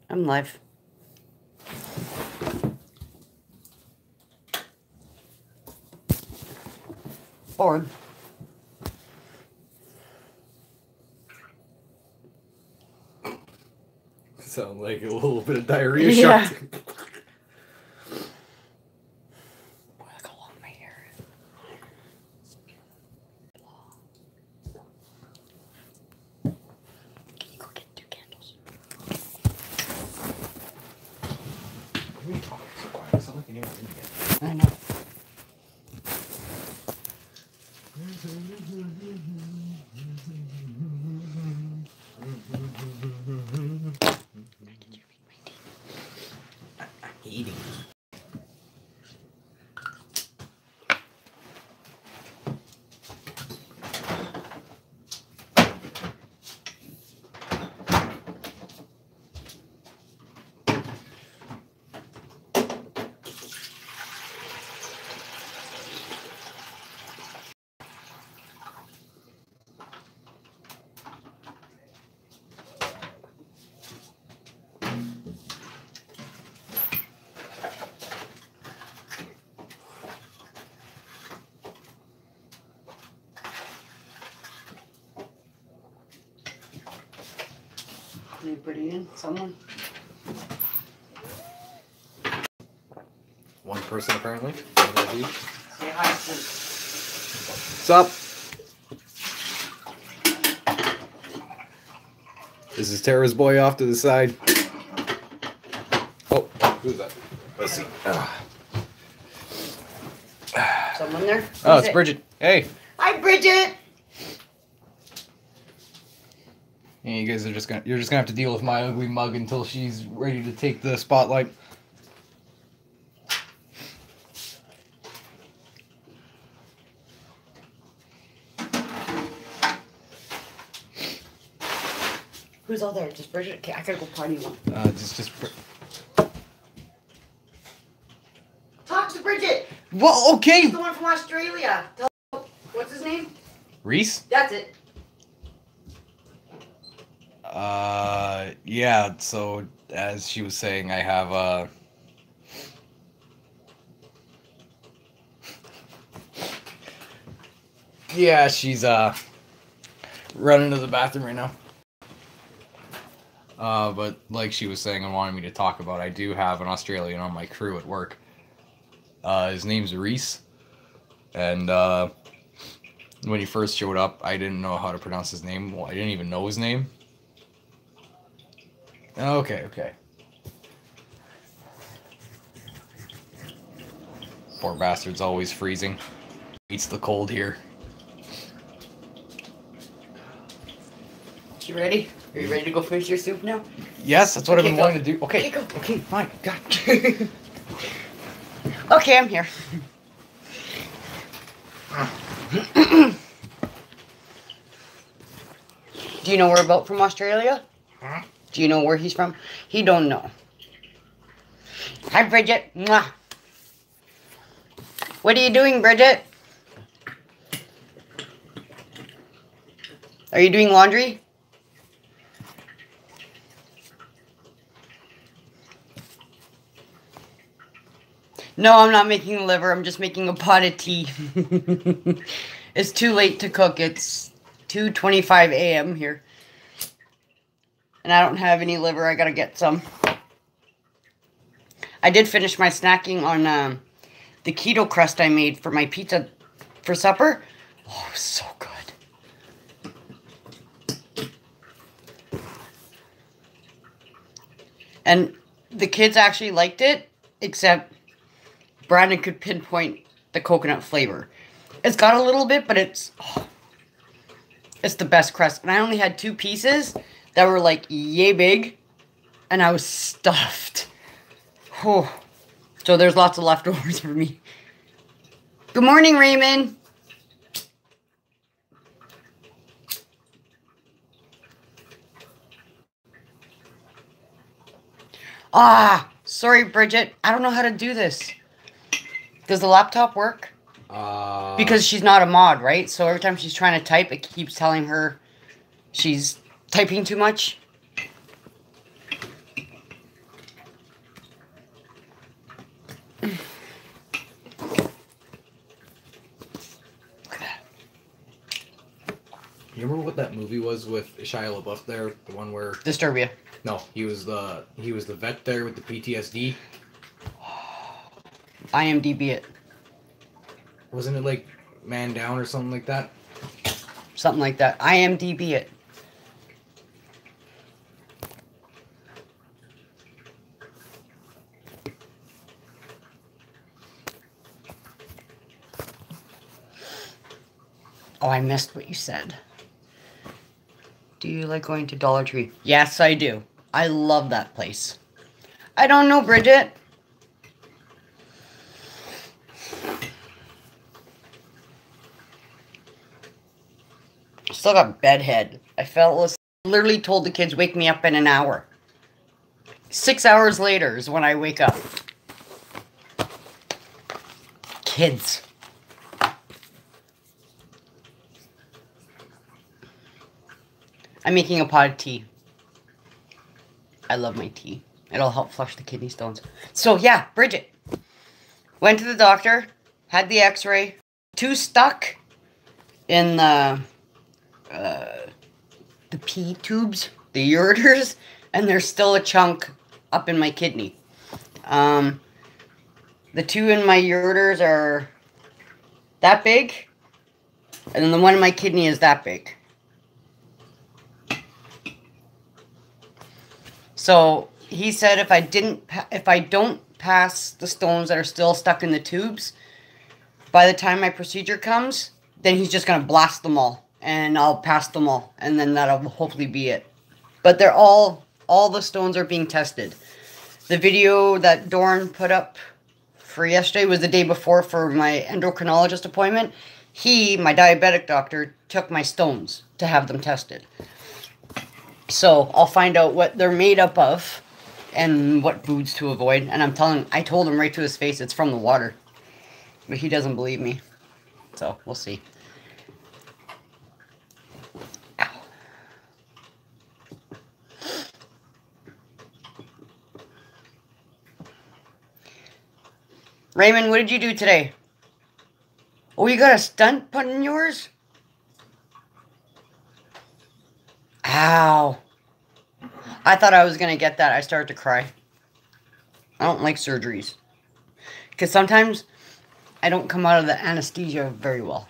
I'm live. Bored. Sound like a little bit of diarrhea. Yeah. Boy, look how long my hair is. Can you go get 2 candles? Why are you talking so quiet? It sounds like you're not in yet. I know. Eating. Anybody in? Someone? One person apparently. Say hi. What's up? This is Tara's boy off to the side. Oh, who's that? Let's see. Someone there? Oh, it's Bridget. Hey. Hi, Bridget! Yeah, you guys are you're just gonna have to deal with my ugly mug until she's ready to take the spotlight. Who's all there? Just Bridget? Okay, I gotta go party one. Talk to Bridget! Well, okay. He's the one from Australia. What's his name? Reese? That's it. Yeah, so as she was saying, I have, yeah, she's, running to the bathroom right now. But like she was saying and wanted me to talk about, I do have an Australian on my crew at work. His name's Reese. And, when he first showed up, I didn't know how to pronounce his name. Well, I didn't even know his name. Okay. Poor bastard's always freezing. Beats the cold here. You ready? Are you ready to go finish your soup now? Yes, that's what I've been go. wanting to do. Okay, go. Okay, fine. God. Okay, I'm here. Do you know where about from Australia? Huh? Do you know where he's from? He don't know. Hi, Bridget. Mwah. What are you doing, Bridget? Are you doing laundry? No, I'm not making liver. I'm just making a pot of tea. It's too late to cook. It's 2:25 a.m. here. And I don't have any liver. I gotta get some. I did finish my snacking on the keto crust I made for my pizza for supper. Oh, it was so good. And the kids actually liked it, except Brandon could pinpoint the coconut flavor. It's got a little bit, but it's the best crust. And I only had 2 pieces that were like yay big, and I was stuffed. Oh. So there's lots of leftovers for me. Good morning, Raymond. Sorry, Bridget. I don't know how to do this. Does the laptop work? Because she's not a mod, right? So every time she's trying to type, it keeps telling her she's typing too much. You remember what that movie was with Shia LaBeouf there? The one where Disturbia. no, he was the vet there with the PTSD. IMDb it. Wasn't it like Man Down or something like that? Something like that. IMDb it. Oh, I missed what you said. Do you like going to Dollar Tree? Yes, I do. I love that place. I don't know, Bridget. Still got bedhead. I literally told the kids, wake me up in an hour. 6 hours later is when I wake up. Kids. I'm making a pot of tea. I love my tea. It'll help flush the kidney stones. So yeah, Bridget. Went to the doctor. Had the x-ray. 2 stuck in the pee tubes. The ureters. And there's still a chunk up in my kidney. The 2 in my ureters are that big. And then the one in my kidney is that big. So he said if I don't pass the stones that are still stuck in the tubes, by the time my procedure comes, then he's just gonna blast them all, and I'll pass them all, and then that'll hopefully be it. But they're all the stones are being tested. The video that Dorn put up for yesterday was the day before for my endocrinologist appointment. My diabetic doctor, took my stones to have them tested. So I'll find out what they're made up of and what foods to avoid. And I told him right to his face, it's from the water. But he doesn't believe me. So we'll see. Ow. Raymond, what did you do today? Oh, you got a stunt put in yours? Ow. I thought I was going to get that. I started to cry. I don't like surgeries. Because sometimes I don't come out of the anesthesia very well.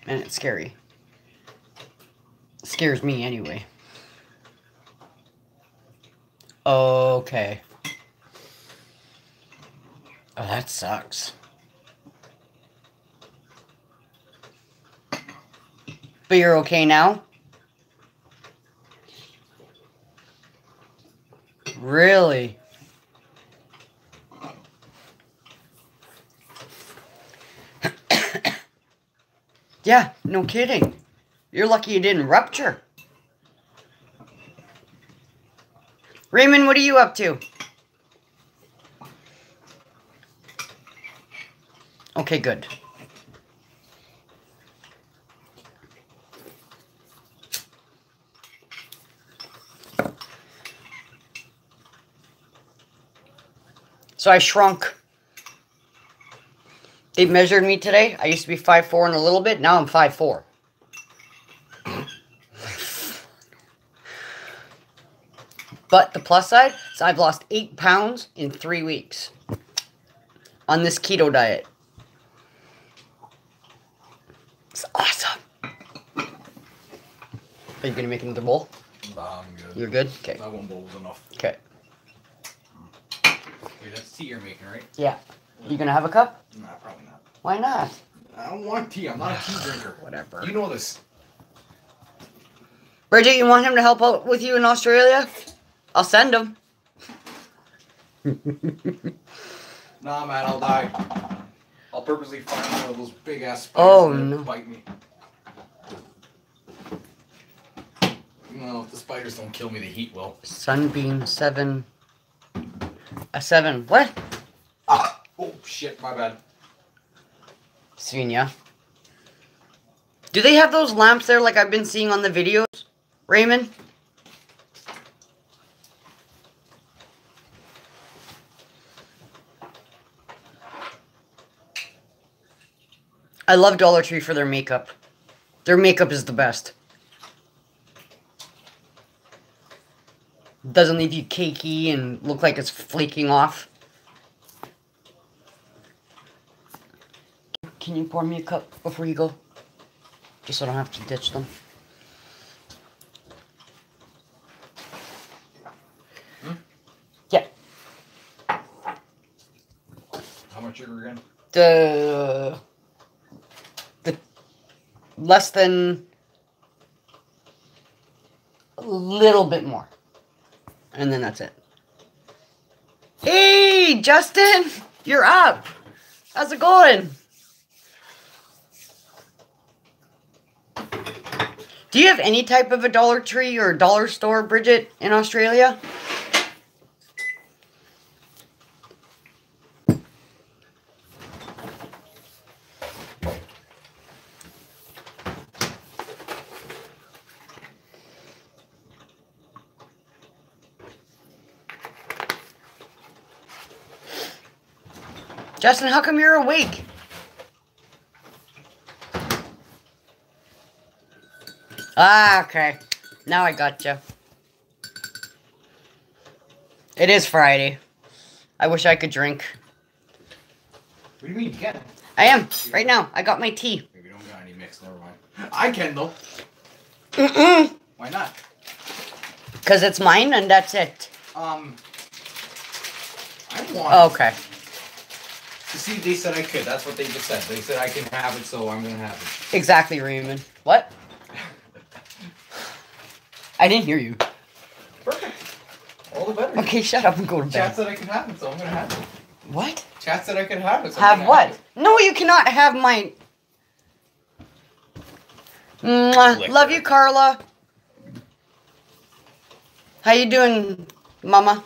And it's scary. It scares me anyway. Okay. Oh, that sucks. But you're okay now? Really? Yeah, no kidding. You're lucky it didn't rupture. Raymond, what are you up to? Okay, good. So I shrunk. They measured me today. I used to be 5'4" and a little bit. Now I'm 5'4". But the plus side is I've lost 8 pounds in 3 weeks on this keto diet. It's awesome. Are you going to make another bowl? Nah, I'm good. You're good? Okay. That one bowl was enough. Okay. Wait, that's tea you're making, right? Yeah. You going to have a cup? Nah, probably not. Why not? I don't want tea. I'm not a tea drinker. Whatever. You know this. Bridget, you want him to help out with you in Australia? I'll send him. Nah, man, I'll die. I'll purposely find one of those big ass Oh, spiders no. that bite me. No, if the spiders don't kill me, the heat will. Sunbeam 7. A 7. What? Ah! Oh, shit, my bad. Svinia. Do they have those lamps there like I've been seeing on the videos, Raymond? I love Dollar Tree for their makeup. Their makeup is the best. Doesn't leave you cakey and look like it's flaking off. Can you pour me a cup before you go? Just so I don't have to ditch them. Yeah. How much sugar again? The less than a little bit more. And then that's it. Hey, Justin, you're up. How's it going? Do you have any type of a Dollar Tree or dollar store, Bridget, in Australia? Justin, how come you're awake? Ah, okay. Now I gotcha. It is Friday. I wish I could drink. What do you mean you can? I am, right now. I got my tea. Maybe we don't got any mix, never mind. I can though. Mm-mm. Why not? Because it's mine and that's it. I want. Okay. You see, they said I could. That's what they just said. They said I can have it, so I'm gonna have it. Exactly, Raymond. What? I didn't hear you. Perfect. All the better. Okay, shut up and go to bed. Chat said I could have it, so I'm gonna have it. What? Chat said I could have it. So Have what? No, you cannot have my... Mwah. Love you, Carla. How you doing, Mama?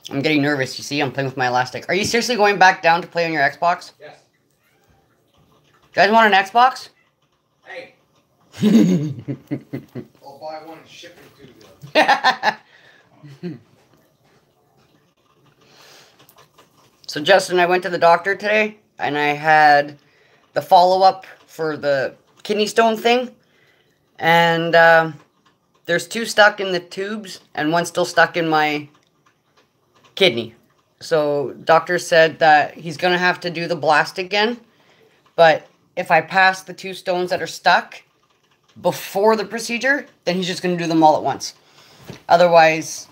I'm getting nervous, you see? I'm playing with my elastic. Are you seriously going back down to play on your Xbox? Yes. You guys want an Xbox? Hey. I'll buy one and ship it to you. So, Justin, I went to the doctor today, and I had the follow-up for the kidney stone thing. And there's 2 stuck in the tubes, and 1 still stuck in my kidney. So, doctor said that he's going to have to do the blast again. But if I pass the 2 stones that are stuck before the procedure, then he's just going to do them all at once. Otherwise,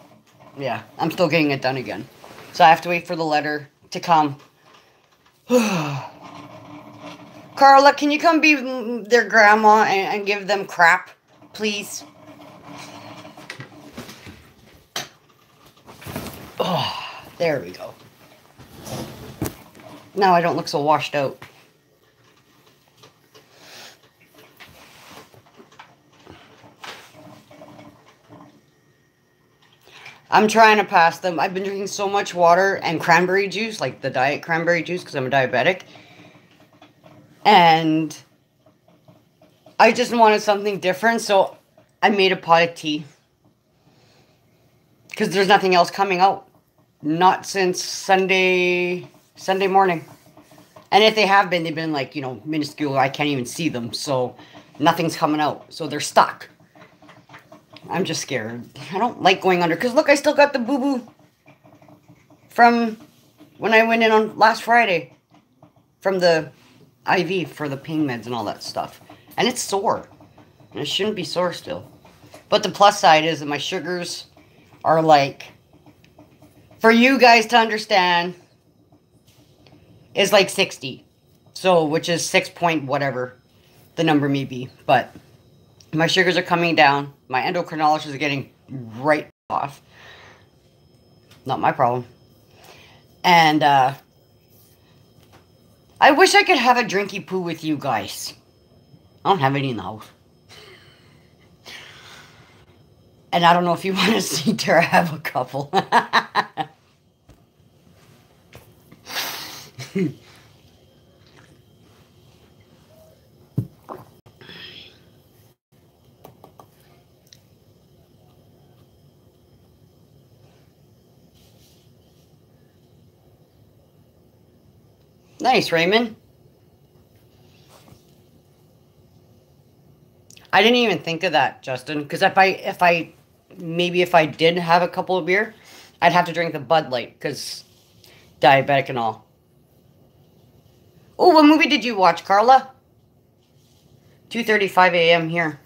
yeah, I'm still getting it done again. So I have to wait for the letter to come. Carla, can you come be their grandma and give them crap, please? Oh, there we go. Now I don't look so washed out. I'm trying to pass them. I've been drinking so much water and cranberry juice, like the diet cranberry juice, because I'm a diabetic. And I just wanted something different, so I made a pot of tea. Because there's nothing else coming out. Not since Sunday morning. And if they have been, they've been like, you know, minuscule. I can't even see them, so nothing's coming out. So they're stuck. I'm just scared. I don't like going under. Because look, I still got the boo-boo from when I went in on last Friday. From the IV for the pain meds and all that stuff. And it's sore. And it shouldn't be sore still. But the plus side is that my sugars are like, for you guys to understand, is like 60. So, which is 6 point whatever the number may be. But my sugars are coming down. My endocrinologist is getting right off. Not my problem. And, I wish I could have a drinky poo with you guys. I don't have any in the house. And I don't know if you want to see Tara have a couple. Nice, Raymond. I didn't even think of that, Justin, because if I did have a couple of beer, I'd have to drink the Bud Light, because diabetic and all. Oh, what movie did you watch, Carla? 2:35 a.m. here.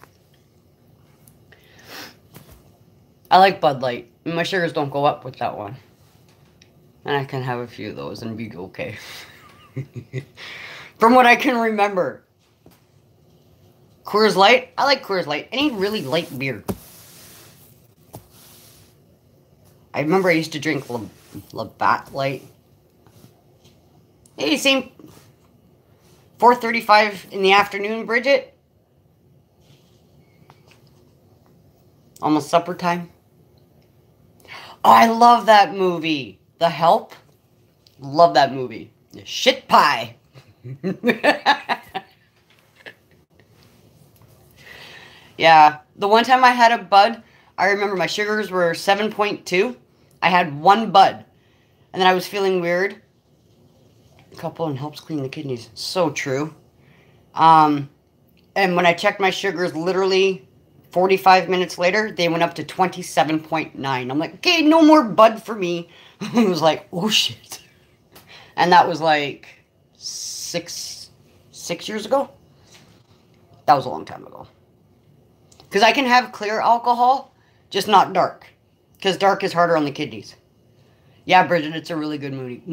I like Bud Light. My sugars don't go up with that one. And I can have a few of those and be okay. From what I can remember. Coors Light? I like Coors Light. Any really light beer. I remember I used to drink Labatt Light. Hey, same 4:35 in the afternoon, Bridget. Almost supper time. Oh, I love that movie. The Help. Love that movie. Shit pie. Yeah. The one time I had a Bud, I remember my sugars were 7.2. I had one Bud. And then I was feeling weird. A couple and helps clean the kidneys. So true. And when I checked my sugars, literally 45 minutes later, they went up to 27.9. I'm like, okay, no more Bud for me. I was like, oh shit. And that was like six years ago. That was a long time ago. Because I can have clear alcohol, just not dark. Because dark is harder on the kidneys. Yeah, Bridget, it's a really good movie.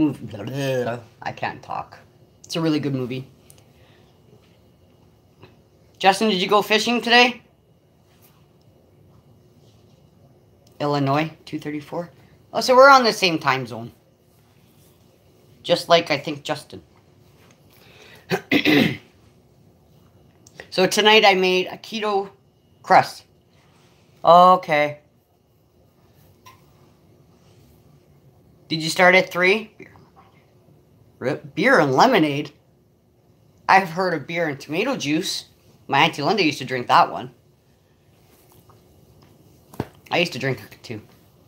I can't talk. It's a really good movie. Justin, did you go fishing today? Illinois, 2:34. Oh, so we're on the same time zone. Just like, I think, Justin. So tonight I made a keto crust. Okay. Did you start at 3? Beer and lemonade? I've heard of beer and tomato juice. My Auntie Linda used to drink that one. I used to drink it too,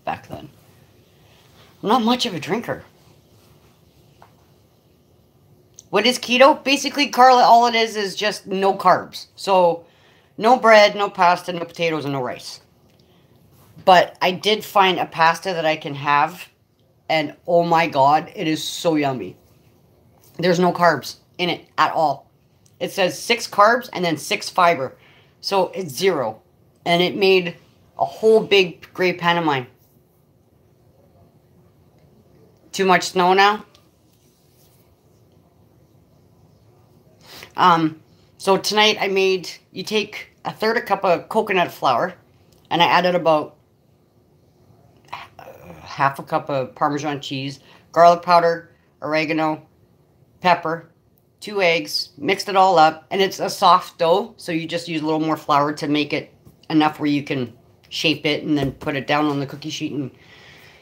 back then. I'm not much of a drinker. What is keto? Basically, Carla, all it is just no carbs. So, no bread, no pasta, no potatoes, and no rice. But I did find a pasta that I can have, and oh my god, it is so yummy. There's no carbs in it at all. It says 6 carbs and then 6 fiber. So, it's 0. And it made a whole big gray pan of mine. Too much snow now? So tonight I made, you take a third a cup of coconut flour, and I added about half a cup of Parmesan cheese, garlic powder, oregano, pepper, 2 eggs, mixed it all up, and it's a soft dough, so you just use a little more flour to make it enough where you can shape it and then put it down on the cookie sheet and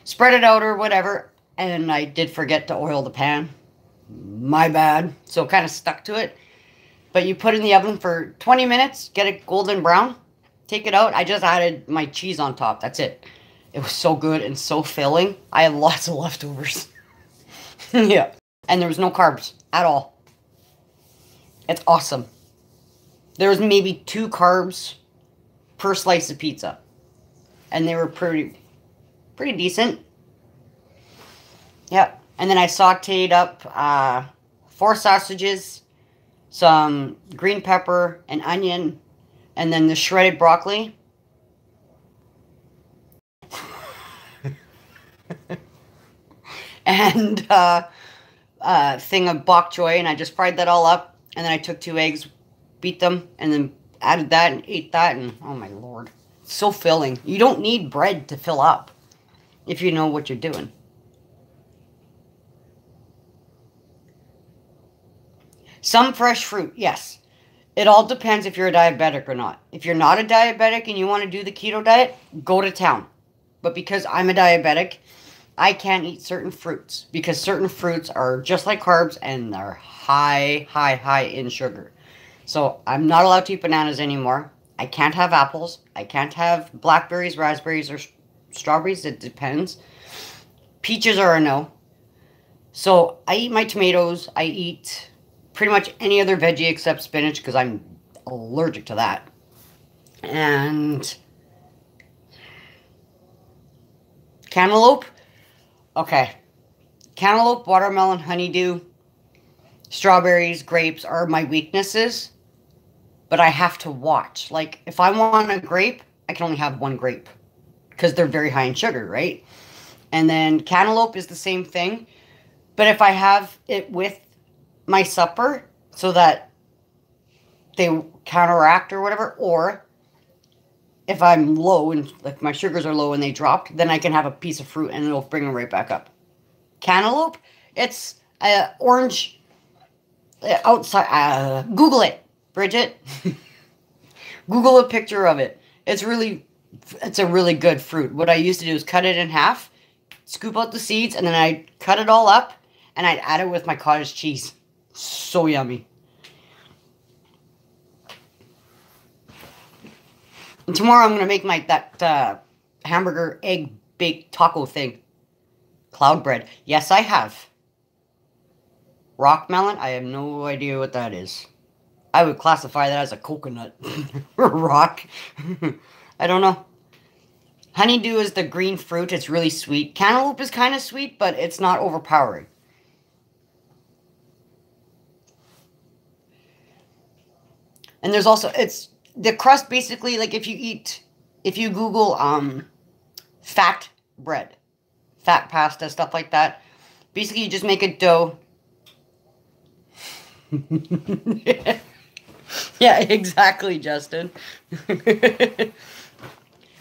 spread it out or whatever. And I did forget to oil the pan. My bad. So it kind of stuck to it. But you put it in the oven for 20 minutes, get it golden brown, take it out. I just added my cheese on top. That's it. It was so good and so filling. I had lots of leftovers. Yeah. And there was no carbs at all. It's awesome. There was maybe 2 carbs per slice of pizza. And they were pretty decent. Yep. And then I sauteed up 4 sausages, some green pepper, an onion, and then the shredded broccoli. And a thing of bok choy, and I just fried that all up. And then I took 2 eggs, beat them, and then added that and ate that. And oh my lord, it's so filling. You don't need bread to fill up if you know what you're doing. Some fresh fruit, yes. It all depends if you're a diabetic or not. If you're not a diabetic and you want to do the keto diet, go to town. But because I'm a diabetic, I can't eat certain fruits. Because certain fruits are just like carbs and they're high in sugar. So I'm not allowed to eat bananas anymore. I can't have apples. I can't have blackberries, raspberries, or strawberries. It depends. Peaches are a no. So I eat my tomatoes. I eat pretty much any other veggie except spinach because I'm allergic to that. And cantaloupe. Okay. Cantaloupe, watermelon, honeydew, strawberries, grapes are my weaknesses. But I have to watch. Like, if I want a grape, I can only have one grape because they're very high in sugar, right? And then cantaloupe is the same thing. But if I have it with my supper so that they counteract or whatever, or if I'm low and like my sugars are low and they dropped, then I can have a piece of fruit and it'll bring them right back up. Cantaloupe, it's orange outside. Google it, Bridget. Google a picture of it. It's a really good fruit. What I used to do is cut it in half, scoop out the seeds, and then I'd cut it all up, and I'd add it with my cottage cheese. So yummy. And tomorrow I'm going to make that hamburger egg baked taco thing. Cloud bread. Yes, I have. Rock melon? I have no idea what that is. I would classify that as a coconut. Rock. I don't know. Honeydew is the green fruit. It's really sweet. Cantaloupe is kind of sweet, but it's not overpowering. And there's also, it's the crust basically, like if you Google fat bread, fat pasta, stuff like that, basically you just make a dough. Yeah, exactly, Justin.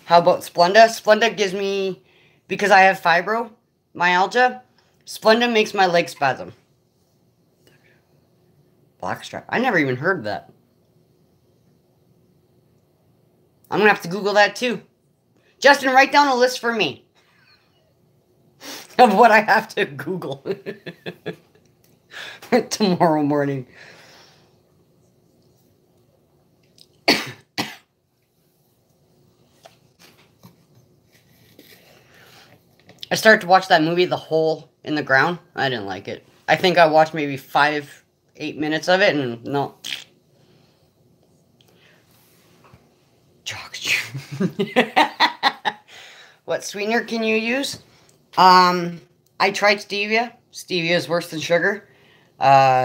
How about Splenda? Splenda gives me, because I have fibromyalgia, Splenda makes my leg spasm. Blackstrap. I never even heard of that. I'm going to have to Google that too. Justin, write down a list for me of what I have to Google tomorrow morning. I started to watch that movie, The Hole in the Ground. I didn't like it. I think I watched maybe 8 minutes of it, and no. What sweetener can you use? I tried stevia. Stevia is worse than sugar.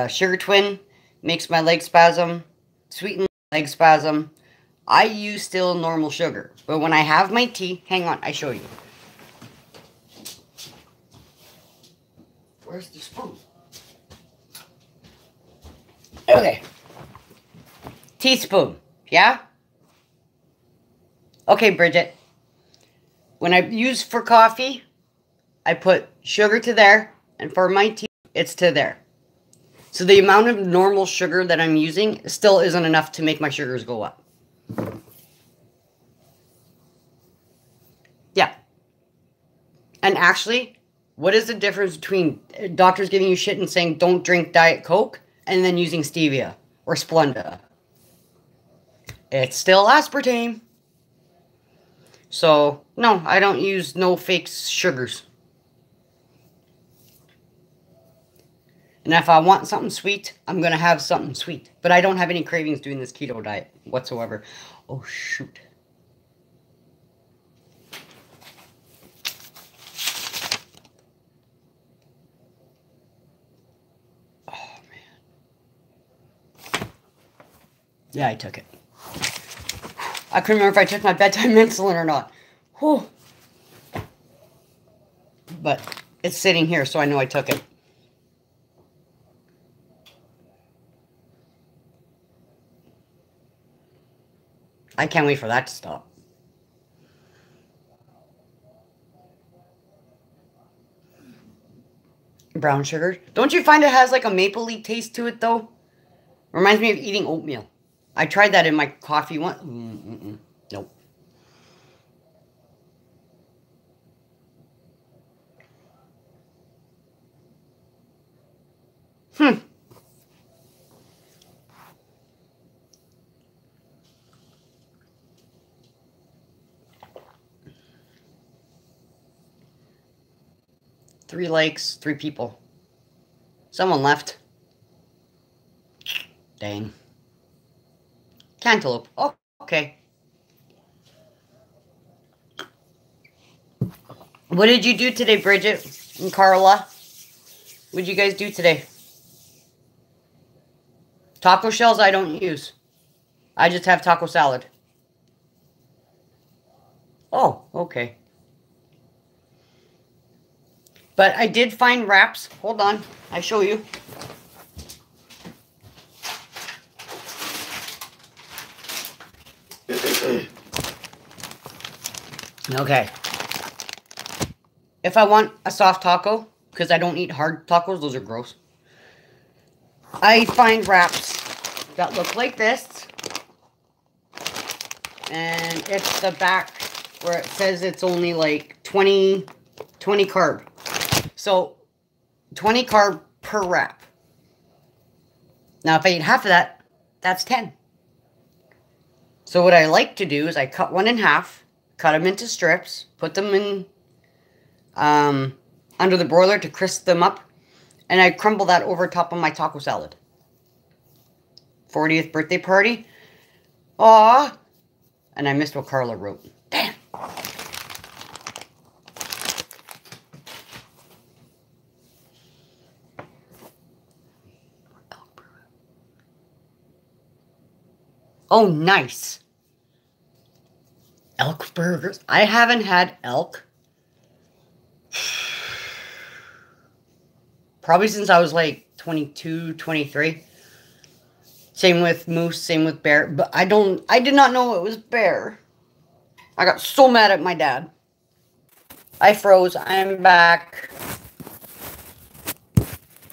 Sugar Twin makes my leg spasm. Sweeten leg spasm. I use still normal sugar. But when I have my tea, hang on, I show you. Where's the spoon? Okay. Teaspoon. Yeah? Okay, Bridget. When I use for coffee, I put sugar to there. And for my tea, it's to there. So the amount of normal sugar that I'm using still isn't enough to make my sugars go up. Yeah. And actually, what is the difference between doctors giving you shit and saying don't drink Diet Coke and then using stevia or Splenda? It's still aspartame. So, no, I don't use no fake sugars. And if I want something sweet, I'm going to have something sweet. But I don't have any cravings doing this keto diet whatsoever. Oh, shoot. Oh, man. Yeah, I took it. I couldn't remember if I took my bedtime insulin or not. Whew. But it's sitting here, so I know I took it. I can't wait for that to stop. Brown sugar. Don't you find it has like a mapley taste to it, though? Reminds me of eating oatmeal. I tried that in my coffee once. Nope. Hmm. Three likes, 3 people. Someone left. Dang. Cantaloupe. Oh, okay. What did you do today, Bridget and Carla? What did you guys do today? Taco shells I don't use. I just have taco salad. Oh, okay. But I did find wraps. Hold on. I show you. Okay. If I want a soft taco, because I don't eat hard tacos, those are gross. I find wraps that look like this. And it's the back where it says it's only like 20 carb. So 20 carb per wrap. Now if I eat half of that, that's 10. So what I like to do is I cut one in half, cut them into strips, put them in under the broiler to crisp them up, and I crumble that over top of my taco salad. 40th birthday party. Aw. And I missed what Carla wrote. Damn. Oh, nice. Elk burgers. I haven't had elk probably since I was like 22, 23. Same with moose, same with bear. But I did not know it was bear. I got so mad at my dad. I froze. I'm back.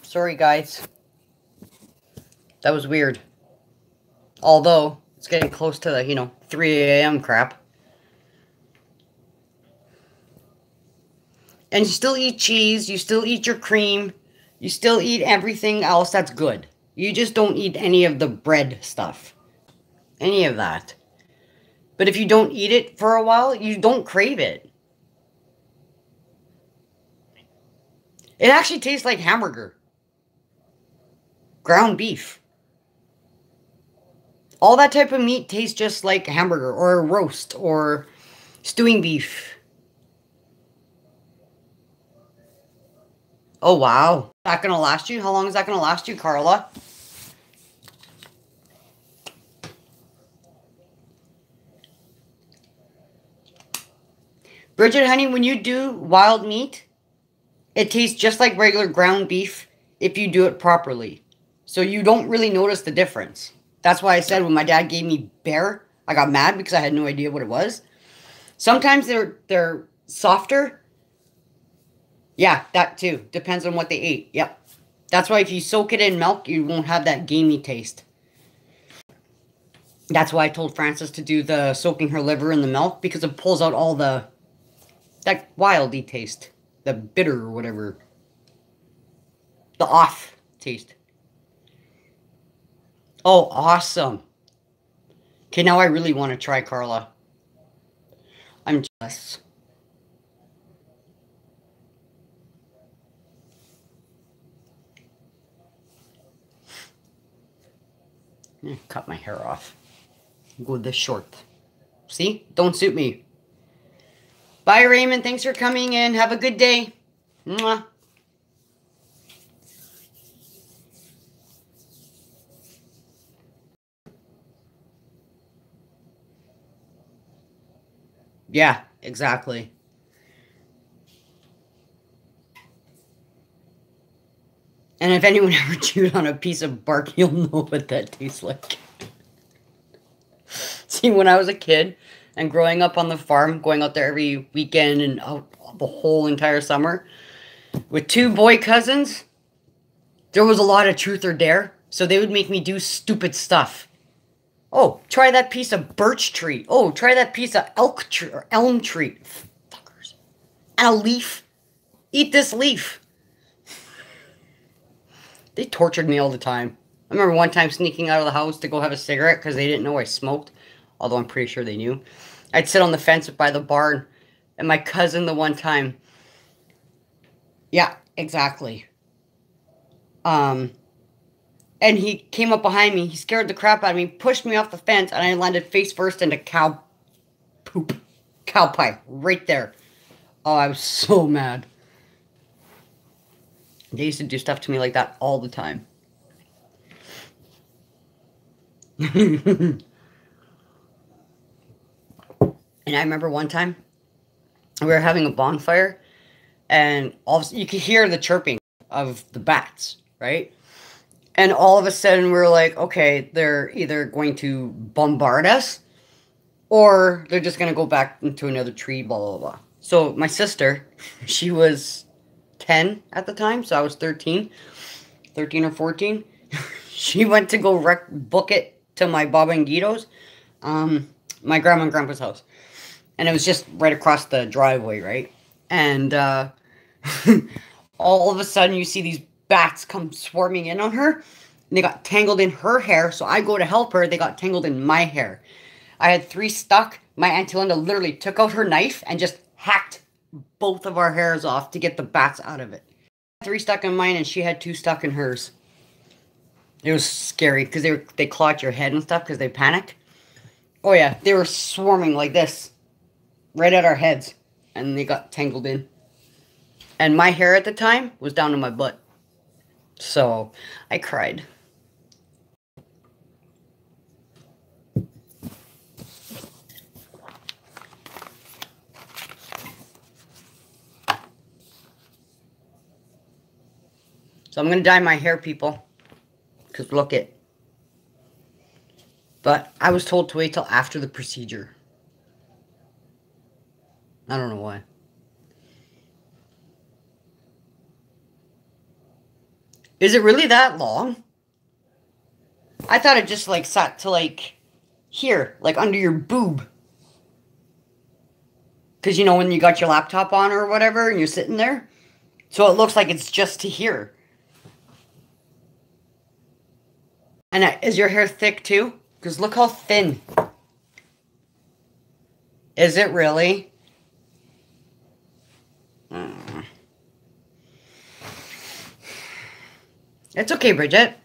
Sorry, guys. That was weird. Although, it's getting close to the, 3 a.m. crap. And you still eat cheese. You still eat your cream. You still eat everything else that's good. You just don't eat any of the bread stuff. Any of that. But if you don't eat it for a while, you don't crave it. It actually tastes like hamburger. Ground beef. All that type of meat tastes just like hamburger or roast or stewing beef. Oh, wow. Is that going to last you? How long is that going to last you, Carla? Bridget, honey, when you do wild meat, it tastes just like regular ground beef if you do it properly. So you don't really notice the difference. That's why I said when my dad gave me bear, I got mad because I had no idea what it was. Sometimes they're softer. Yeah, that too. Depends on what they ate. Yep. That's why if you soak it in milk, you won't have that gamey taste. That's why I told Frances to do the soaking her liver in the milk, because it pulls out all that wildy taste. The bitter or whatever. The off taste. Oh, awesome. Okay, now I really want to try, Carla. I'm jealous. Cut my hair off. Go this short. See? Don't suit me. Bye, Raymond. Thanks for coming in. Have a good day. Mwah. Yeah, exactly. And if anyone ever chewed on a piece of bark, you'll know what that tastes like. See, when I was a kid and growing up on the farm, going out there every weekend and out the whole entire summer, with 2 boy cousins, there was a lot of truth or dare. So they would make me do stupid stuff. Oh, try that piece of birch tree. Oh, try that piece of elk tree or elm tree. Fuckers. And a leaf. Eat this leaf. They tortured me all the time. I remember one time sneaking out of the house to go have a cigarette because they didn't know I smoked. Although I'm pretty sure they knew. I'd sit on the fence by the barn. And my cousin the one time. Yeah, exactly. And he came up behind me. He scared the crap out of me, pushed me off the fence, and I landed face first into cow poop. Cow pie. Right there. Oh, I was so mad. They used to do stuff to me like that all the time. And I remember one time, we were having a bonfire, and you could hear the chirping of the bats, right? And all of a sudden, we were like, okay, they're either going to bombard us, or they're just going to go back into another tree, blah, blah, blah. So my sister, she was 10 at the time, so I was 13 or 14. She went to go book it to my Baba and Guido's, my grandma and grandpa's house. And it was just right across the driveway, right? And all of a sudden, you see these bats come swarming in on her. And they got tangled in her hair. So I go to help her. They got tangled in my hair. I had 3 stuck. My Auntie Linda literally took out her knife and just hacked both of our hairs off to get the bats out of it. 3 stuck in mine, and she had 2 stuck in hers. It was scary because they clawed your head and stuff because they panicked. Oh yeah, they were swarming like this, right at our heads, and they got tangled in. And my hair at the time was down to my butt, so I cried. So I'm gonna dye my hair, people. Because look it. But I was told to wait till after the procedure. I don't know why. Is it really that long? I thought it just like sat to like here, like under your boob. Because you know when you got your laptop on or whatever and you're sitting there. So it looks like it's just to here. And is your hair thick too? Because look how thin. Is it really? It's okay, Bridget.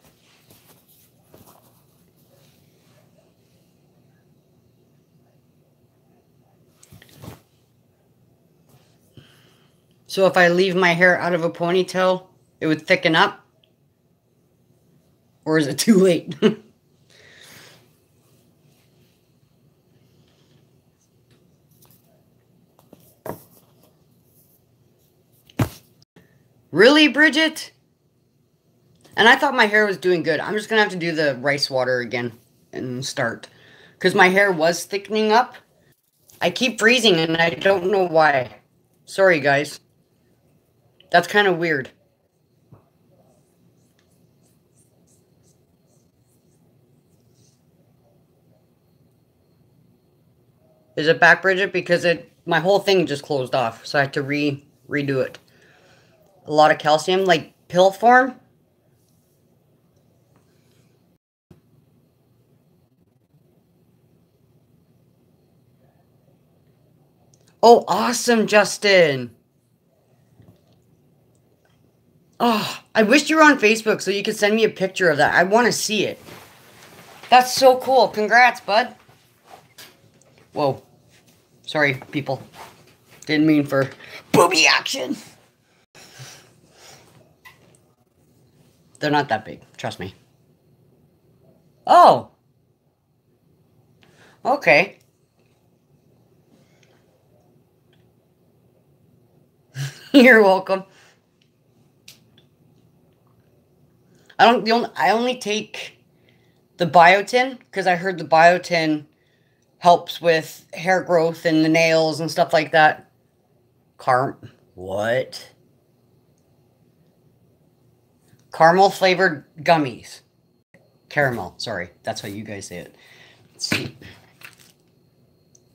So if I leave my hair out of a ponytail, it would thicken up? Or is it too late? Really, Bridget? And I thought my hair was doing good. I'm just going to have to do the rice water again and start. Because my hair was thickening up. I keep freezing and I don't know why. Sorry, guys. That's kind of weird. Is it back, Bridget? Because my whole thing just closed off. So I had to redo it. A lot of calcium, like pill form. Oh, awesome, Justin. Oh, I wish you were on Facebook so you could send me a picture of that. I want to see it. That's so cool. Congrats, bud. Whoa. Sorry, people. Didn't mean for booby action. They're not that big. Trust me. Oh. Okay. You're welcome. I only take the biotin because I heard the biotin helps with hair growth and the nails and stuff like that. What? Caramel flavored gummies. Caramel, sorry. That's how you guys say it. Let's see.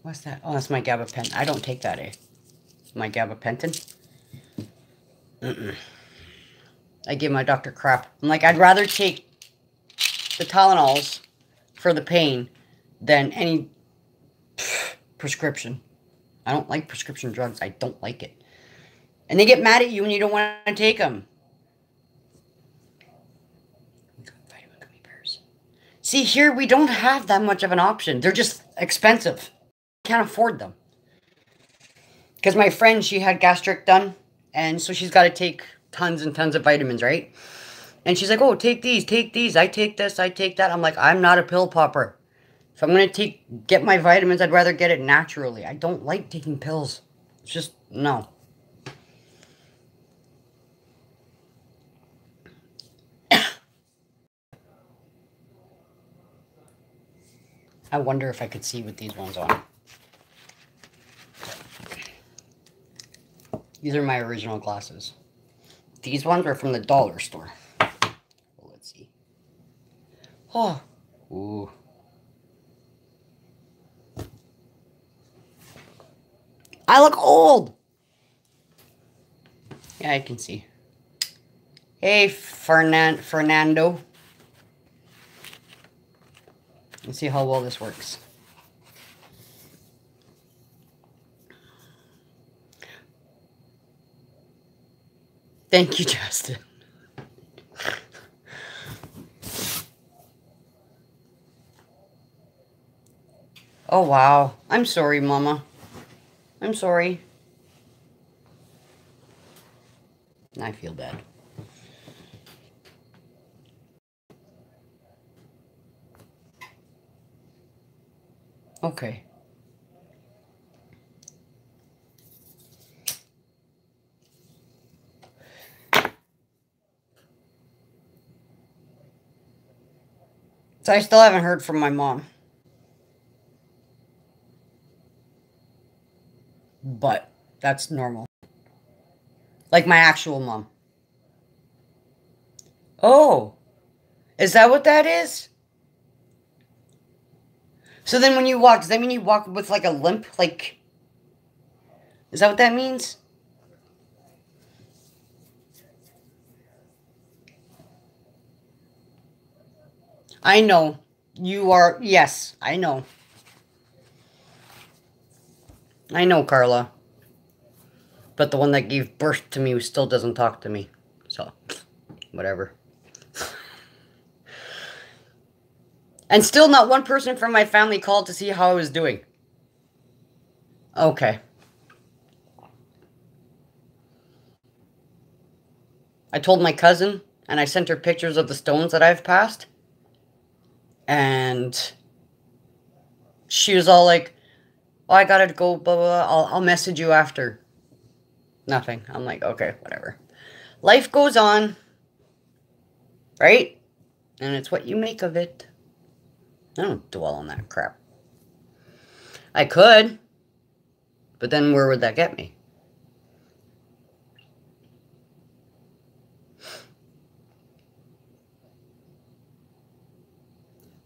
What's that? Oh, that's my gabapentin. I don't take that, eh? My gabapentin. I give my doctor crap. I'm like, I'd rather take the Tylenols for the pain than any prescription. I don't like prescription drugs. I don't like it. And they get mad at you when you don't want to take them. See, here we don't have that much of an option. They're just expensive. Can't afford them. Because my friend, she had gastric done, and so she's got to take tons and tons of vitamins, right? And she's like, oh, take these, I take this, I take that. I'm like, I'm not a pill popper. If I'm going to get my vitamins, I'd rather get it naturally. I don't like taking pills. It's just, no. I wonder if I could see with these ones on. These are my original glasses. These ones are from the dollar store. Well, let's see. Oh. Ooh. I look old. Yeah, I can see. Hey, Fernando. Let's see how well this works. Thank you, Justin. Oh, wow. I'm sorry, Mama. I'm sorry. I feel bad. Okay. So I still haven't heard from my mom. But that's normal. Like my actual mom. Oh. Is that what that is? So then when you walk, does that mean you walk with like a limp? Like, is that what that means? I know. You are, yes, I know. I know, Carla. But the one that gave birth to me still doesn't talk to me. So, whatever. And still not one person from my family called to see how I was doing. Okay. I told my cousin, and I sent her pictures of the stones that I've passed. And she was all like, oh, I gotta go, blah, blah, blah. I'll message you after. Nothing. I'm like, okay, whatever. Life goes on. Right? And it's what you make of it. I don't dwell on that crap. I could. But then where would that get me?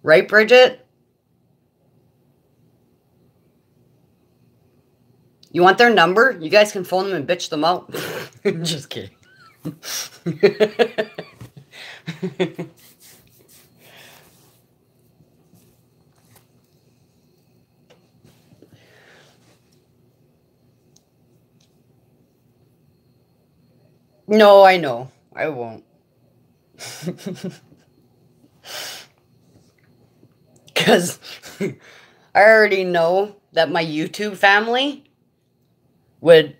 Right, Bridget? You want their number? You guys can phone them and bitch them out. Just kidding. No, I know. I won't. Because I already know that my YouTube family would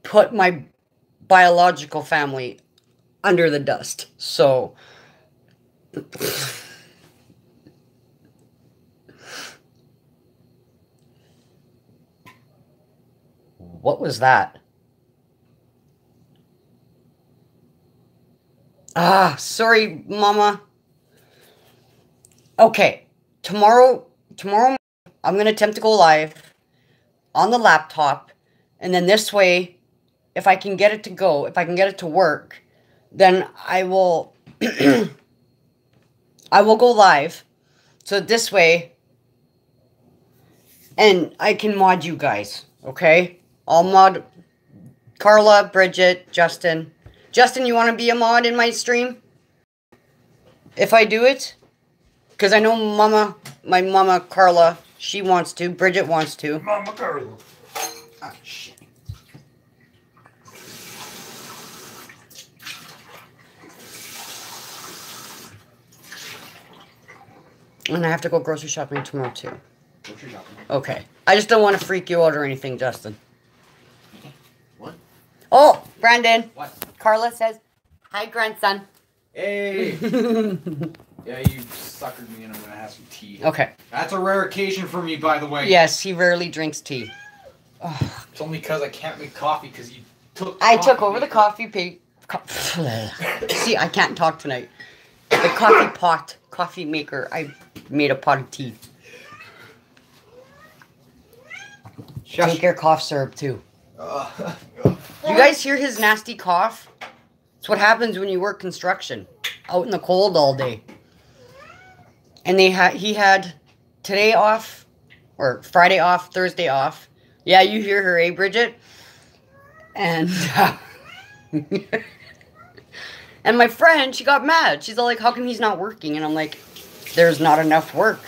put my biological family under the dust. So, what was that? Ah, sorry, Mama. Okay, tomorrow I'm going to attempt to go live on the laptop, and then this way, if I can get it to go, if I can get it to work, then I will I will go live. So this way, and I can mod you guys, okay? I'll mod Carla, Bridget, Justin. Justin, you want to be a mod in my stream? If I do it? Because I know my mama Carla, she wants to. Bridget wants to. Mama Carla. Ah, shit. And I have to go grocery shopping tomorrow too. Grocery shopping. Okay. I just don't want to freak you out or anything, Justin. What? Oh, Brandon. What? Carla says, hi, grandson. Hey! Yeah, you suckered me and I'm gonna have some tea. Okay. That's a rare occasion for me, by the way. Yes, he rarely drinks tea. It's only because I can't make coffee because you took I took over the coffee See, I can't talk tonight. The coffee maker. I made a pot of tea. Drink your cough syrup too. You guys hear his nasty cough? It's what happens when you work construction, out in the cold all day. And he had today off, or Friday off, Thursday off. Yeah, you hear her, eh, Bridget? And and my friend, she got mad. She's all like, how come he's not working? And I'm like, there's not enough work.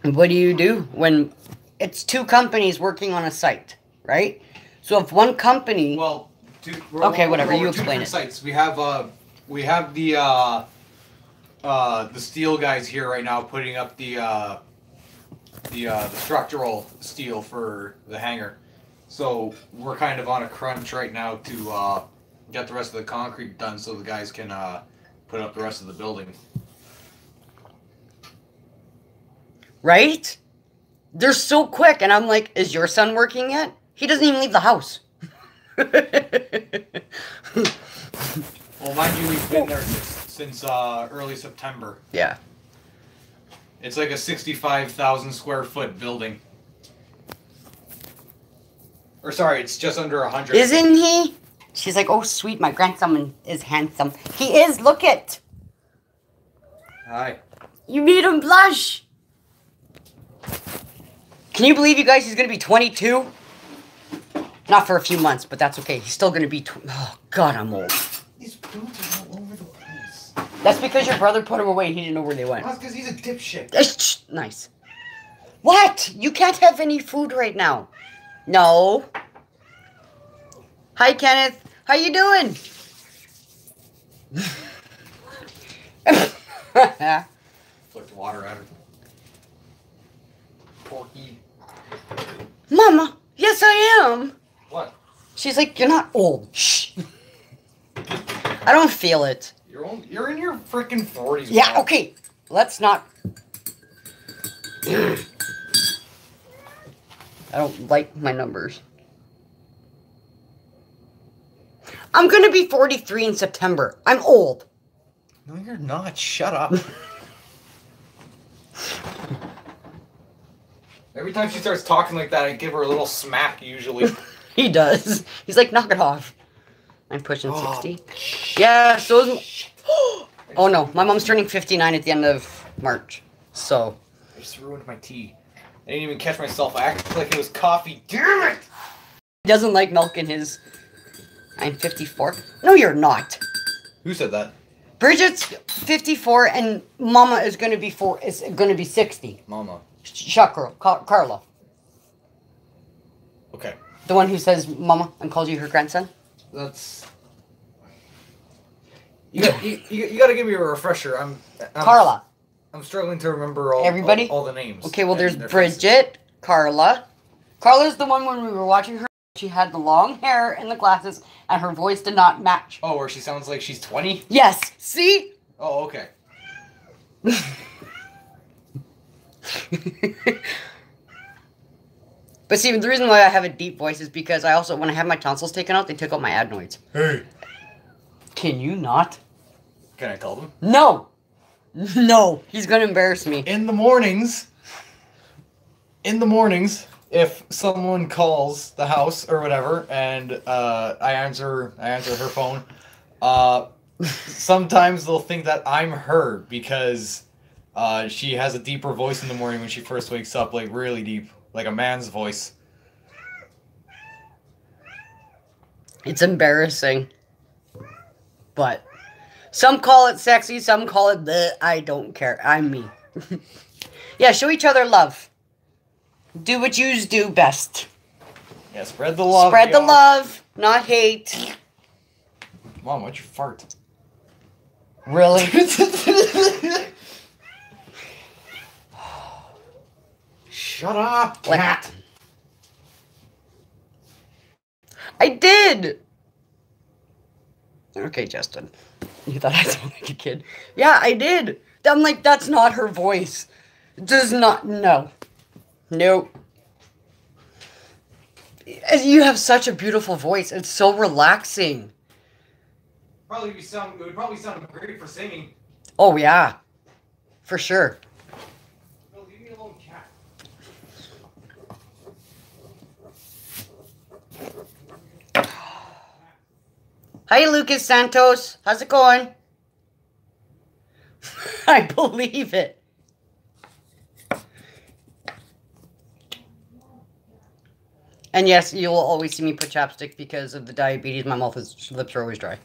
What do you do when it's two companies working on a site, right? So if one company... Well, okay, whatever, you two explain it. Sites. We have the steel guys here right now putting up the structural steel for the hangar. So we're kind of on a crunch right now to get the rest of the concrete done so the guys can put up the rest of the building. Right? They're so quick, and I'm like, is your son working yet? He doesn't even leave the house. Well, mind you, we've been there since early September. Yeah. It's like a 65,000 square foot building. Or sorry, it's just under 100. Isn't he? She's like, oh, sweet, my grandson is handsome. He is, look it. Hi. You made him blush. Can you believe, you guys, he's going to be 22? Not for a few months, but that's okay. He's still going to be... Oh, God, I'm old. These boots are all over the place. That's because your brother put them away and he didn't know where they went. That's because he's a dipshit. Nice. What? You can't have any food right now. No. Hi, Kenneth. How you doing? Flick the water at her. Porky. Mama, yes I am. What? She's like, you're not old. Shh. I don't feel it. You're in your freaking 40s. Yeah, Mom. okay. Let's not. I don't like my numbers. I'm going to be 43 in September. I'm old. No, you're not. Shut up. Every time she starts talking like that, I give her a little smack, usually. He does. He's like, knock it off. I'm pushing 60. Yeah, so is... Oh, no. My mom's turning 59 at the end of March. So... I just ruined my tea. I didn't even catch myself. I acted like it was coffee. Damn it! He doesn't like milk in his... I'm 54. No, you're not. Who said that? Bridget's 54 and Mama is going to be 60. Mama. Shut girl. Carla. Okay. The one who says Mama and calls you her grandson? That's... You gotta give me a refresher. I'm Carla. I'm struggling to remember all the names. Okay, well there's Bridget, Carla. Carla's the one when we were watching her. She had the long hair and the glasses, and her voice did not match. Oh, where she sounds like she's 20? Yes. See? Oh, okay. But see, the reason why I have a deep voice is because I also, when I had my tonsils taken out, they took out my adenoids. Hey. Can you not? Can I tell them? No. No. He's going to embarrass me. In the mornings, if someone calls the house or whatever, and I answer her phone, sometimes they'll think that I'm her because she has a deeper voice in the morning when she first wakes up, like really deep, like a man's voice. It's embarrassing. But some call it sexy, some call it bleh. I don't care. I'm me. Yeah, show each other love. Do what yous do best. Yeah, spread the love. Spread the love, not hate. Mom, why'd you fart? Really? Shut up, Like, cat. I did. Okay, Justin. You thought I sounded like a kid. Yeah, I did. I'm like, that's not her voice. Does not, no. Nope. You have such a beautiful voice. It's so relaxing. It would probably sound great for singing. Oh, yeah. For sure. No, leave me alone, cat. Hi, Lucas Santos. How's it going? I believe it. And yes, you will always see me put chapstick because of the diabetes. My lips are always dry.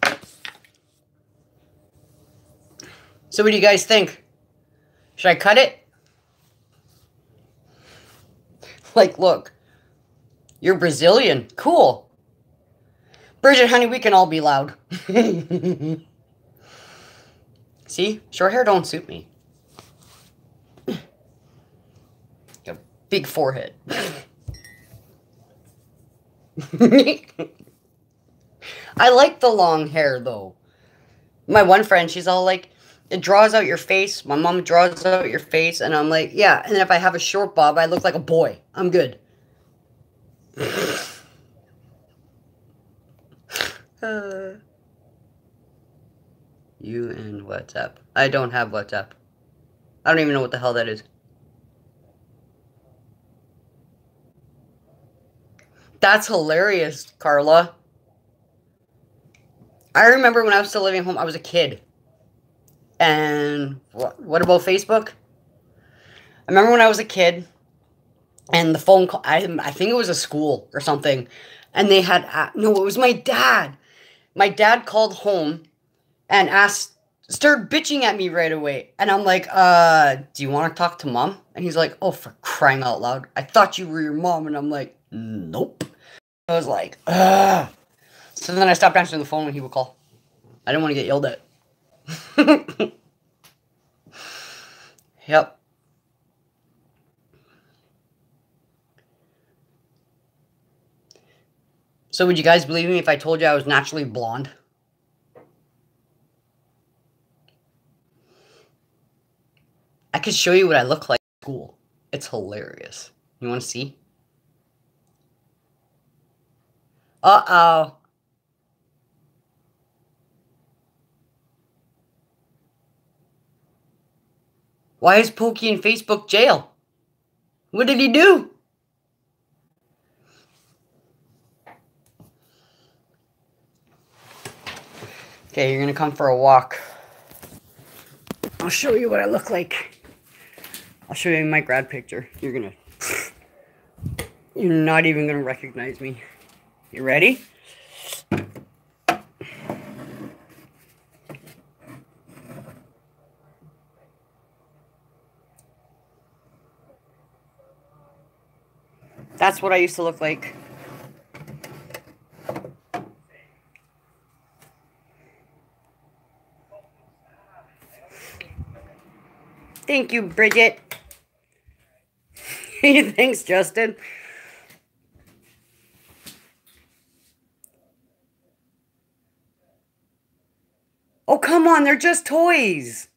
So what do you guys think? Should I cut it? Like, look. You're Brazilian. Cool. Bridget, honey, we can all be loud. See? Short hair don't suit me. Got a big forehead. I like the long hair, though. My one friend, she's all like, it draws out your face. My mom draws out your face. And I'm like, yeah. And if I have a short bob, I look like a boy. I'm good. You and WhatsApp. I don't have WhatsApp. I don't even know what the hell that is. That's hilarious, Carla. I remember when I was still living at home, I was a kid. And what about Facebook? I remember when I was a kid, and the phone call, I think it was a school or something, and they had, no, it was my dad. My dad called home and started bitching at me right away. And I'm like, do you want to talk to mom? And he's like, oh, for crying out loud. I thought you were your mom. And I'm like, nope. I was like, ugh. So then I stopped answering the phone when he would call. I didn't want to get yelled at. Yep. So would you guys believe me if I told you I was naturally blonde? I could show you what I look like at school. It's hilarious. You want to see? Uh-oh. Why is Pokey in Facebook jail? What did he do? Okay, you're gonna come for a walk. I'll show you what I look like. I'll show you my grad picture. You're not even gonna recognize me. You ready? That's what I used to look like. Thank you, Bridget. Thanks, Justin. Oh, come on, they're just toys.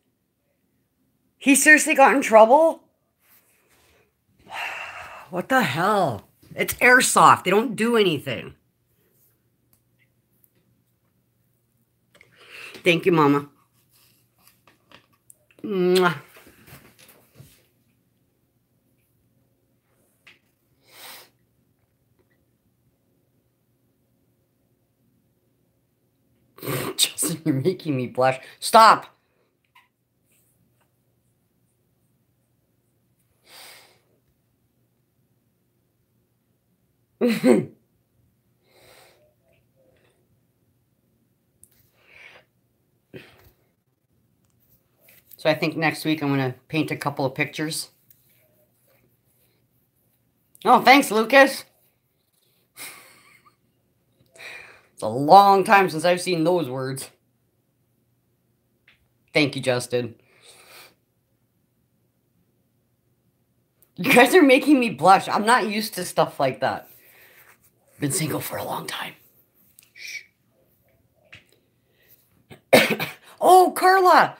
He seriously got in trouble? What the hell? It's airsoft. They don't do anything. Thank you, Mama. Mwah. Justin, you're making me blush. Stop. So I think next week I'm going to paint a couple of pictures. Oh, thanks, Lucas. It's a long time since I've seen those words. Thank you, Justin. You guys are making me blush. I'm not used to stuff like that. Been single for a long time. Shh. Oh, Carla!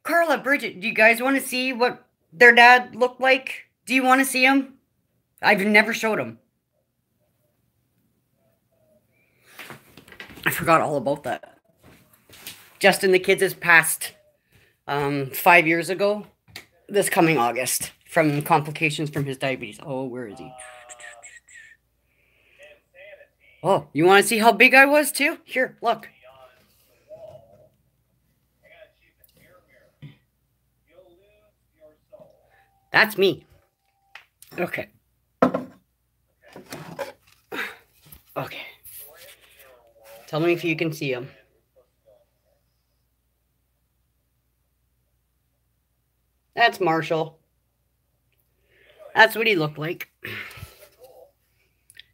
Carla, Bridget, do you guys want to see what their dad looked like? Do you want to see him? I've never showed him. I forgot all about that. Justin, the kids has passed 5 years ago, this coming August, from complications from his diabetes. Oh, where is he? Oh, you want to see how big I was too? Here, look. That's me. Okay. Okay. Tell me if you can see him. That's Marshall. That's what he looked like.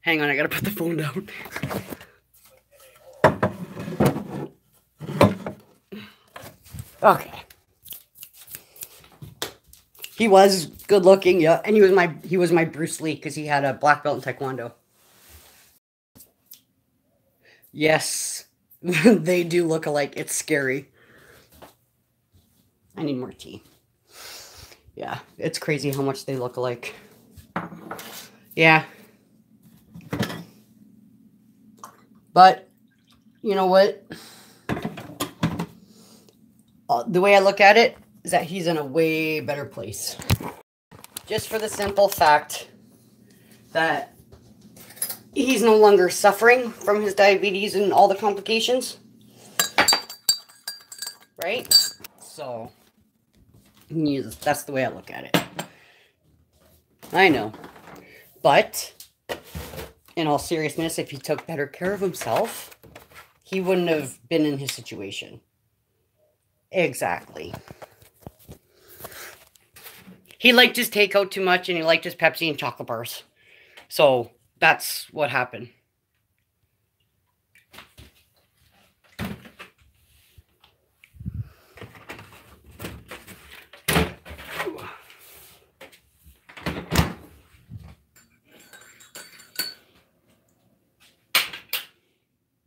Hang on, I gotta put the phone down. Okay. He was good looking, yeah, and he was my Bruce Lee because he had a black belt in Taekwondo. Yes, they do look alike. It's scary. I need more tea. Yeah, it's crazy how much they look alike. Yeah. But, you know what? The way I look at it is that he's in a way better place. Just for the simple fact that he's no longer suffering from his diabetes and all the complications. Right? So, that's the way I look at it. I know. But, in all seriousness, if he took better care of himself, he wouldn't have been in his situation. Exactly. He liked his takeout too much, and he liked his Pepsi and chocolate bars. So, that's what happened.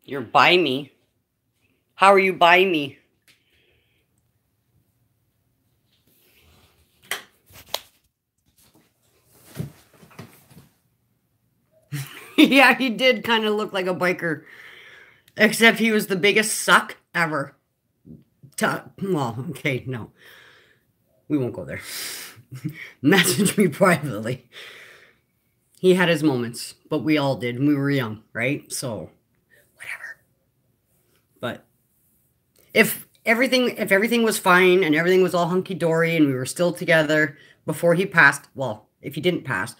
You're by me. How are you by me? Yeah, he did kind of look like a biker. Except he was the biggest suck ever. Well, okay, no. We won't go there. Message me privately. He had his moments, but we all did, and we were young, right? So, whatever. But if everything was fine and everything was all hunky-dory and we were still together before he passed, well, if he didn't pass,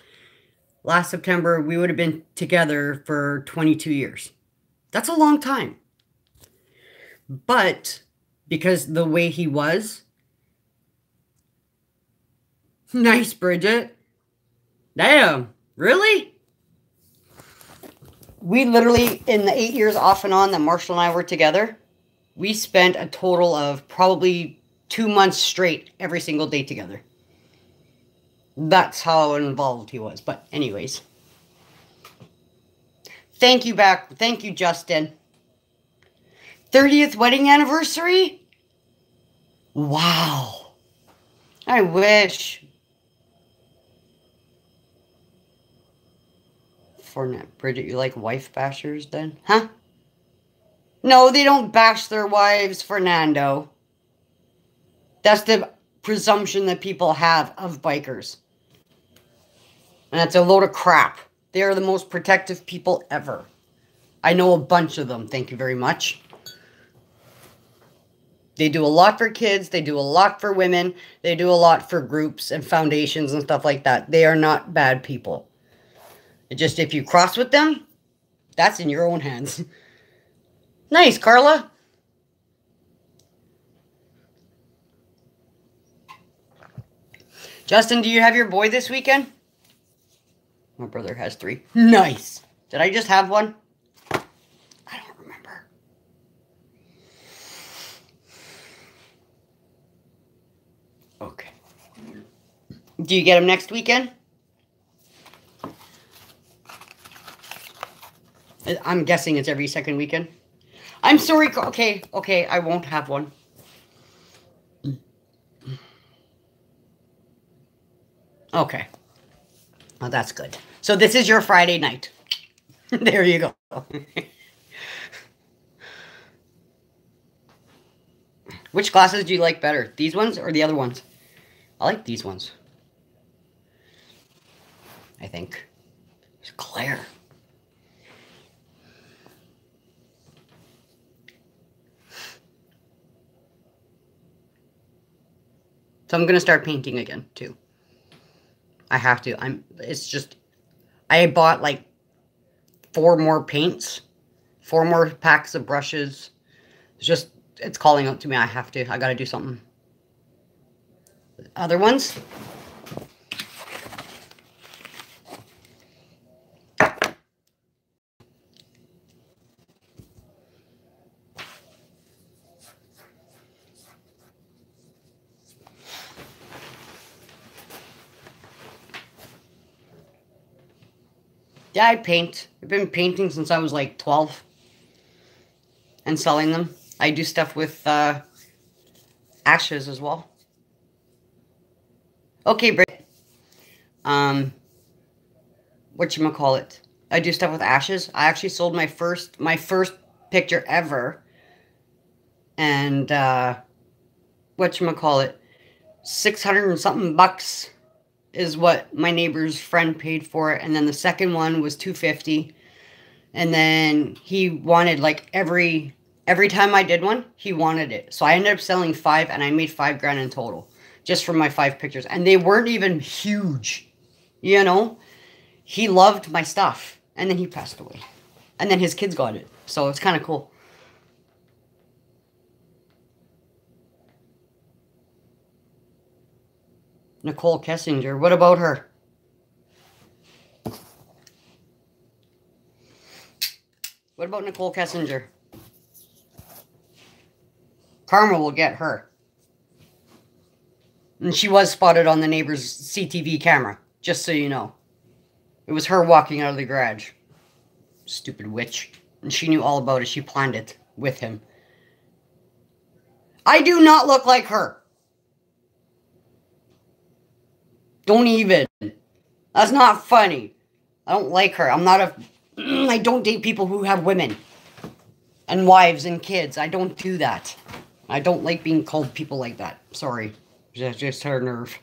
last September, we would have been together for 22 years. That's a long time. But because the way he was, nice, Bridget. Damn, really? We literally, in the 8 years off and on that Marshall and I were together, we spent a total of probably 2 months straight every single day together. That's how involved he was. But anyways. Thank you, Justin. 30th wedding anniversary? Wow. I wish. Bridget, you like wife bashers then? Huh? No, they don't bash their wives, Fernando. That's the presumption that people have of bikers. And that's a load of crap. They are the most protective people ever. I know a bunch of them, thank you very much. They do a lot for kids. They do a lot for women. They do a lot for groups and foundations and stuff like that. They are not bad people. It just, if you cross with them, that's in your own hands. Nice, Carla. Justin, do you have your boy this weekend? My brother has 3. Nice. Did I just have one? I don't remember. Okay. Do you get him next weekend? I'm guessing it's every second weekend. I'm sorry. Okay, okay, I won't have one. Okay. Oh, that's good. So this is your Friday night. There you go. Which glasses do you like better? These ones or the other ones? I like these ones. I think. It's Claire. So I'm gonna start painting again too. I have to. It's just I bought like 4 more paints, 4 more packs of brushes. It's calling out to me. I have to. I gotta do something. Other ones? Yeah, I paint. I've been painting since I was like 12 and selling them. I do stuff with ashes as well. Okay, Britt. Whatchamacallit? I do stuff with ashes. I actually sold my first picture ever. And whatchamacallit? 600 and something bucks is what my neighbor's friend paid for it, and then the second one was $250, and then he wanted like every time I did one, he wanted it, so I ended up selling 5, and I made $5 grand in total just from my 5 pictures, and they weren't even huge, you know. He loved my stuff, and then he passed away, and then his kids got it, so it's kind of cool. Nicole Kessinger, what about her? What about Nicole Kessinger? Karma will get her. And she was spotted on the neighbor's CTV camera, just so you know. It was her walking out of the garage. Stupid witch. And she knew all about it. She planned it with him. I do not look like her. Don't even. That's not funny. I don't like her. I'm not a... I don't date people who have women. And wives and kids. I don't do that. I don't like being called people like that. Sorry. Just her nerve.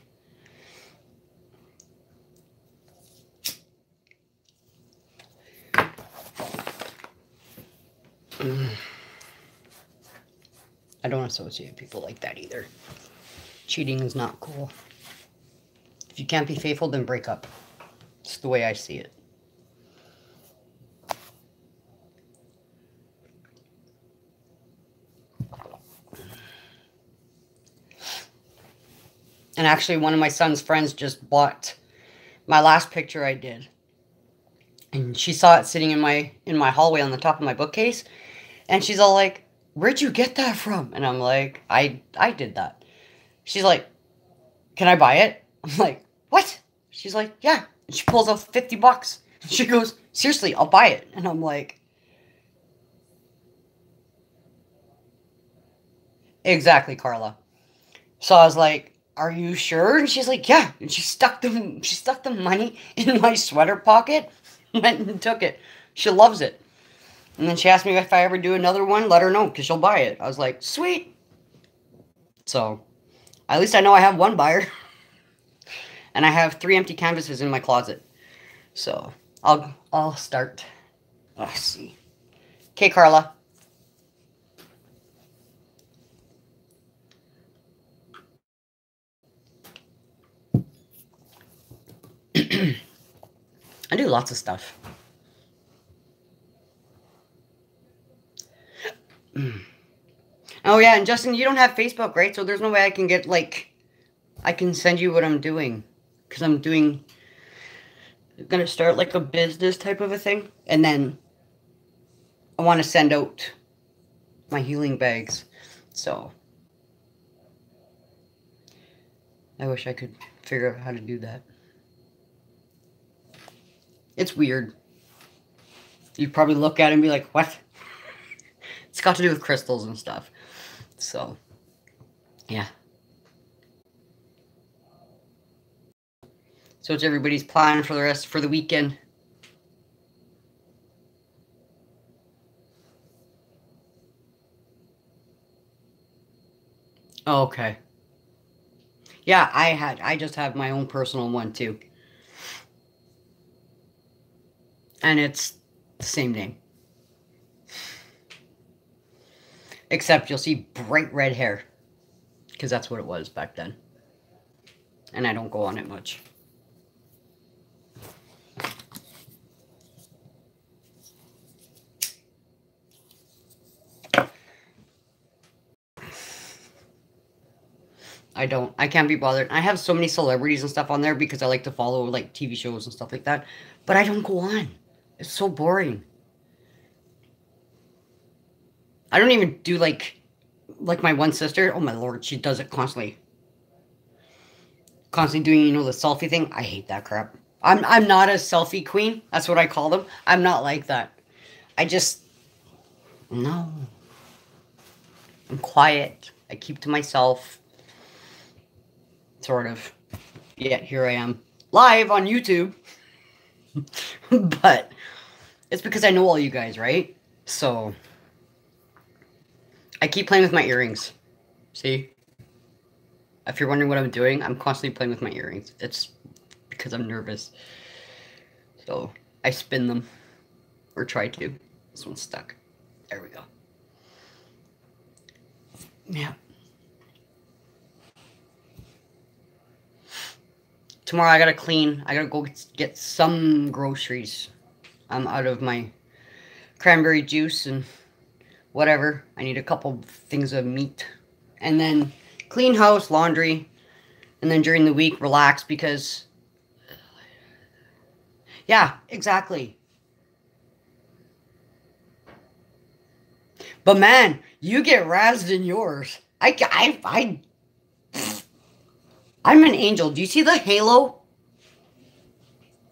I don't associate people like that either. Cheating is not cool. If you can't be faithful, then break up. It's the way I see it. And actually, one of my son's friends just bought my last picture I did. And she saw it sitting in my hallway on the top of my bookcase. And she's all like, "Where'd you get that from?" And I'm like, I did that. She's like, "Can I buy it?" I'm like, "What?" She's like, "Yeah." And she pulls out $50. She goes, "Seriously, I'll buy it." And I'm like, "Exactly, Carla." So I was like, "Are you sure?" And she's like, "Yeah." And she stuck the money in my sweater pocket, went and took it. She loves it. And then she asked me if I ever do another one, let her know, because she'll buy it. I was like, sweet. So, at least I know I have one buyer. And I have 3 empty canvases in my closet. So, I'll start. Let's see. Okay, Carla. I do lots of stuff. Oh yeah, and Justin, you don't have Facebook, right? So there's no way I can get, like, I can send you what I'm doing. Because I'm gonna start, like, a business type of a thing. And then I want to send out my healing bags. So I wish I could figure out how to do that. It's weird. You probably look at it and be like, what? It's got to do with crystals and stuff. So, yeah. So what's everybody's plan for the weekend? Oh, okay. Yeah, I just have my own personal one too. And it's the same name. Except you'll see bright red hair. Because that's what it was back then. And I don't go on it much. I can't be bothered. I have so many celebrities and stuff on there because I like to follow like TV shows and stuff like that. But I don't go on. It's so boring. I don't even do like my one sister. Oh my lord, she does it constantly. Constantly doing, the selfie thing. I hate that crap. I'm not a selfie queen. That's what I call them. I'm not like that. No. I'm quiet. I keep to myself. Sort of. Yet here I am. Live on YouTube. But it's because I know all you guys, right? So I keep playing with my earrings. See? If you're wondering what I'm doing, I'm constantly playing with my earrings. It's because I'm nervous. So I spin them. Or try to. This one's stuck. There we go. Yeah. Tomorrow I gotta clean. I gotta go get some groceries. I'm out of my cranberry juice and whatever. I need a couple things of meat. And then clean house, laundry. And then during the week, relax because... Yeah, exactly. But man, you get razzed in yours. I'm an angel. Do you see the halo?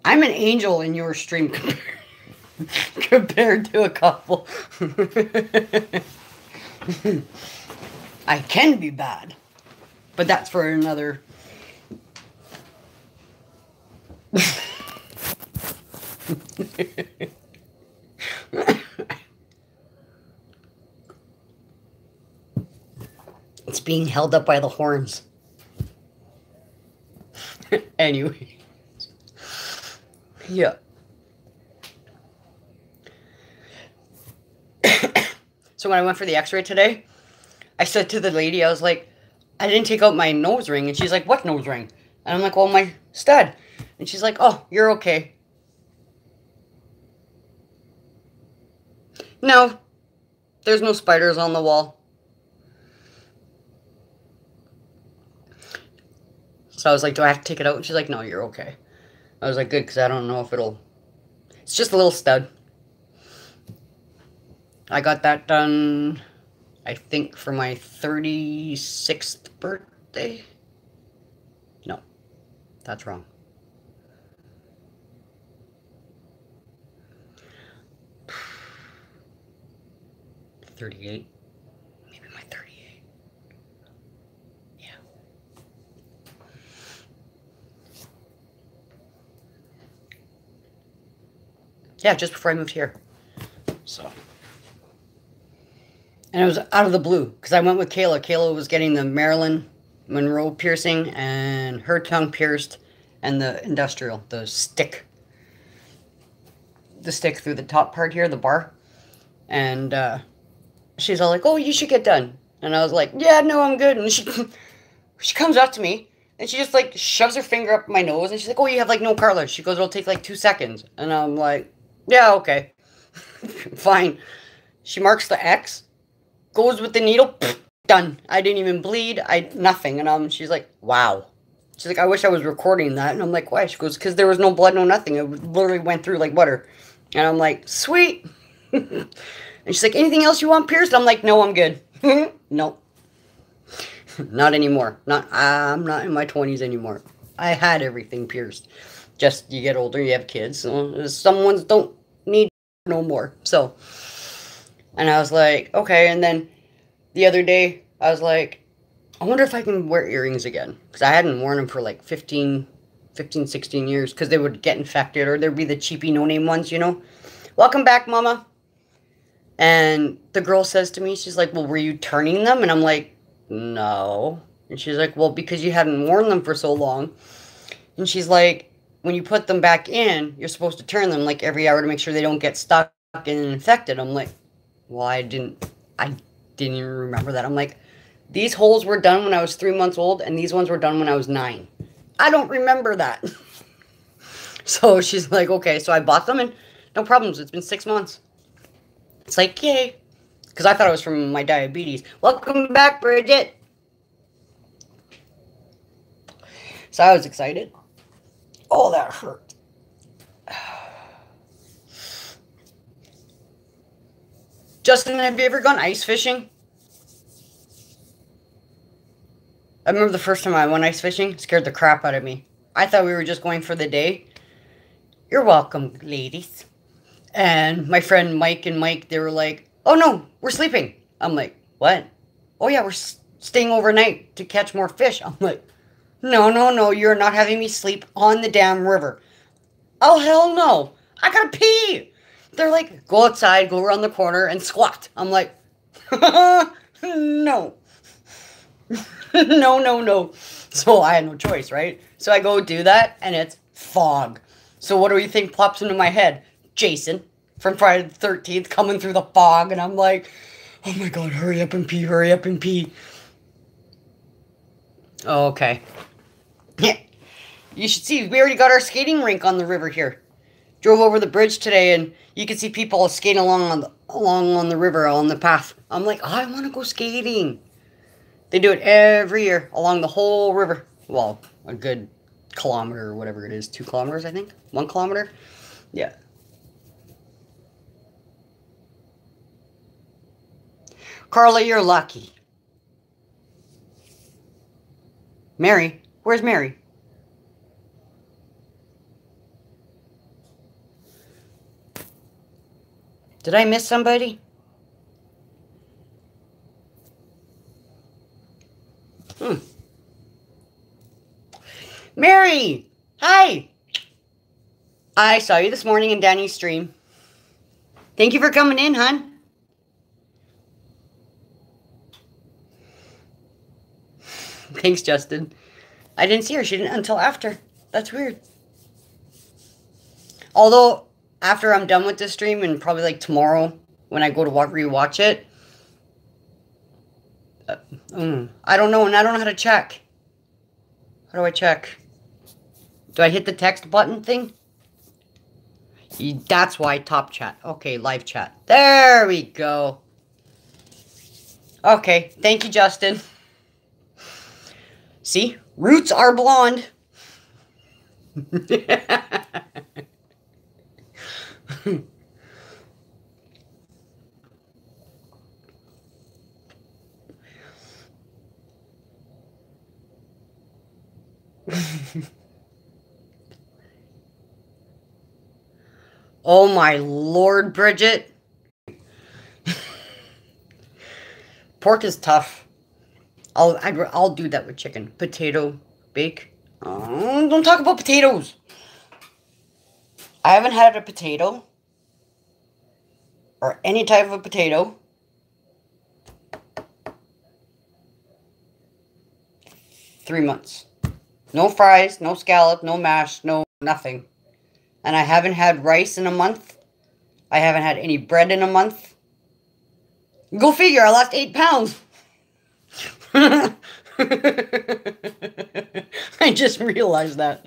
I'm an angel in your stream compared to a couple. I can be bad. But that's for another... It's being held up by the horns. Anyway. Yeah. So when I went for the x-ray today, I said to the lady, I was like, I didn't take out my nose ring. And she's like, what nose ring? And I'm like, well, my stud. And she's like, oh, you're okay. No. There's no spiders on the wall. So I was like, do I have to take it out? And she's like, no, you're okay. I was like, good, because I don't know if it'll... It's just a little stud. I got that done, I think, for my 36th birthday. No, that's wrong. $38. Maybe my 38. Yeah. Yeah, just before I moved here. So. And it was out of the blue, because I went with Kayla. Kayla was getting the Marilyn Monroe piercing, and her tongue pierced, and the industrial, the stick through the top part here, the bar. And she's all like, oh, you should get done. And I was like, yeah, no, I'm good. And she comes up to me, and she just, like, shoves her finger up my nose, and she's like, oh, you have, like, no cartilage. She goes, it'll take, like, 2 seconds. And I'm like, yeah, okay. Fine. She marks the X. Goes with the needle, done. I didn't even bleed, nothing. And she's like, wow. She's like, I wish I was recording that. And I'm like, why? She goes, because there was no blood, no nothing. It literally went through like butter. And I'm like, sweet. And she's like, anything else you want pierced? I'm like, no, I'm good. Nope. Not anymore. I'm not in my 20s anymore. I had everything pierced. Just, you get older, you have kids. So some ones don't need no more. So, and I was like, okay. And then the other day, I was like, I wonder if I can wear earrings again. Because I hadn't worn them for like 16 years. Because they would get infected, or there'd be the cheapy no-name ones, you know. Welcome back, Mama. And the girl says to me, she's like, well, were you turning them? And I'm like, no. And she's like, well, because you hadn't worn them for so long. And she's like, when you put them back in, you're supposed to turn them like every hour to make sure they don't get stuck and infected. I'm like, well, I didn't even remember that. I'm like, these holes were done when I was 3 months old, and these ones were done when I was 9. I don't remember that. So she's like, okay. So I bought them, and no problems. It's been 6 months. It's like, yay. Because I thought it was from my diabetes. Welcome back, Bridget. So I was excited. Oh, that hurt. Justin, have you ever gone ice fishing? I remember the first time I went ice fishing, it scared the crap out of me. I thought we were just going for the day. You're welcome, ladies. And my friend Mike and Mike, they were like, oh no, we're sleeping. I'm like, what? Oh yeah, we're staying overnight to catch more fish. I'm like, no, you're not having me sleep on the damn river. Oh, hell no. I gotta pee. They're like, go outside, go around the corner, and squat. I'm like, no. No. So I had no choice, right? So I go do that, and it's fog. So what do you think pops into my head? Jason from Friday the 13th coming through the fog, and I'm like, oh my God, hurry up and pee, hurry up and pee. Oh, okay. Yeah. You should see, we already got our skating rink on the river here. Drove over the bridge today, and you can see people skating along on the river, on the path. I'm like, I want to go skating. They do it every year along the whole river. Well, a good kilometer or whatever it is. 2 kilometers, I think. 1 kilometer. Yeah. Carla, you're lucky. Mary? Where's Mary? Did I miss somebody? Mary! Hi! I saw you this morning in Danny's stream. Thank you for coming in, hon. Thanks, Justin. I didn't see her. She didn't until after. That's weird. Although, after I'm done with this stream, and probably like tomorrow when I go to rewatch it, I don't know, and I don't know how to check. How do I check? Do I hit the text button thing? That's why top chat. Okay, live chat. There we go. Okay, thank you, Justin. See? Roots are blonde. Oh my Lord, Bridget. Pork is tough. I'll do that with chicken. Potato bake. Oh, don't talk about potatoes. I haven't had a potato or any type of a potato 3 months. No fries, no scallop, no mash, no nothing. And I haven't had rice in a month. I haven't had any bread in a month. Go figure, I lost 8 pounds. I just realized that.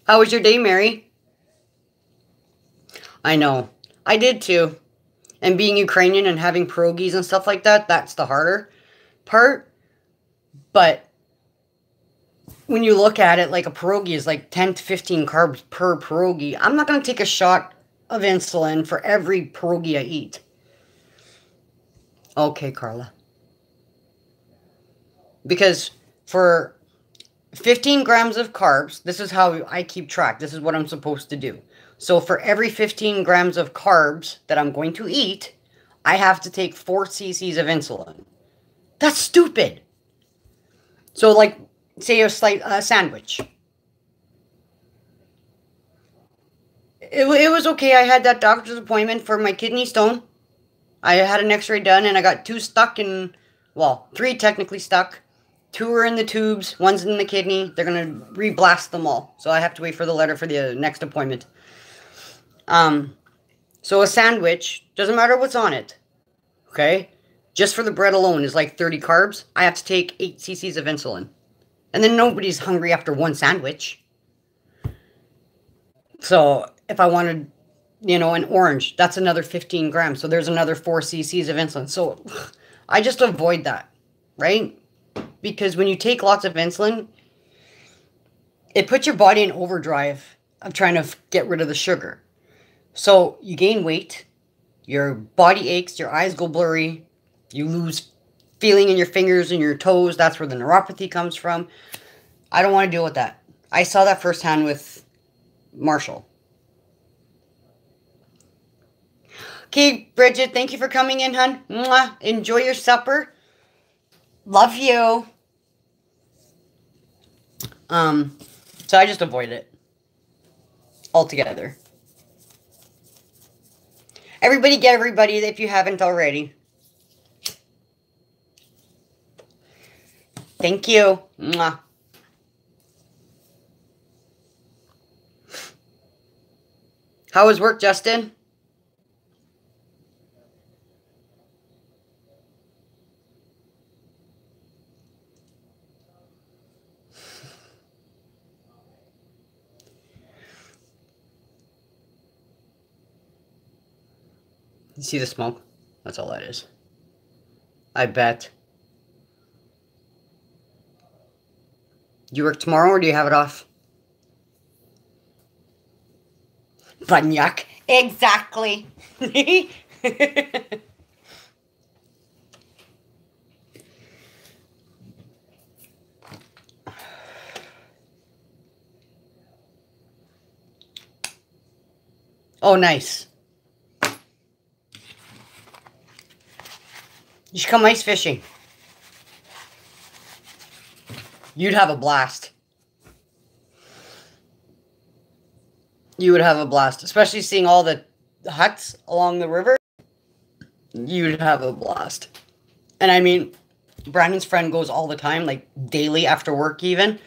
How was your day, Mary? I know. I did too. And being Ukrainian and having pierogies and stuff like that, that's the harder part. But when you look at it, like a pierogi is like 10 to 15 carbs per pierogi. I'm not going to take a shot of insulin for every pierogi I eat. Okay, Carla. Because for 15 grams of carbs, this is how I keep track. This is what I'm supposed to do. So for every 15 grams of carbs that I'm going to eat, I have to take 4 cc's of insulin. That's stupid. So like, say a sandwich. It was okay. I had that doctor's appointment for my kidney stone. I had an x-ray done and I got 2 stuck in, well, 3 technically stuck. 2 are in the tubes, 1's in the kidney. They're going to re-blast them all. So I have to wait for the letter for the next appointment. So a sandwich, doesn't matter what's on it, okay? Just for the bread alone is like 30 carbs. I have to take 8 cc's of insulin. And then nobody's hungry after 1 sandwich. So if I wanted, an orange, that's another 15 grams. So there's another 4 cc's of insulin. So I just avoid that, right? Because when you take lots of insulin, it puts your body in overdrive of trying to get rid of the sugar. So you gain weight, your body aches, your eyes go blurry, you lose feeling in your fingers and your toes. That's where the neuropathy comes from. I don't want to deal with that. I saw that firsthand with Marshall. Okay, Bridget, thank you for coming in, hon. Mwah. Enjoy your supper. Love you. So I just avoid it altogether. Everybody get everybody if you haven't already. Thank you. Mwah. How was work, Justin? You see the smoke? That's all that is. I bet. Do you work tomorrow or do you have it off? Bunyak. Exactly. Oh, nice. You should come ice fishing. You'd have a blast. You would have a blast. Especially seeing all the huts along the river. You'd have a blast. And I mean, Brandon's friend goes all the time, like daily after work even.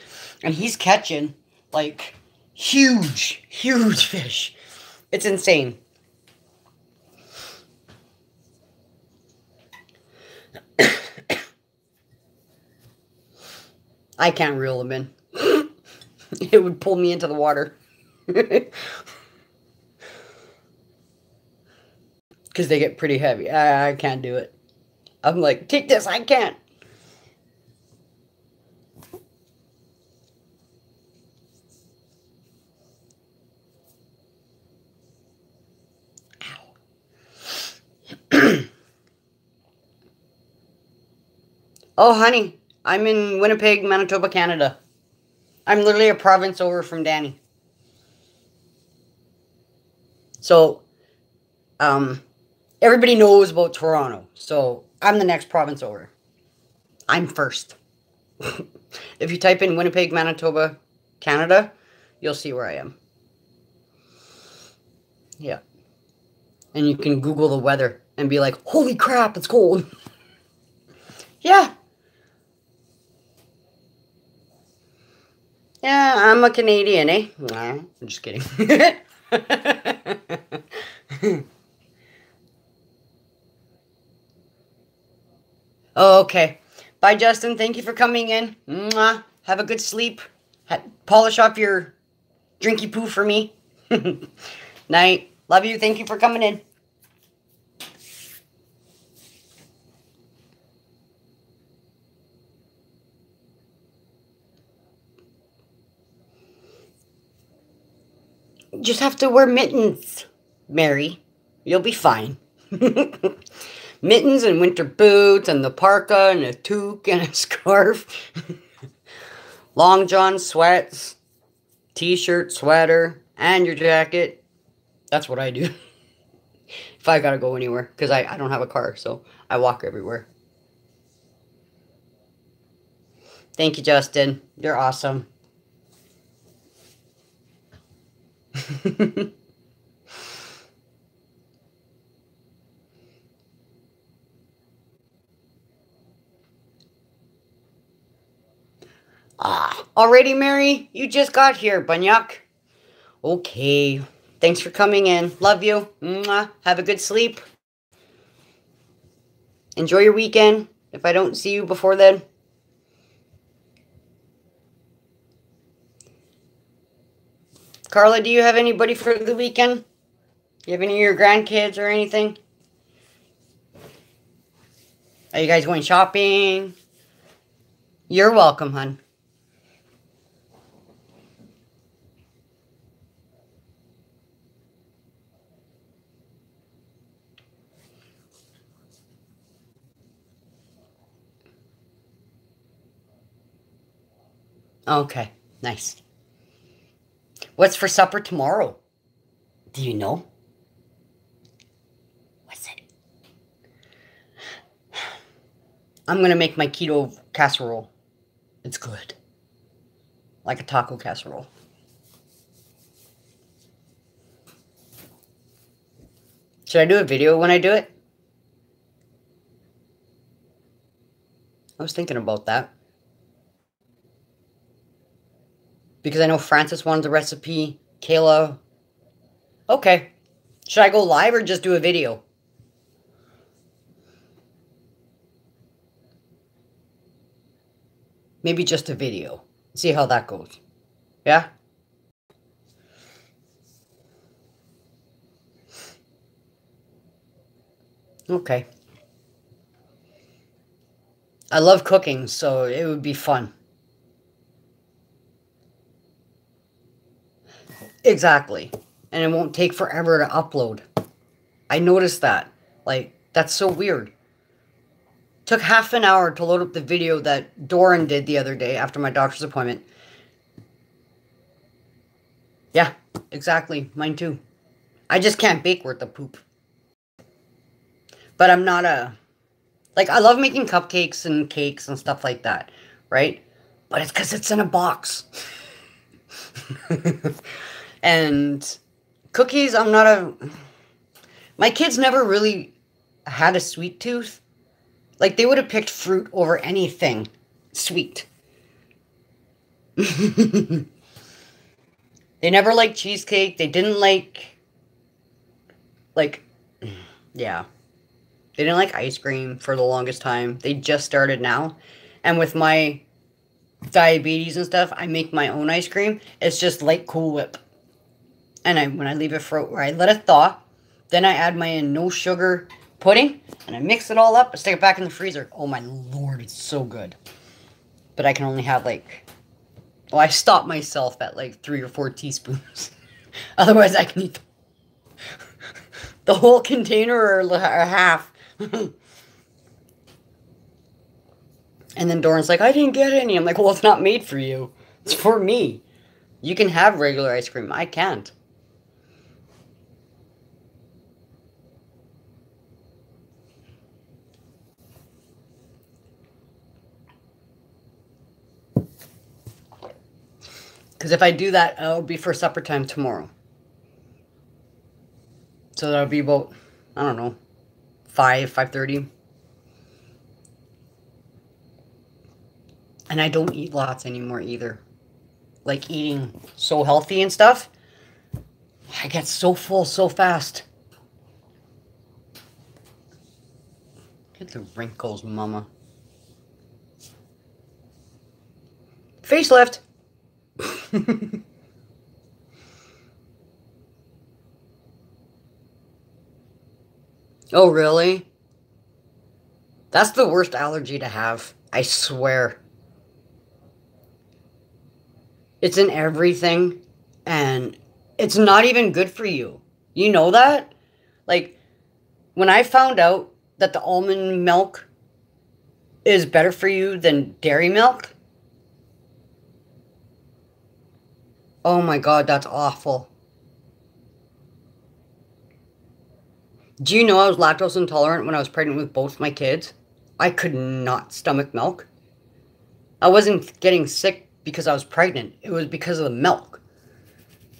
And he's catching like huge, huge fish. It's insane. I can't reel them in. It would pull me into the water. Because they get pretty heavy. I can't do it. I'm like, take this, I can't. Ow. Oh, honey. I'm in Winnipeg, Manitoba, Canada. I'm literally a province over from Danny. So, everybody knows about Toronto. So, I'm the next province over. I'm first. If you type in Winnipeg, Manitoba, Canada, you'll see where I am. Yeah. And you can Google the weather and be like, holy crap, it's cold. Yeah. Yeah, I'm a Canadian, eh? Nah, I'm just kidding. Oh, okay. Bye, Justin. Thank you for coming in. Mwah. Have a good sleep. Polish off your drinky poo for me. Night. Love you. Thank you for coming in. Just have to wear mittens, Mary. You'll be fine. Mittens and winter boots and the parka and a toque and a scarf. Long john sweats, t-shirt, sweater, and your jacket. That's what I do. If I gotta go anywhere. Because I don't have a car, so I walk everywhere. Thank you, Justin. You're awesome. Already, Mary? You just got here, Bunyuk. Okay. Thanks for coming in. Love you. Mwah. Have a good sleep. Enjoy your weekend, if I don't see you before then. Carla, do you have anybody for the weekend? You have any of your grandkids or anything? Are you guys going shopping? You're welcome, hon. Okay, nice. What's for supper tomorrow? Do you know? What's it? I'm going to make my keto casserole. It's good. Like a taco casserole. Should I do a video when I do it? I was thinking about that. Because I know Francis wanted the recipe. Kayla. Okay. Should I go live or just do a video? Maybe just a video. See how that goes. Yeah? Okay. I love cooking, so it would be fun. Exactly. And it won't take forever to upload. I noticed that. Like, that's so weird. Took half an hour to load up the video that Doran did the other day after my doctor's appointment. Yeah, exactly. Mine too. I just can't bake worth the poop. But I'm not a... Like, I love making cupcakes and cakes and stuff like that, right? But it's because it's in a box. And cookies, I'm not a... My kids never really had a sweet tooth. Like, they would have picked fruit over anything sweet. They never liked cheesecake. They didn't like... Yeah. They didn't like ice cream for the longest time. They just started now. And with my diabetes and stuff, I make my own ice cream. It's just like Cool Whip. And when I leave it for, I let it thaw. Then I add my no sugar pudding. And I mix it all up. I stick it back in the freezer. Oh my lord, it's so good. But I can only have like... Well, I stop myself at like 3 or 4 teaspoons. Otherwise, I can eat the whole container or half. And then Doran's like, I didn't get any. I'm like, well, it's not made for you. It's for me. You can have regular ice cream. I can't. Because if I do that, it'll be for supper time tomorrow. So that'll be about, I don't know, 5:30. And I don't eat lots anymore either. Like eating so healthy and stuff. I get so full so fast. Get the wrinkles, mama. Facelift. Oh, really? That's the worst allergy to have. I swear. It's in everything. And it's not even good for you. You know that? Like, when I found out that the almond milk is better for you than dairy milk? Oh my God, that's awful. Do you know I was lactose intolerant when I was pregnant with both my kids? I could not stomach milk. I wasn't getting sick because I was pregnant. It was because of the milk.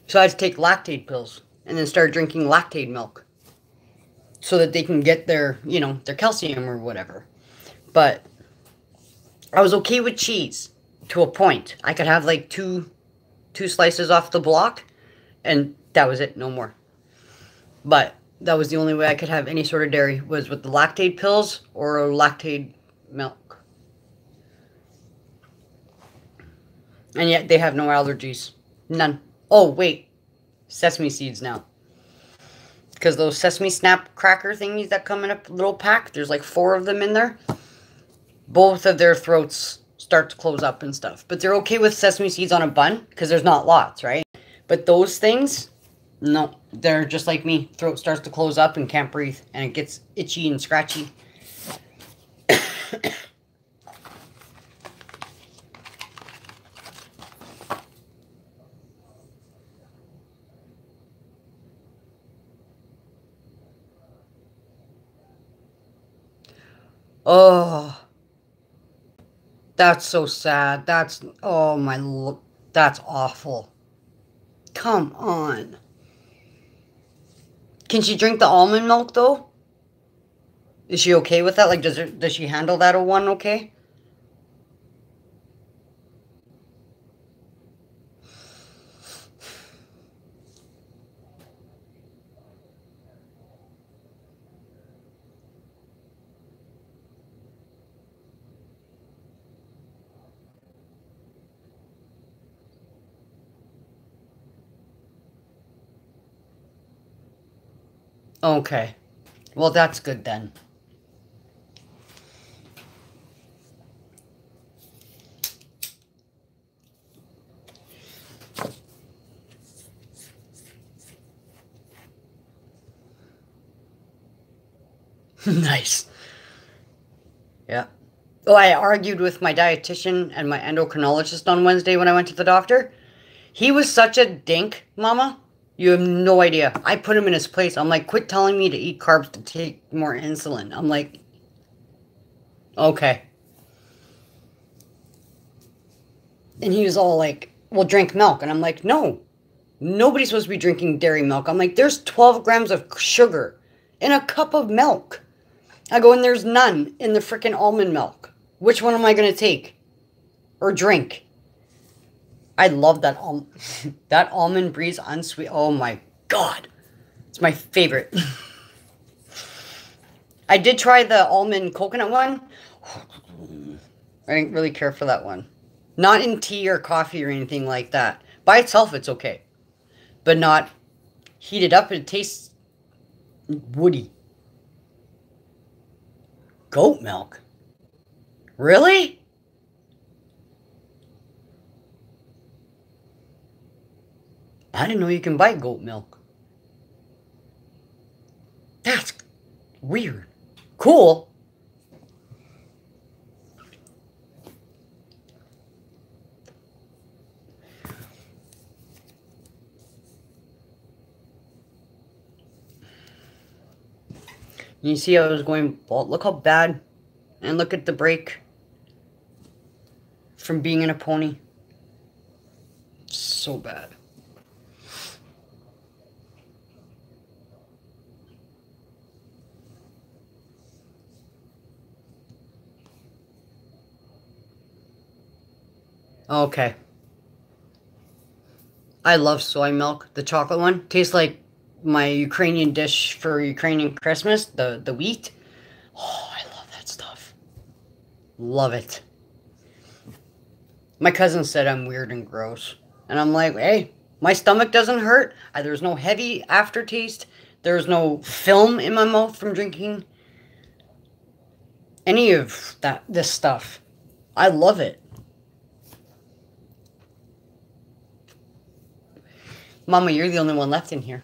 So I had to take Lactaid pills and then start drinking Lactaid milk so that they can get their, their calcium or whatever. But I was okay with cheese to a point. I could have like two slices off the block and that was it, no more. But that was the only way I could have any sort of dairy was with the Lactaid pills or Lactaid milk. And yet they have no allergies. None. Oh, wait. Sesame seeds now. Because those Sesame Snap cracker thingies that come in a little pack, there's like 4 of them in there. Both of their throats start to close up and stuff. But they're okay with sesame seeds on a bun because there's not lots, right? But those things, no. They're just like me. Throat starts to close up and can't breathe. And it gets itchy and scratchy. Oh, that's so sad. Oh my, that's awful. Come on. Can she drink the almond milk though? Is she okay with that? Like, does she handle that one okay? Okay. Well, that's good then. Nice. Yeah. Oh, I argued with my dietitian and my endocrinologist on Wednesday when I went to the doctor. He was such a dink, Mama. You have no idea. I put him in his place. I'm like, quit telling me to eat carbs to take more insulin. I'm like, okay. And he was all like, well, drink milk. And I'm like, no. Nobody's supposed to be drinking dairy milk. I'm like, there's 12 grams of sugar in a cup of milk. I go, and there's none in the freaking almond milk. Which one am I going to take? Or drink? I love that that almond breeze unsweet. Oh my God. It's my favorite. I did try the almond coconut one. I didn't really care for that one. Not in tea or coffee or anything like that. By itself, it's okay. But not heated up. It tastes woody. Goat milk? Really? I didn't know you can buy goat milk. That's weird. Cool. You see I was going, well, look how bad. And look at the break from being in a pony. So bad. Okay. I love soy milk. The chocolate one tastes like my Ukrainian dish for Ukrainian Christmas, the wheat. Oh, I love that stuff. Love it. My cousin said I'm weird and gross. And I'm like, hey, my stomach doesn't hurt. There's no heavy aftertaste. There's no film in my mouth from drinking any of this stuff. I love it. Mama, you're the only one left in here.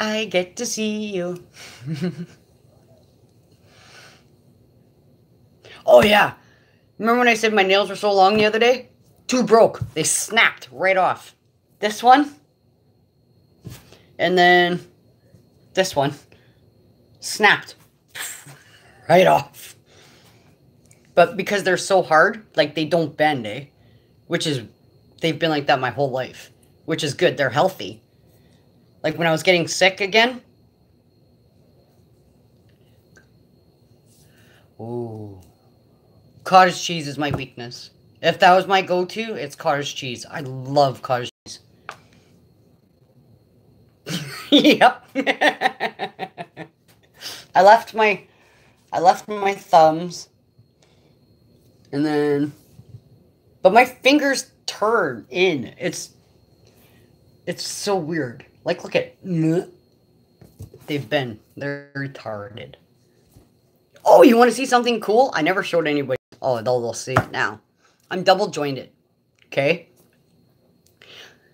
I get to see you. Oh, yeah. Remember when I said my nails were so long the other day? 2 broke. They snapped right off. This one. And then this one. Snapped. Right off. But because they're so hard, like they don't bend, eh? Which is, they've been like that my whole life. Which is good. They're healthy. Like when I was getting sick again. Ooh. Cottage cheese is my weakness. If that was my go-to, it's cottage cheese. I love cottage cheese. Yep. I left my thumbs. And then, but my fingers turn in. It's so weird. Like, look at, they're retarded. Oh, you want to see something cool? I never showed anybody. Oh, they'll see it now. I'm double jointed. Okay?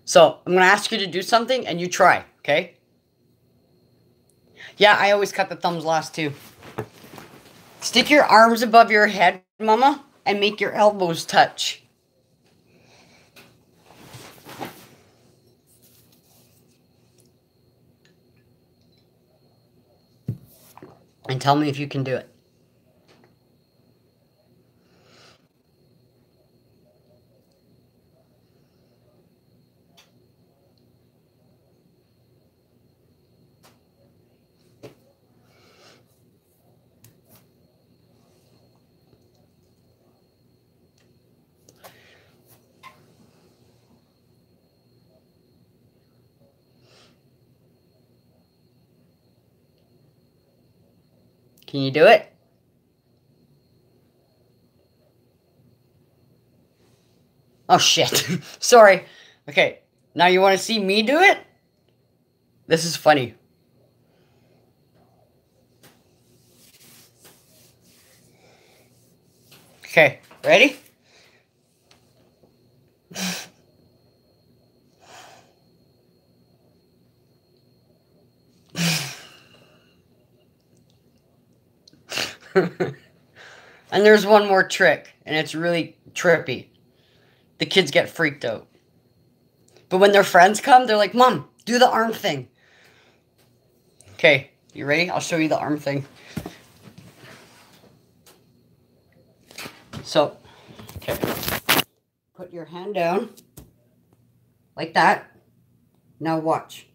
So, I'm going to ask you to do something and you try. Okay? Yeah, I always cut the thumbs last too. Stick your arms above your head, Mama, and make your elbows touch. And tell me if you can do it. Can you do it? Oh, shit. Sorry. Okay. Now you want to see me do it? This is funny. Okay. Ready? And there's one more trick, and it's really trippy. The kids get freaked out. But when their friends come, they're like, Mom, do the arm thing. Okay, you ready? I'll show you the arm thing. So, okay. Put your hand down. Like that. Now watch.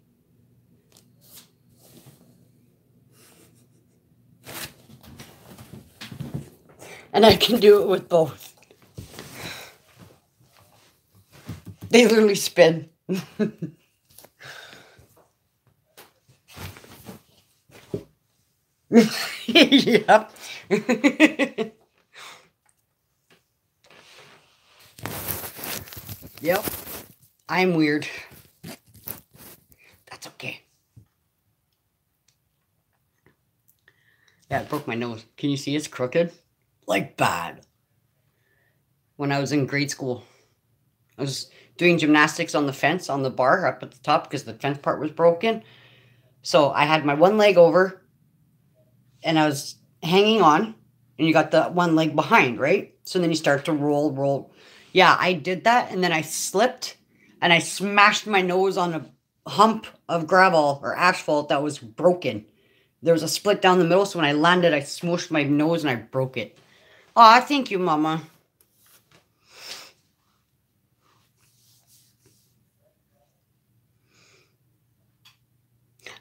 And I can do it with both. They literally spin. Yep. Yep. I'm weird. That's okay. Yeah, it broke my nose. Can you see it's crooked? Like bad. When I was in grade school, I was doing gymnastics on the fence, on the bar up at the top because the fence part was broken. So I had my one leg over and I was hanging on and you got the one leg behind, right? So then you start to roll. Yeah, I did that and then I slipped and I smashed my nose on a hump of gravel or asphalt that was broken. There was a split down the middle, so when I landed, I smooshed my nose and I broke it. Aw, thank you, Mama.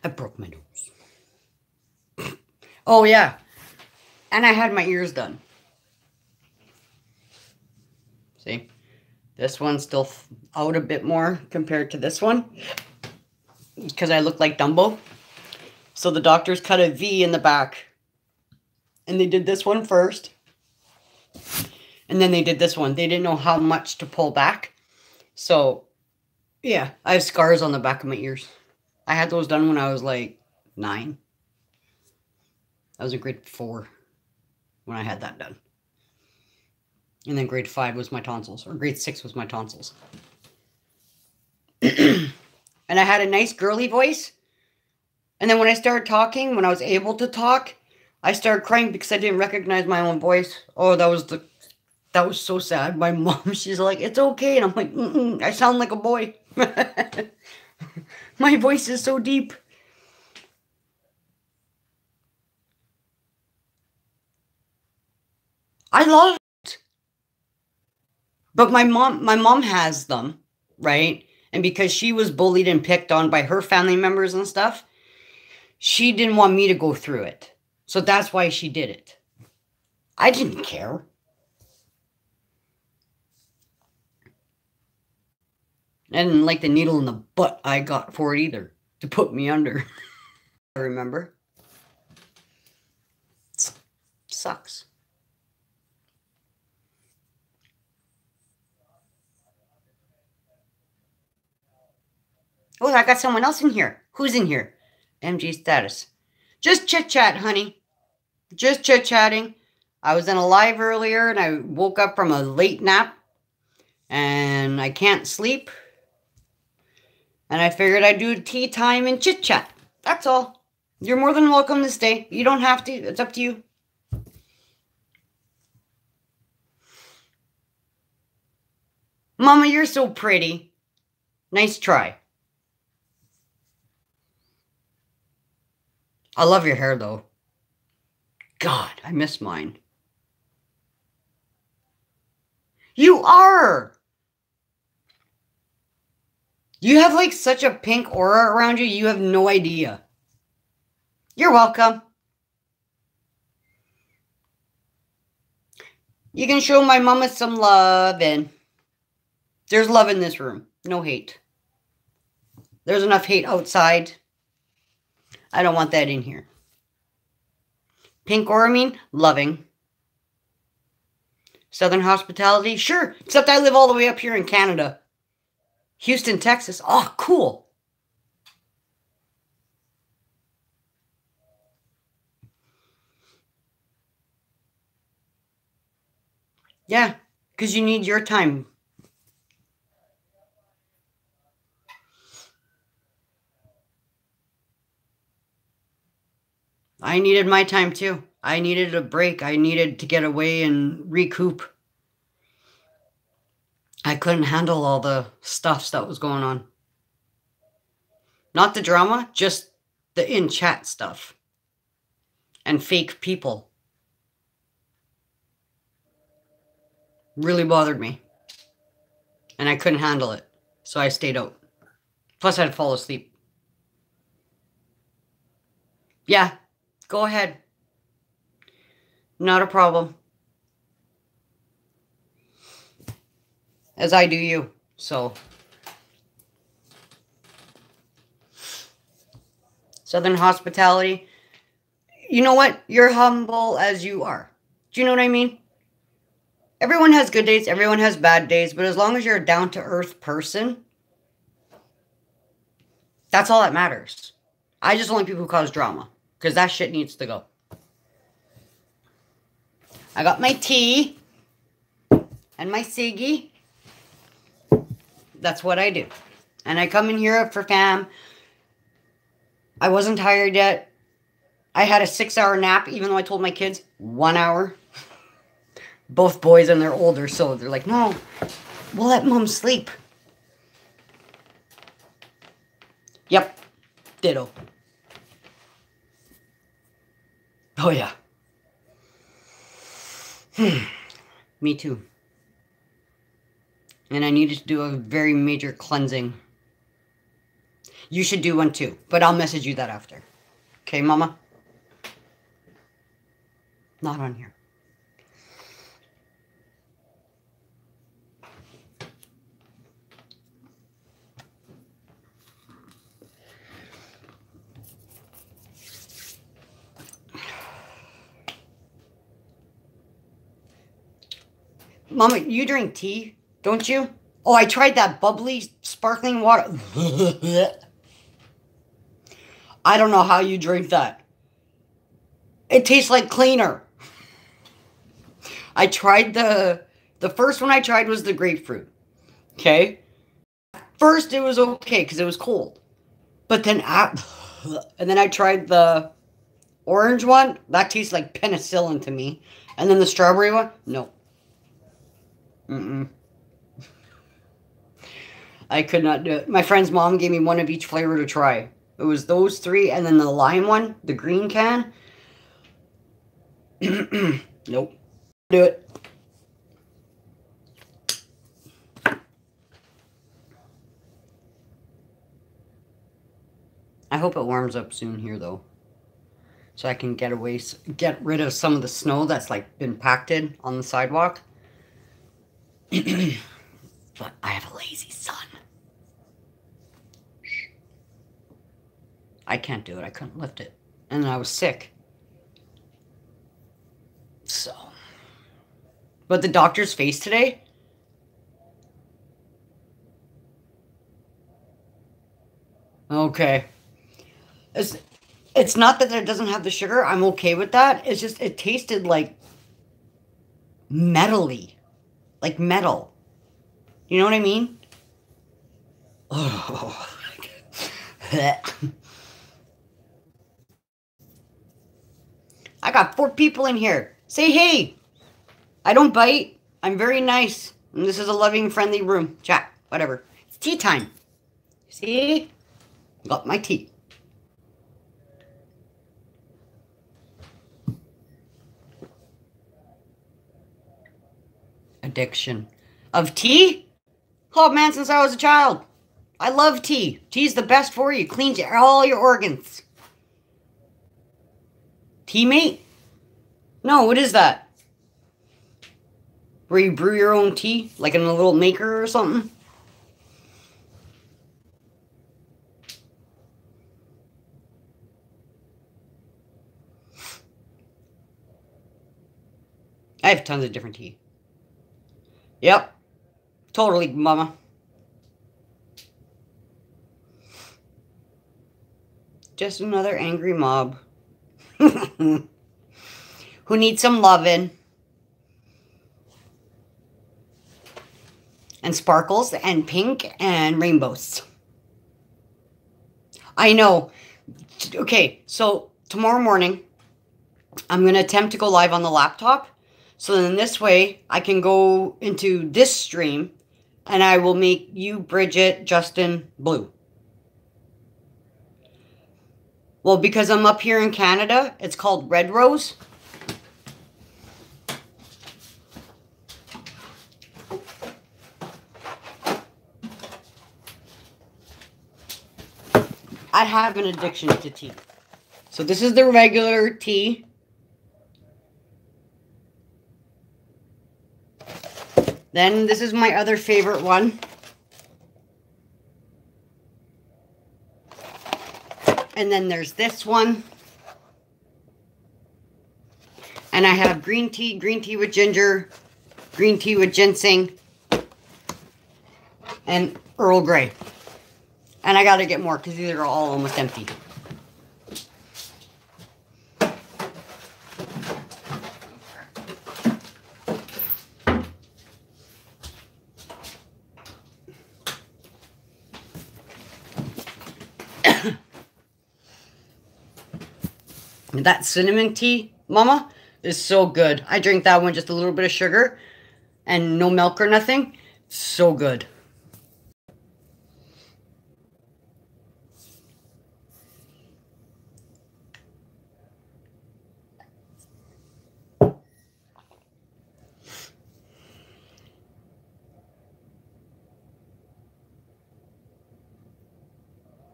I broke my nose. Oh, yeah. And I had my ears done. See? This one's still out a bit more compared to this one. Because I look like Dumbo. So the doctors cut a V in the back. And they did this one first. And then they did this one. They didn't know how much to pull back. So, yeah. I have scars on the back of my ears. I had those done when I was like 9. I was in grade 4 when I had that done. And then grade 5 was my tonsils. Or grade 6 was my tonsils. And I had a nice girly voice. And then when I started talking, when I was able to talk, I started crying because I didn't recognize my own voice. Oh, that was so sad. My mom, she's like, it's okay. And I'm like, I sound like a boy. My voice is so deep. I love it. But my mom has them, right? And because she was bullied and picked on by her family members and stuff, she didn't want me to go through it. So that's why she did it. I didn't care. I didn't like the needle in the butt I got for it either, to put me under. I remember. Sucks. Oh, I got someone else in here. Who's in here? MG status. Just chit-chat, honey. Just chit-chatting. I was in a live earlier, and I woke up from a late nap, and I can't sleep. And I figured I'd do tea time and chit-chat. That's all. You're more than welcome to stay. You don't have to. It's up to you. Mama, you're so pretty. Nice try. I love your hair, though. God, I miss mine. You are! You have, like, such a pink aura around you, you have no idea. You're welcome. You can show my mama some love, and there's love in this room. No hate. There's enough hate outside. I don't want that in here. Pink aura mean loving. Southern hospitality? Sure, except I live all the way up here in Canada. Houston, Texas. Oh, cool. Yeah, because you need your time. I needed my time too. I needed a break. I needed to get away and recoup. I couldn't handle all the stuff that was going on. Not the drama, just the in-chat stuff. And fake people. Really bothered me. And I couldn't handle it. So I stayed out. Plus I'd fall asleep. Yeah, go ahead. Not a problem. As I do you, so. Southern hospitality. You know what? You're humble as you are. Do you know what I mean? Everyone has good days, everyone has bad days, but as long as you're a down-to-earth person, that's all that matters. I just don't like people who cause drama, because that shit needs to go. I got my tea and my ciggy. That's what I do. And I come in here for fam. I wasn't tired yet. I had a 6-hour nap, even though I told my kids 1 hour. Both boys, and they're older, so they're like, no, we'll let mom sleep. Yep. Ditto. Oh, yeah. Me too. And I needed to do a very major cleansing. You should do one too, but I'll message you that after. Okay, mama? Not on here. Mama, you drink tea, don't you? Oh, I tried that bubbly, sparkling water. I don't know how you drink that. It tastes like cleaner. I tried the first one I tried was the grapefruit. Okay? First it was okay because it was cold. But then and then I tried the orange one, that tastes like penicillin to me. And then the strawberry one, no. Mm-mm. I could not do it. My friend's mom gave me one of each flavor to try. It was those three, and then the lime one, the green can. Nope. Do it. I hope it warms up soon here, though. So I can get rid of some of the snow that's like been packed in on the sidewalk. But I have a lazy son. I can't do it. I couldn't lift it. And I was sick. So. But the doctor's face today. Okay. It's not that it doesn't have the sugar. I'm okay with that. It's just, it tasted like metally. Like metal. You know what I mean? Oh. I got 4 people in here. Say hey. I don't bite. I'm very nice. And this is a loving, friendly room. Chat. Whatever. It's tea time. See? Got my tea. Addiction. Of tea? Oh man, since I was a child. I love tea. Tea's the best for you. Cleans all your organs. Tea mate? No, what is that? Where you brew your own tea? Like in a little maker or something? I have tons of different tea. Yep. Totally, mama. Just another angry mob. Who needs some loving. And sparkles and pink and rainbows. I know. Okay, so tomorrow morning, I'm going to attempt to go live on the laptop. So then this way, I can go into this stream, and I will make you, Bridget, Justin, blue. Well, because I'm up here in Canada, it's called Red Rose. I have an addiction to tea. So this is the regular tea. Then this is my other favorite one. And then there's this one. And I have green tea with ginger, green tea with ginseng, and Earl Grey. And I gotta get more because these are all almost empty. That cinnamon tea, mama, is so good. I drink that one, just a little bit of sugar and no milk or nothing. So good.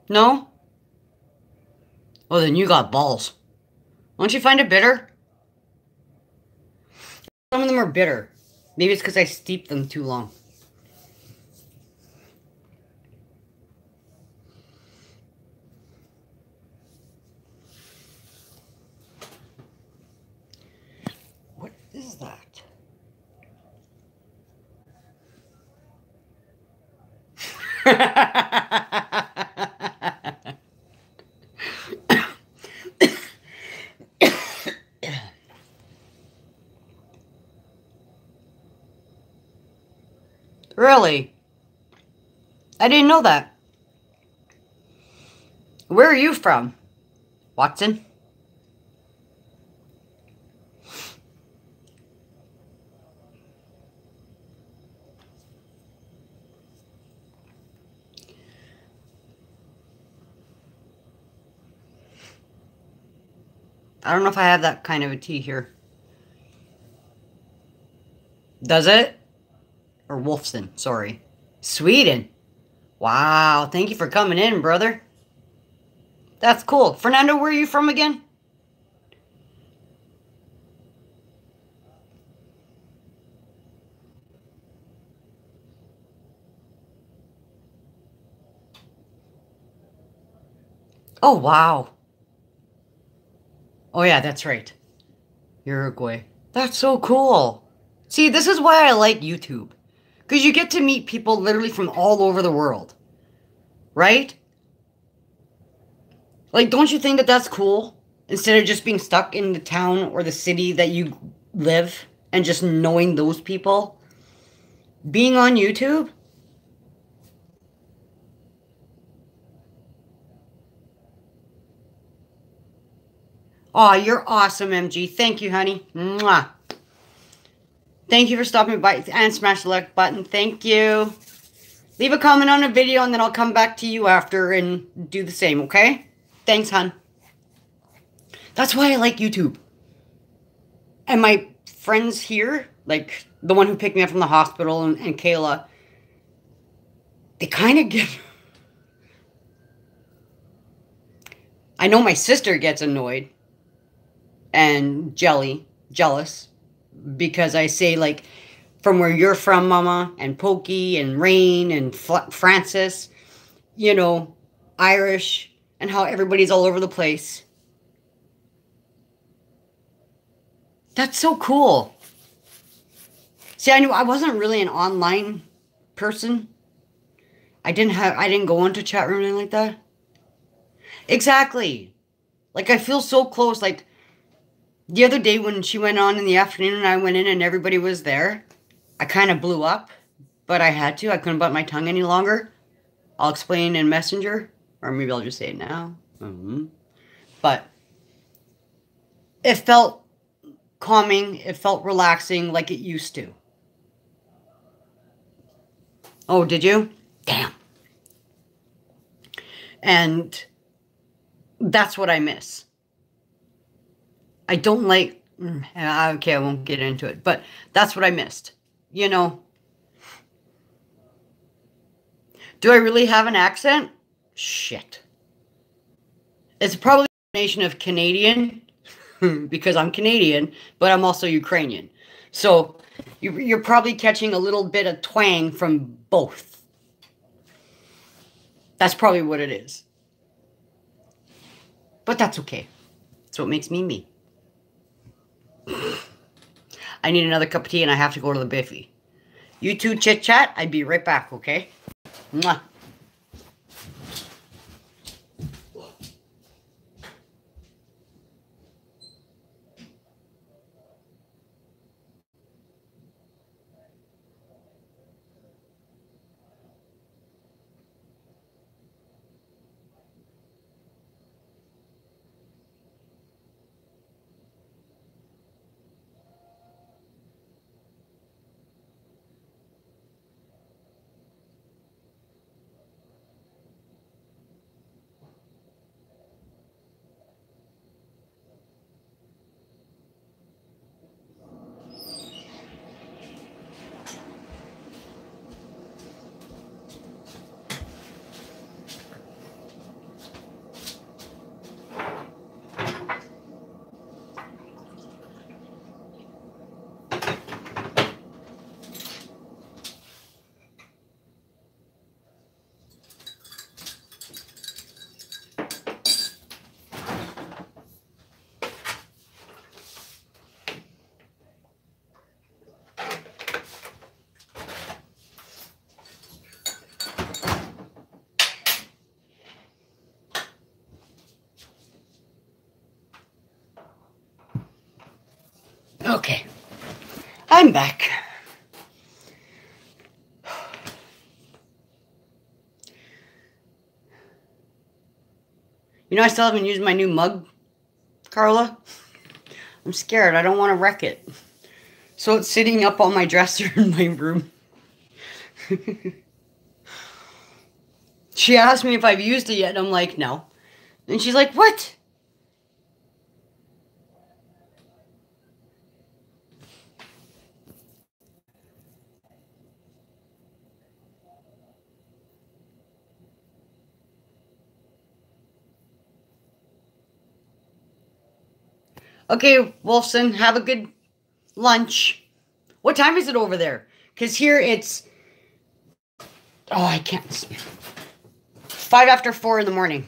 No? Oh, then you got balls. Don't you find it bitter? Some of them are bitter. Maybe it's because I steeped them too long. What is that? Really? I didn't know that. Where are you from, Watson? I don't know if I have that kind of a tea here. Does it? Or Wolfson, sorry. Sweden. Wow, thank you for coming in, brother. That's cool. Fernando, where are you from again? Oh, wow. Oh, yeah, that's right. Uruguay. That's so cool. See, this is why I like YouTube. Because you get to meet people literally from all over the world. Right? Like, don't you think that that's cool? Instead of just being stuck in the town or the city that you live and just knowing those people. Being on YouTube. Aw, you're awesome, MG. Thank you, honey. Mwah. Thank you for stopping by and smash the like button. Thank you. Leave a comment on the video and then I'll come back to you after and do the same, okay? Thanks, hon. That's why I like YouTube. And my friends here, like the one who picked me up from the hospital and Kayla, they kind of get... I know my sister gets annoyed and jealous, because I say, like, from where you're from, Mama, and Pokey, and Rain, and Francis, you know, Irish, and how everybody's all over the place. That's so cool. See, I knew I wasn't really an online person. I didn't go into chat room or anything like that. Exactly. Like, I feel so close, like, the other day when she went on in the afternoon and I went in and everybody was there, I kind of blew up, but I had to. I couldn't bite my tongue any longer. I'll explain in Messenger, or maybe I'll just say it now. But it felt calming. It felt relaxing like it used to. Oh, did you? Damn. And that's what I miss. I don't like... Okay, I won't get into it. But that's what I missed. You know. Do I really have an accent? Shit. It's probably a combination of Canadian, because I'm Canadian, but I'm also Ukrainian. So you're probably catching a little bit of twang from both. That's probably what it is. But that's okay. That's what makes me me. I need another cup of tea and I have to go to the Biffy. You two chit chat. I'd be right back, okay? Mwah. Okay. I'm back. You know, I still haven't used my new mug, Carla. I'm scared. I don't want to wreck it. So it's sitting up on my dresser in my room. She asked me if I've used it yet, and I'm like, no. And she's like, what? Okay, Wolfson, have a good lunch. What time is it over there? Because here it's... Oh, I can't... 5 after 4 in the morning.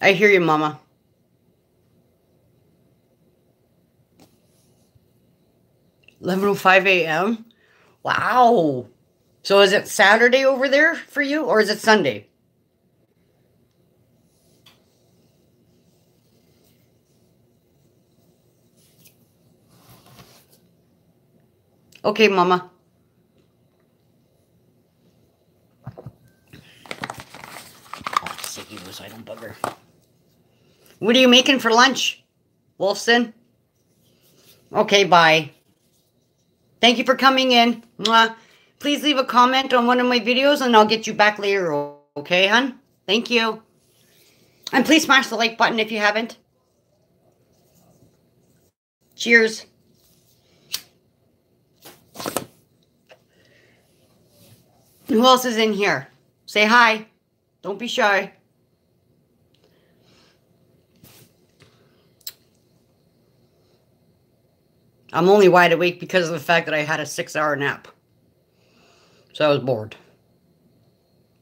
I hear you, Mama. $11:05 a.m.? Wow. So is it Saturday over there for you, or is it Sunday? Okay, Mama. Oh, sick you so I don't bugger. What are you making for lunch, Wolfson? Okay, bye. Thank you for coming in. Mwah. Please leave a comment on one of my videos and I'll get you back later, okay, hon? Thank you. And please smash the like button if you haven't. Cheers. Who else is in here? Say hi. Don't be shy. I'm only wide awake because of the fact that I had a 6-hour nap. So I was bored.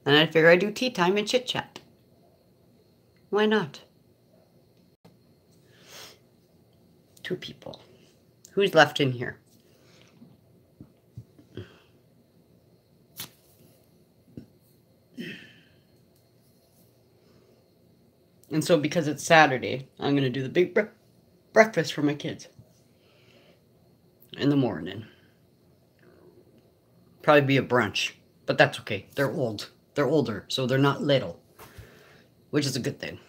And I figured I'd do tea time and chit chat. Why not? 2 people. Who's left in here? And so because it's Saturday, I'm going to do the big breakfast for my kids. In the morning. Probably be a brunch. But that's okay. They're old. They're older, so they're not little. Which is a good thing.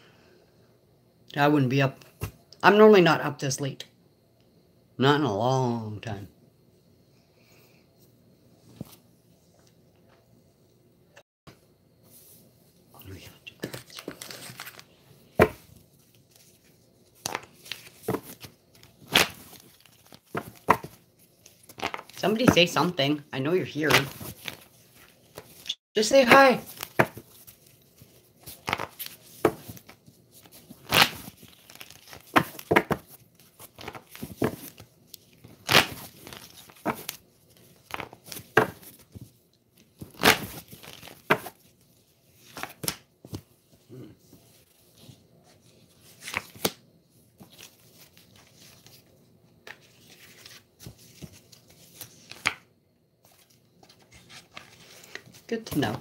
I wouldn't be up. I'm normally not up this late. Not in a long time. Somebody say something. I know you're here. Just say hi. Good to know.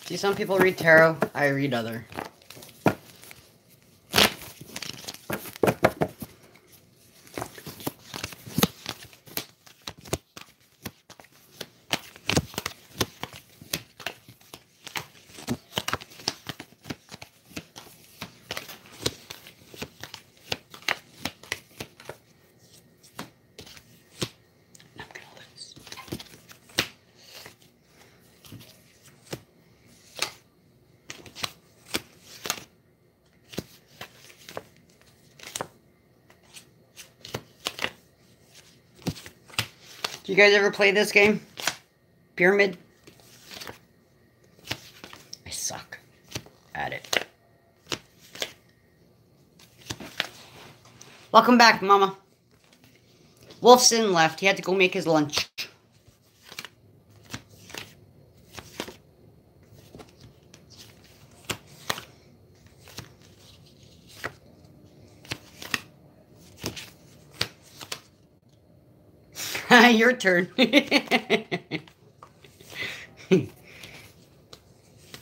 See, some people read tarot. I read other. Do you guys ever play this game? Pyramid? I suck at it. Welcome back, Mama. Wolfson left. He had to go make his lunch. Your turn. I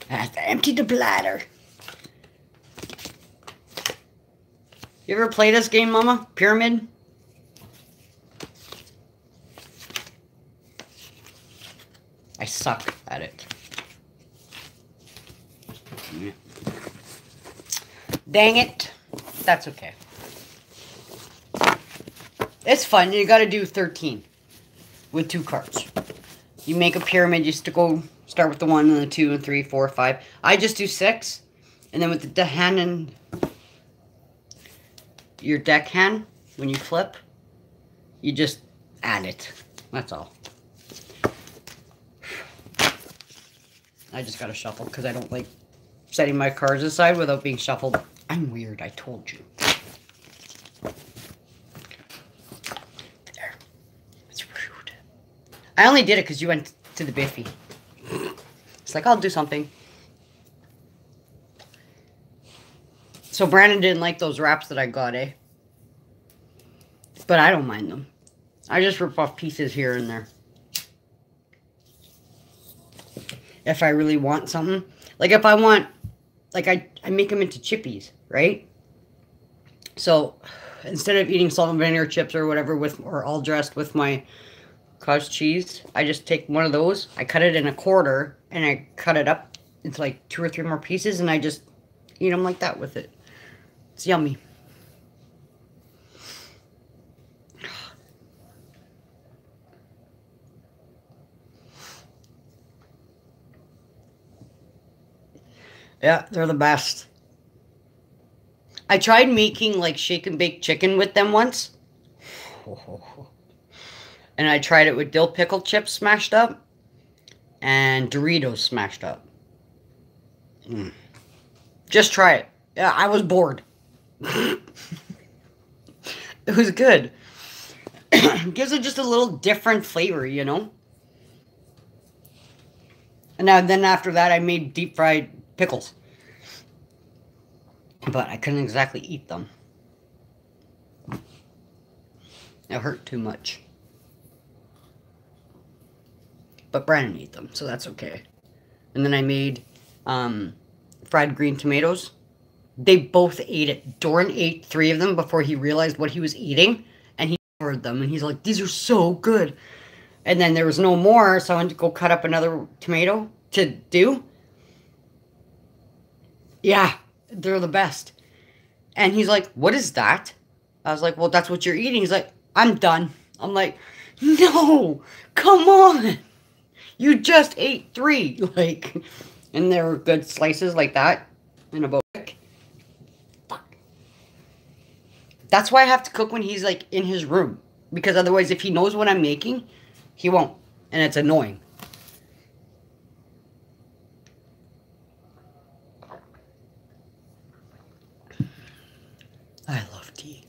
have to empty the bladder. You ever play this game, Mama? Pyramid? I suck at it. Dang it. That's okay. It's fun. You gotta do 13 with 2 cards. You make a pyramid. You start with the 1 and the 2 and 3, 4, 5. I just do 6. And then with the hand and your deck hand, when you flip, you just add it. That's all. I just gotta shuffle because I don't like setting my cards aside without being shuffled. I'm weird, I told you. There. It's rude. I only did it because you went to the Biffy. It's like, I'll do something. So Brandon didn't like those wraps that I got, eh? But I don't mind them. I just rip off pieces here and there. If I really want something. Like if I want, like I make them into chippies, right? So instead of eating salt and vinegar chips or whatever or all dressed with my cottage cheese, I just take one of those, I cut it in a quarter, and I cut it up into like 2 or 3 more pieces, and I just eat them like that with it. It's yummy. Yeah, they're the best. I tried making like shake and bake chicken with them once. And I tried it with dill pickle chips smashed up and Doritos smashed up. Just try it. Yeah, I was bored. It was good. Gives it just a little different flavor, you know? And then after that, I made deep fried pickles. But I couldn't exactly eat them. It hurt too much. But Brandon ate them, so that's okay. And then I made fried green tomatoes. They both ate it. Doran ate 3 of them before he realized what he was eating. And he devoured them. And he's like, these are so good. And then there was no more, so I went to go cut up another tomato to do. Yeah, they're the best. And he's like, what is that? I was like, well, that's what you're eating. He's like, I'm done. I'm like, no, come on. You just ate 3. Like, and they were good slices like that in a bowl. Fuck. That's why I have to cook when he's like in his room. Because otherwise, if he knows what I'm making, he won't. And it's annoying. I love tea.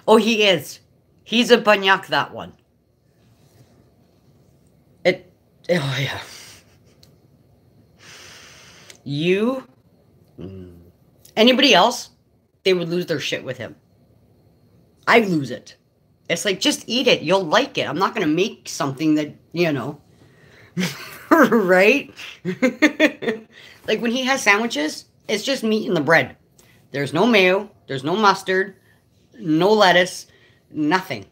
Oh, he is. He's a banyak, that one. Oh, yeah. Anybody else, they would lose their shit with him. I lose it. It's like, just eat it. You'll like it. I'm not going to make something that, you know. Right? Like when he has sandwiches, it's just meat and the bread. There's no mayo. There's no mustard. No lettuce. Nothing.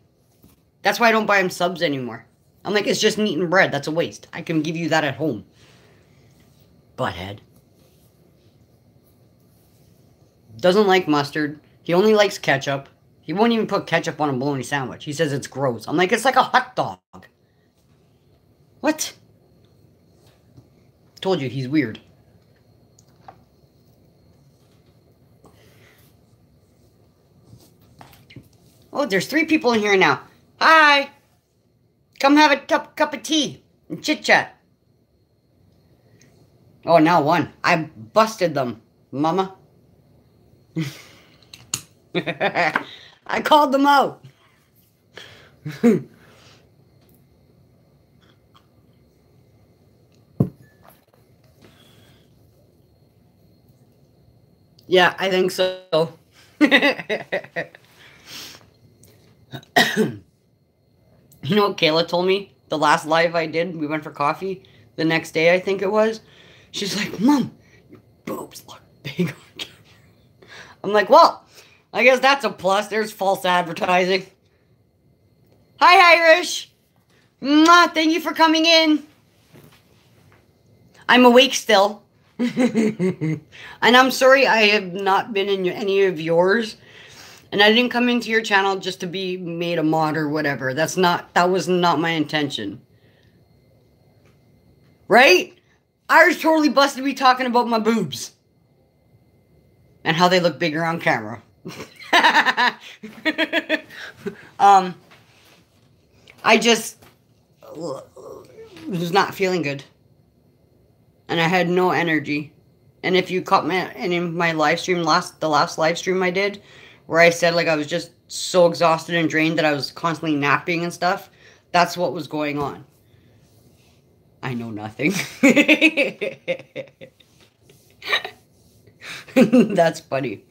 That's why I don't buy him subs anymore. I'm like, it's just meat and bread. That's a waste. I can give you that at home. Butthead. Doesn't like mustard. He only likes ketchup. He won't even put ketchup on a bologna sandwich. He says it's gross. I'm like, it's like a hot dog. What? Told you, he's weird. Oh, there's 3 people in here now. Hi. Come have a cup of tea and chit-chat. Oh, now 1. I busted them, mama. I called them out. Yeah, I think so. You know what Kayla told me? The last live I did, we went for coffee. The next day, I think it was. She's like, Mom, your boobs look big on camera. I'm like, well, I guess that's a plus. There's false advertising. Hi, Irish. Mwah, thank you for coming in. I'm awake still. And I'm sorry I have not been in any of yours. And I didn't come into your channel just to be made a mod or whatever. That was not my intention. Right? Irish totally busted me talking about my boobs. And how they look bigger on camera. I just was not feeling good. And I had no energy. And if you caught my live stream, the last live stream I did, where I said like I was just so exhausted and drained that I was constantly napping and stuff, that's what was going on. I know nothing. That's funny.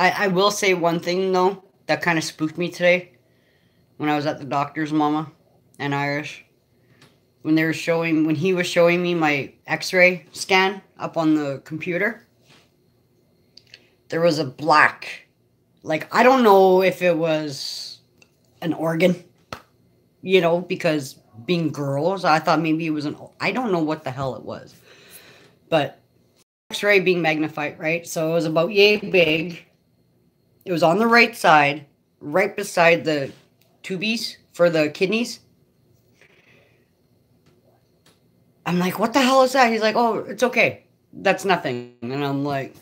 I will say one thing though that kind of spooked me today when I was at the doctor's, Mama and Irish, when he was showing me my X-ray scan up on the computer. There was a black, like, I don't know if it was an organ, you know, because being girls, I thought maybe it was I don't know what the hell it was, but X-ray being magnified, right? So it was about yay big. It was on the right side, right beside the tubies for the kidneys. I'm like, what the hell is that? He's like, oh, it's okay. That's nothing. And I'm like,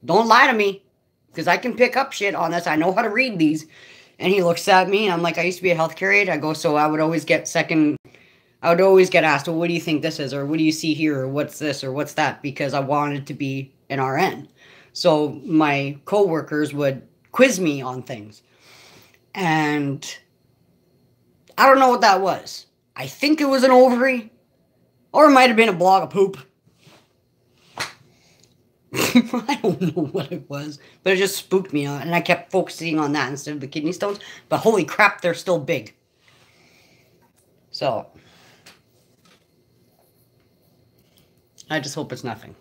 don't lie to me, because I can pick up shit on this. I know how to read these. And he looks at me, and I'm like, I used to be a healthcare aide. I go, so I would always get asked, well, what do you think this is? Or what do you see here? Or what's this? Or what's that? Because I wanted to be an RN. So my coworkers would quiz me on things. And I don't know what that was. I think it was an ovary. Or it might have been a block of poop. I don't know what it was. But it just spooked me on. And I kept focusing on that instead of the kidney stones. But holy crap, they're still big. So I just hope it's nothing.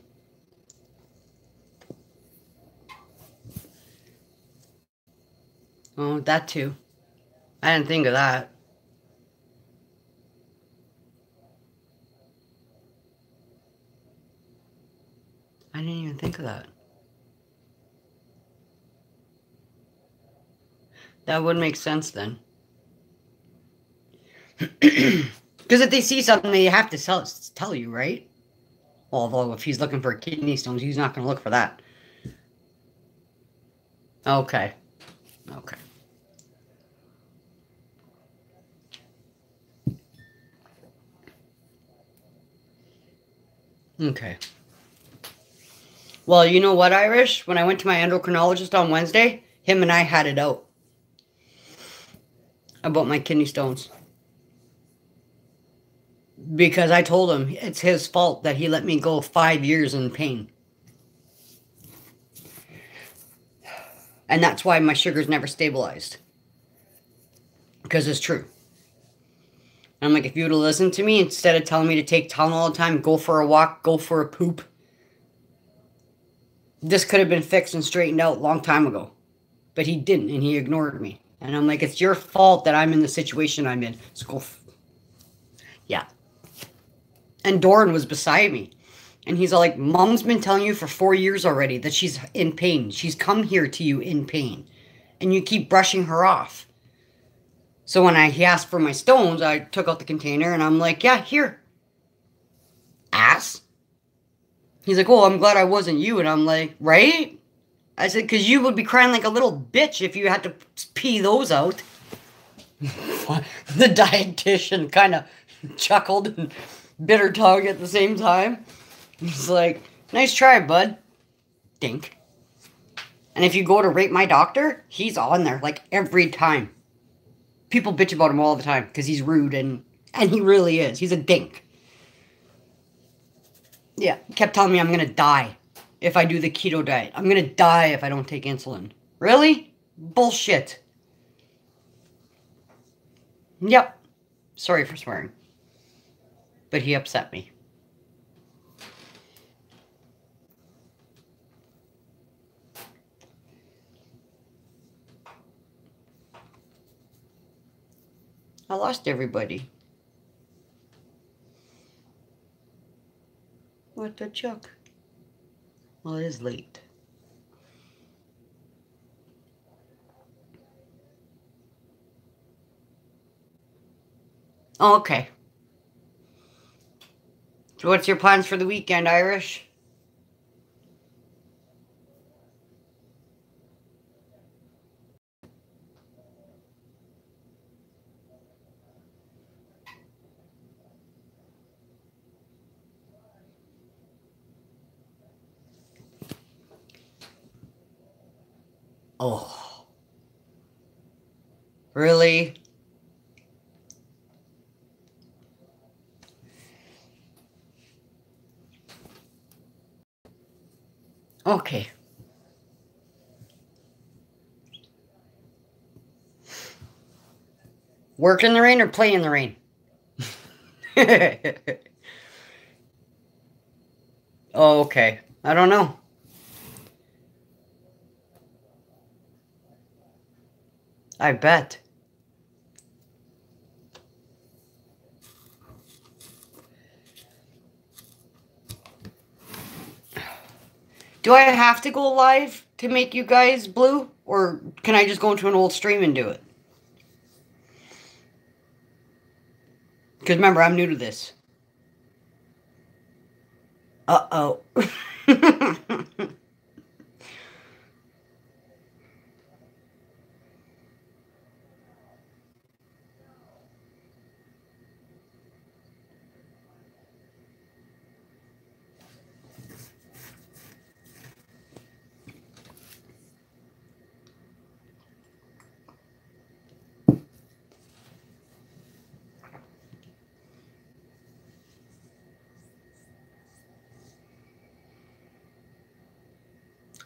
Oh, that too. I didn't think of that. I didn't even think of that. That would make sense then. Because if they see something, they have to tell you, right? Although if he's looking for kidney stones, he's not going to look for that. Okay. Okay. Okay. Well, you know what, Irish? When I went to my endocrinologist on Wednesday, him and I had it out about my kidney stones. Because I told him it's his fault that he let me go 5 years in pain. And that's why my sugar's never stabilized. Because it's true. I'm like, if you would have listened to me, instead of telling me to take Tylenol all the time, go for a walk, go for a poop, this could have been fixed and straightened out a long time ago. But he didn't, and he ignored me. And I'm like, it's your fault that I'm in the situation I'm in. So go. Yeah. And Doran was beside me. And he's all like, Mom's been telling you for 4 years already that she's in pain. She's come here to you in pain. And you keep brushing her off. So when he asked for my stones, I took out the container and I'm like, yeah, here. Ass. He's like, oh, I'm glad I wasn't you. And I'm like, right? I said, because you would be crying like a little bitch if you had to pee those out. The dietitian kind of chuckled and bit her tongue at the same time. He's like, nice try, bud. Dink. And if you go to rate my doctor, he's on there like every time. People bitch about him all the time because he's rude, and he really is. He's a dink. Yeah, kept telling me I'm going to die if I do the keto diet. I'm going to die if I don't take insulin. Really? Bullshit. Yep. Sorry for swearing. But he upset me. I lost everybody. What the chuck? Well, it is late. Oh, okay. So what's your plans for the weekend, Irish? Oh. Really? Okay. Work in the rain or play in the rain? Oh, okay. I don't know. I bet. Do I have to go live to make you guys blue? Or can I just go into an old stream and do it? Because remember, I'm new to this. Uh-oh.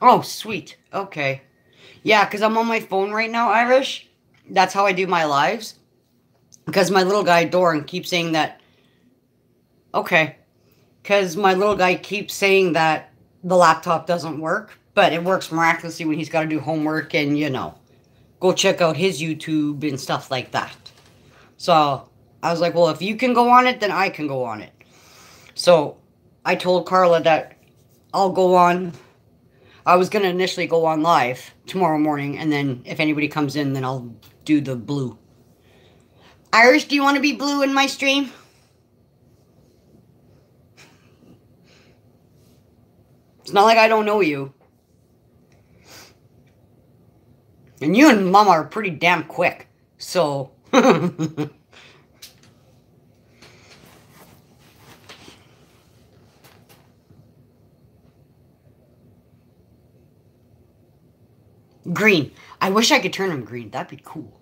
Oh, sweet. Okay. Yeah, because I'm on my phone right now, Irish. That's how I do my lives. Because my little guy, Doran, keeps saying that. Okay. Because my little guy keeps saying that the laptop doesn't work. But it works miraculously when he's got to do homework and, you know, go check out his YouTube and stuff like that. So I was like, well, if you can go on it, then I can go on it. So I told Carla that I'll go on. I was going to initially go on live tomorrow morning, and then if anybody comes in, then I'll do the blue. Irish, do you want to be blue in my stream? It's not like I don't know you. And you and Mama are pretty damn quick, so... Green. I wish I could turn him green. That'd be cool.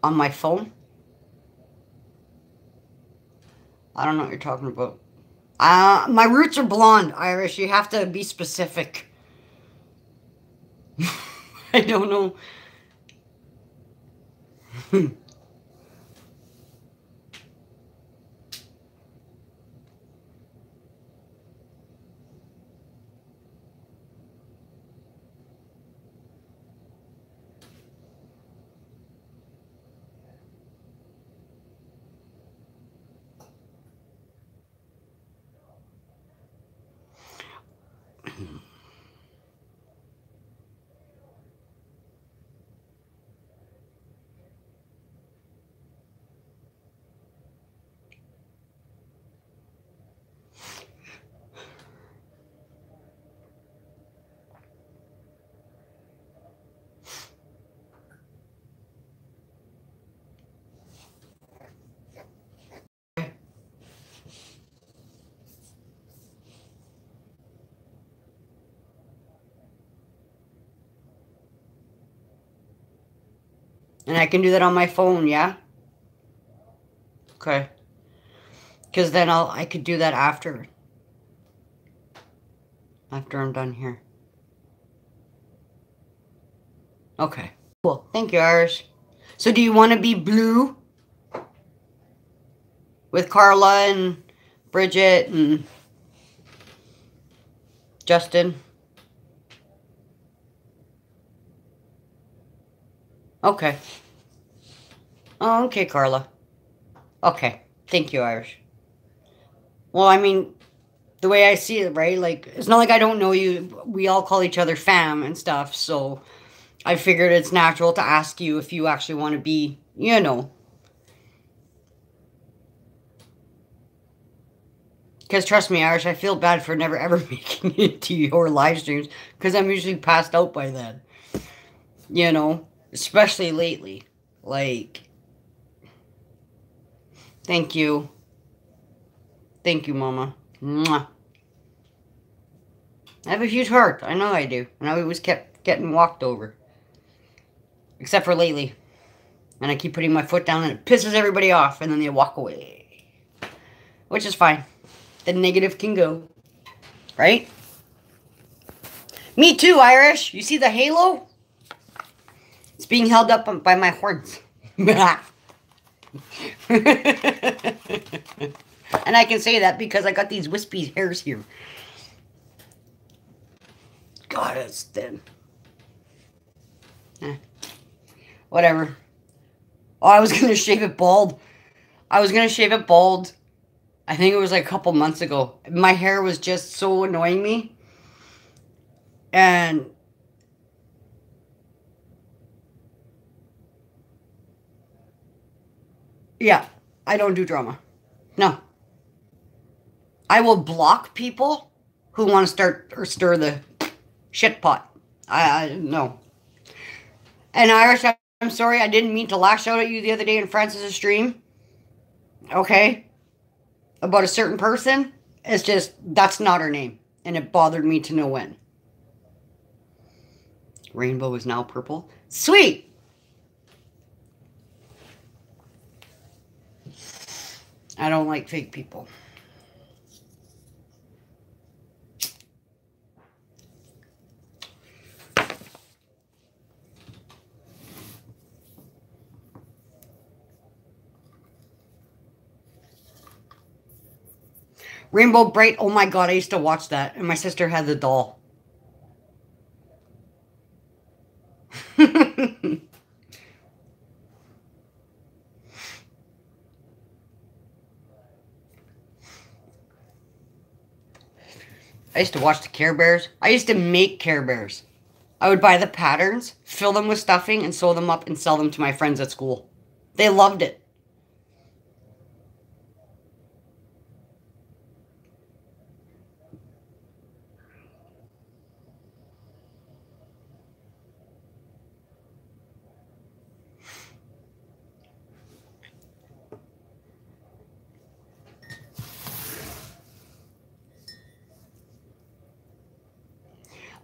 On my phone? I don't know what you're talking about. My roots are blonde, Irish. You have to be specific. I don't know. And I can do that on my phone, yeah? Okay. Because then I could do that after. After I'm done here. Okay. Cool. Thank you, Irish. So do you want to be blue? With Carla and Bridget and Justin? Okay. Oh, okay, Carla. Okay. Thank you, Irish. Well, I mean, the way I see it, right? Like, it's not like I don't know you. We all call each other fam and stuff, so I figured it's natural to ask you if you actually want to be, you know. Because trust me, Irish, I feel bad for never ever making it to your live streams, because I'm usually passed out by then. You know? Especially lately. Like... Thank you. Thank you, Mama. Mwah. I have a huge heart. I know I do. And I always kept getting walked over. Except for lately. And I keep putting my foot down and it pisses everybody off. And then they walk away. Which is fine. The negative can go. Right? Me too, Irish. You see the halo? It's being held up by my horns. And I can say that because I got these wispy hairs here. God, it's thin. Whatever. Oh, I was going to shave it bald. I think it was like a couple months ago. My hair was just so annoying me. And yeah, I don't do drama. No. I will block people who want to start or stir the shit pot. No. And Irish, I'm sorry, I didn't mean to lash out at you the other day in Francis's stream. Okay? About a certain person. It's just, that's not her name. And it bothered me to no end. Rainbow is now purple. Sweet! I don't like fake people. Rainbow Bright, oh my god, I used to watch that. And my sister had the doll. I used to watch the Care Bears. I used to make Care Bears. I would buy the patterns, fill them with stuffing, and sew them up and sell them to my friends at school. They loved it.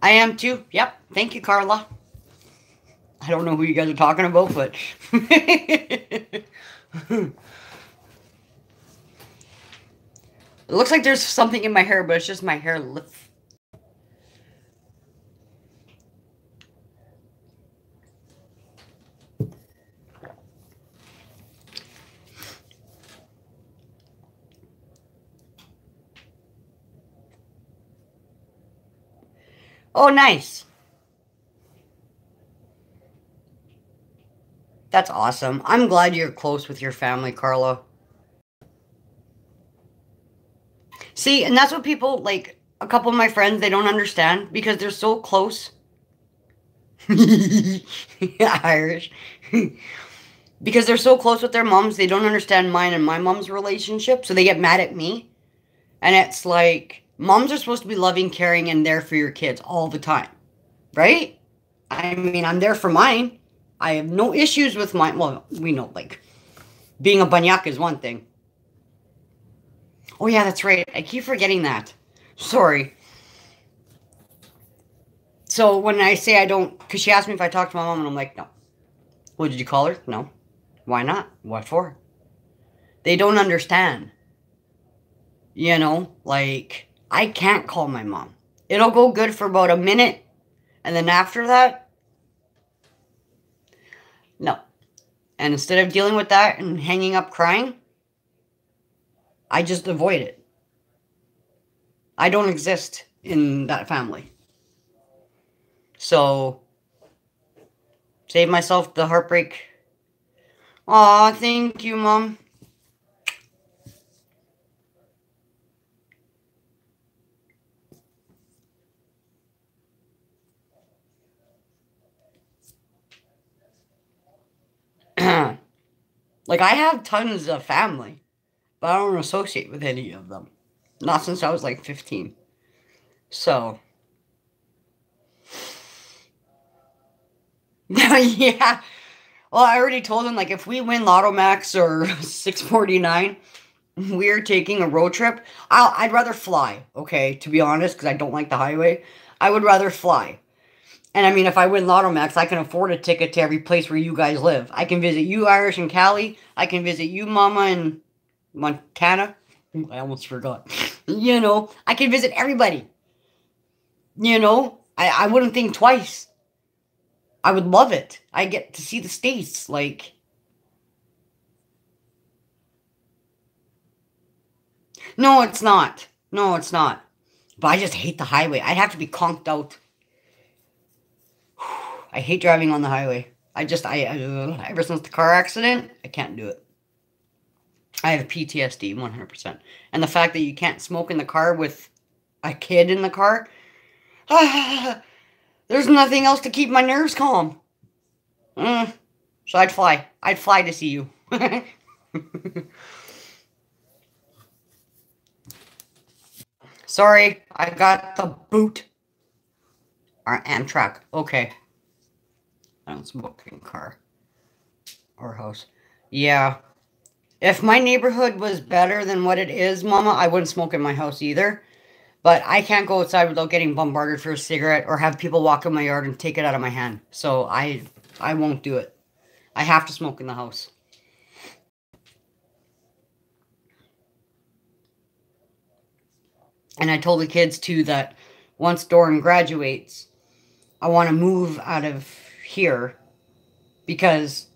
I am too. Yep. Thank you, Carla. I don't know who you guys are talking about, but... It looks like there's something in my hair, but it's just my hair lift. Oh, nice. That's awesome. I'm glad you're close with your family, Carla. See, and that's what people, like, a couple of my friends, they don't understand because they're so close. Irish. Because they're so close with their moms, they don't understand mine and my mom's relationship, so they get mad at me. And it's like, moms are supposed to be loving, caring, and there for your kids all the time. Right? I mean, I'm there for mine. I have no issues with mine. Well, we know, like, being a banyak is one thing. Oh, yeah, that's right. I keep forgetting that. Sorry. So, when I say I don't... Because she asked me if I talk to my mom, and I'm like, no. Well, did you call her? No. Why not? What for? They don't understand. You know? Like, I can't call my mom. It'll go good for about a minute. And then after that... No. And instead of dealing with that and hanging up crying... I just avoid it. I don't exist in that family. So, save myself the heartbreak. Aw, thank you, Mom. Like, I have tons of family. But I don't associate with any of them. Not since I was like 15. So. Yeah. Well, I already told him, like, if we win Lotto Max or 649, we're taking a road trip. I'd rather fly, okay, to be honest, because I don't like the highway. I would rather fly. And I mean, if I win Lotto Max, I can afford a ticket to every place where you guys live. I can visit you, Irish, in Cali. I can visit you, Mama, in Montana. I almost forgot. You know, I can visit everybody. You know, I wouldn't think twice. I would love it. I get to see the States, like... No, it's not. No, it's not. But I just hate the highway. I'd have to be conked out. I hate driving on the highway. Ever since the car accident, I can't do it. I have PTSD, 100%. And the fact that you can't smoke in the car with a kid in the car, there's nothing else to keep my nerves calm. So I'd fly. I'd fly to see you. Sorry, I got the boot. Our Amtrak. Okay. I don't smoke in car. Or house. Yeah. If my neighborhood was better than what it is, Mama, I wouldn't smoke in my house either. But I can't go outside without getting bombarded for a cigarette or have people walk in my yard and take it out of my hand. So I won't do it. I have to smoke in the house. And I told the kids, too, that once Doran graduates, I want to move out of here because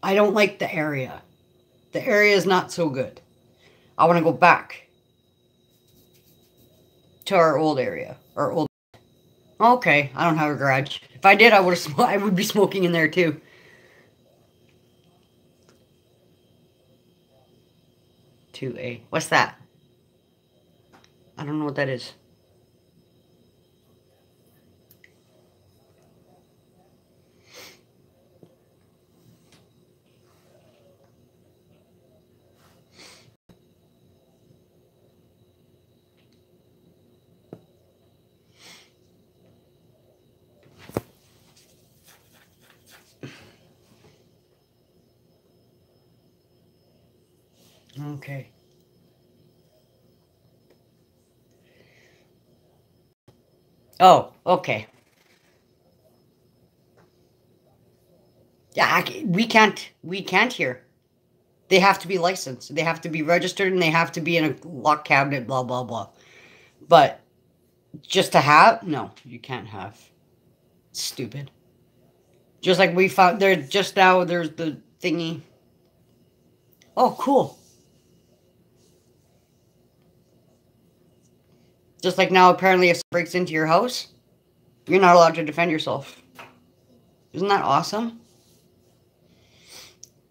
I don't like the area. The area is not so good. I want to go back to our old area. Our old... Okay, I don't have a garage. If I did, I would be smoking in there, too. A. What's that? I don't know what that is. Okay. Oh, okay. Yeah, we can't here. They have to be licensed. They have to be registered and they have to be in a lock cabinet, blah, blah, blah. But just to have? No, you can't have. Stupid. Just like we found there just now, there's the thingy. Oh, cool. Just like now, apparently, if someone breaks into your house, you're not allowed to defend yourself. Isn't that awesome?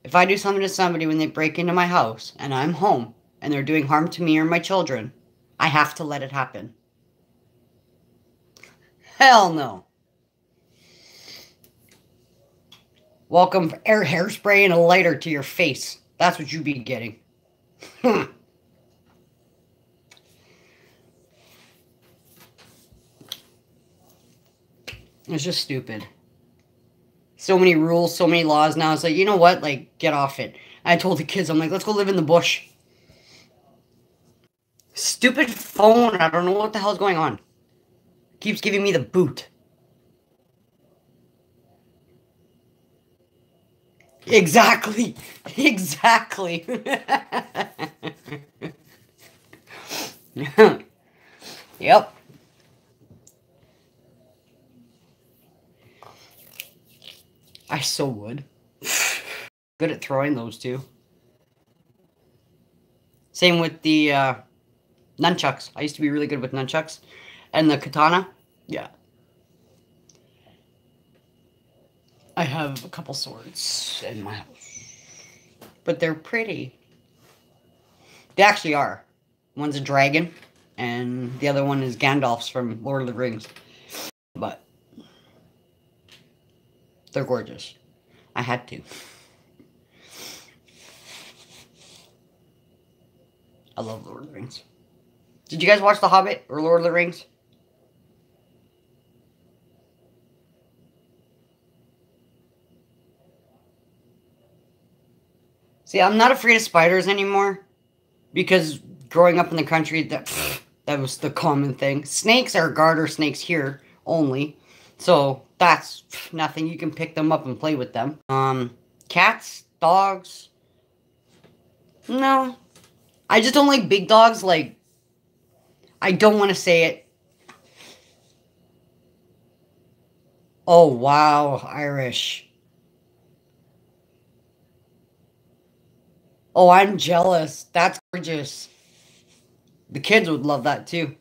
If I do something to somebody when they break into my house, and I'm home, and they're doing harm to me or my children, I have to let it happen. Hell no. Welcome hairspray and a lighter to your face. That's what you be getting. It's just stupid. So many rules, so many laws now. It's like, you know what? Like, get off it. I told the kids, I'm like, let's go live in the bush. Stupid phone. I don't know what the hell's going on. Keeps giving me the boot. Exactly. Exactly. Yep. I so would. Good at throwing those two. Same with the nunchucks. I used to be really good with nunchucks. And the katana. Yeah. I have a couple swords in my house. But they're pretty. They actually are. One's a dragon. And the other one is Gandalf's from Lord of the Rings. But they're gorgeous. I had to. I love Lord of the Rings. Did you guys watch The Hobbit or Lord of the Rings? See, I'm not afraid of spiders anymore because growing up in the country, that was the common thing. Snakes are garter snakes here only, so that's nothing. You can pick them up and play with them. Cats, dogs. No, I just don't like big dogs. Like, I don't want to say it. Oh wow, Irish. Oh, I'm jealous. That's gorgeous. The kids would love that too.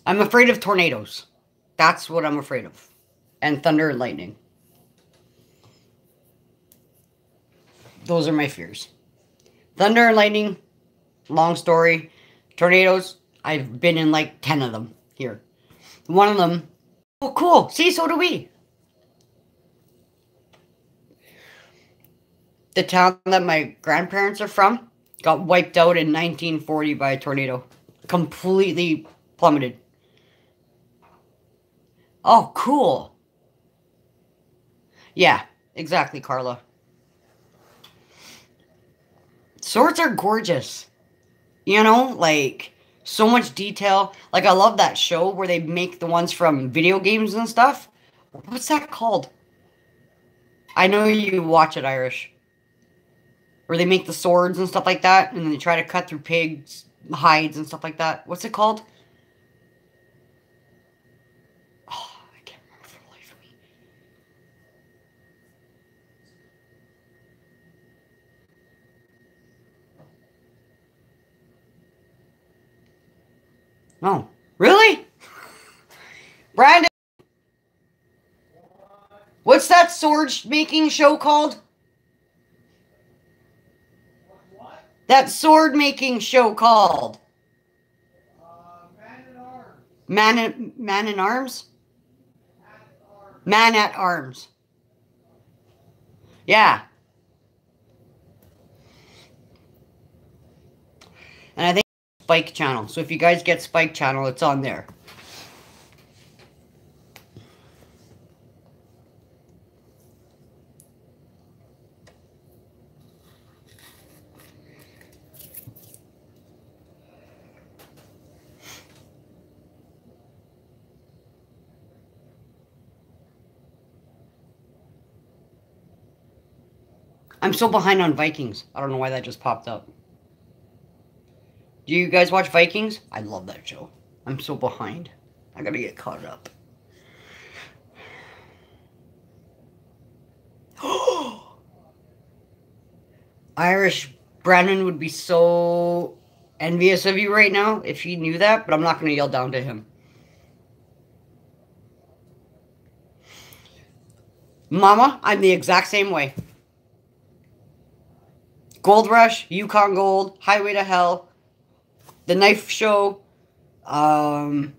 I'm afraid of tornadoes. That's what I'm afraid of. And thunder and lightning. Those are my fears. Thunder and lightning, long story. Tornadoes, I've been in like 10 of them here. One of them, oh cool, see, so do we. The town that my grandparents are from got wiped out in 1940 by a tornado. Completely plummeted. Oh, cool. Yeah, exactly, Carla. Swords are gorgeous. You know, like, so much detail. Like, I love that show where they make the ones from video games and stuff. What's that called? I know you watch it, Irish. Where they make the swords and stuff like that, and then they try to cut through pigs' hides and stuff like that. What's it called? Oh, I can't remember for the life of me. No. Really? Brandon! What's that sword making show called? That sword making show called? Man at Arms. Man in Arms? Man at Arms. Yeah. And I think Spike Channel. So if you guys get Spike Channel, it's on there. I'm so behind on Vikings. I don't know why that just popped up. Do you guys watch Vikings? I love that show. I'm so behind. I gotta get caught up. Irish Brandon would be so envious of you right now if he knew that, but I'm not gonna yell down to him. Mama, I'm the exact same way. Gold Rush, Yukon Gold, Highway to Hell, The Knife Show. Oh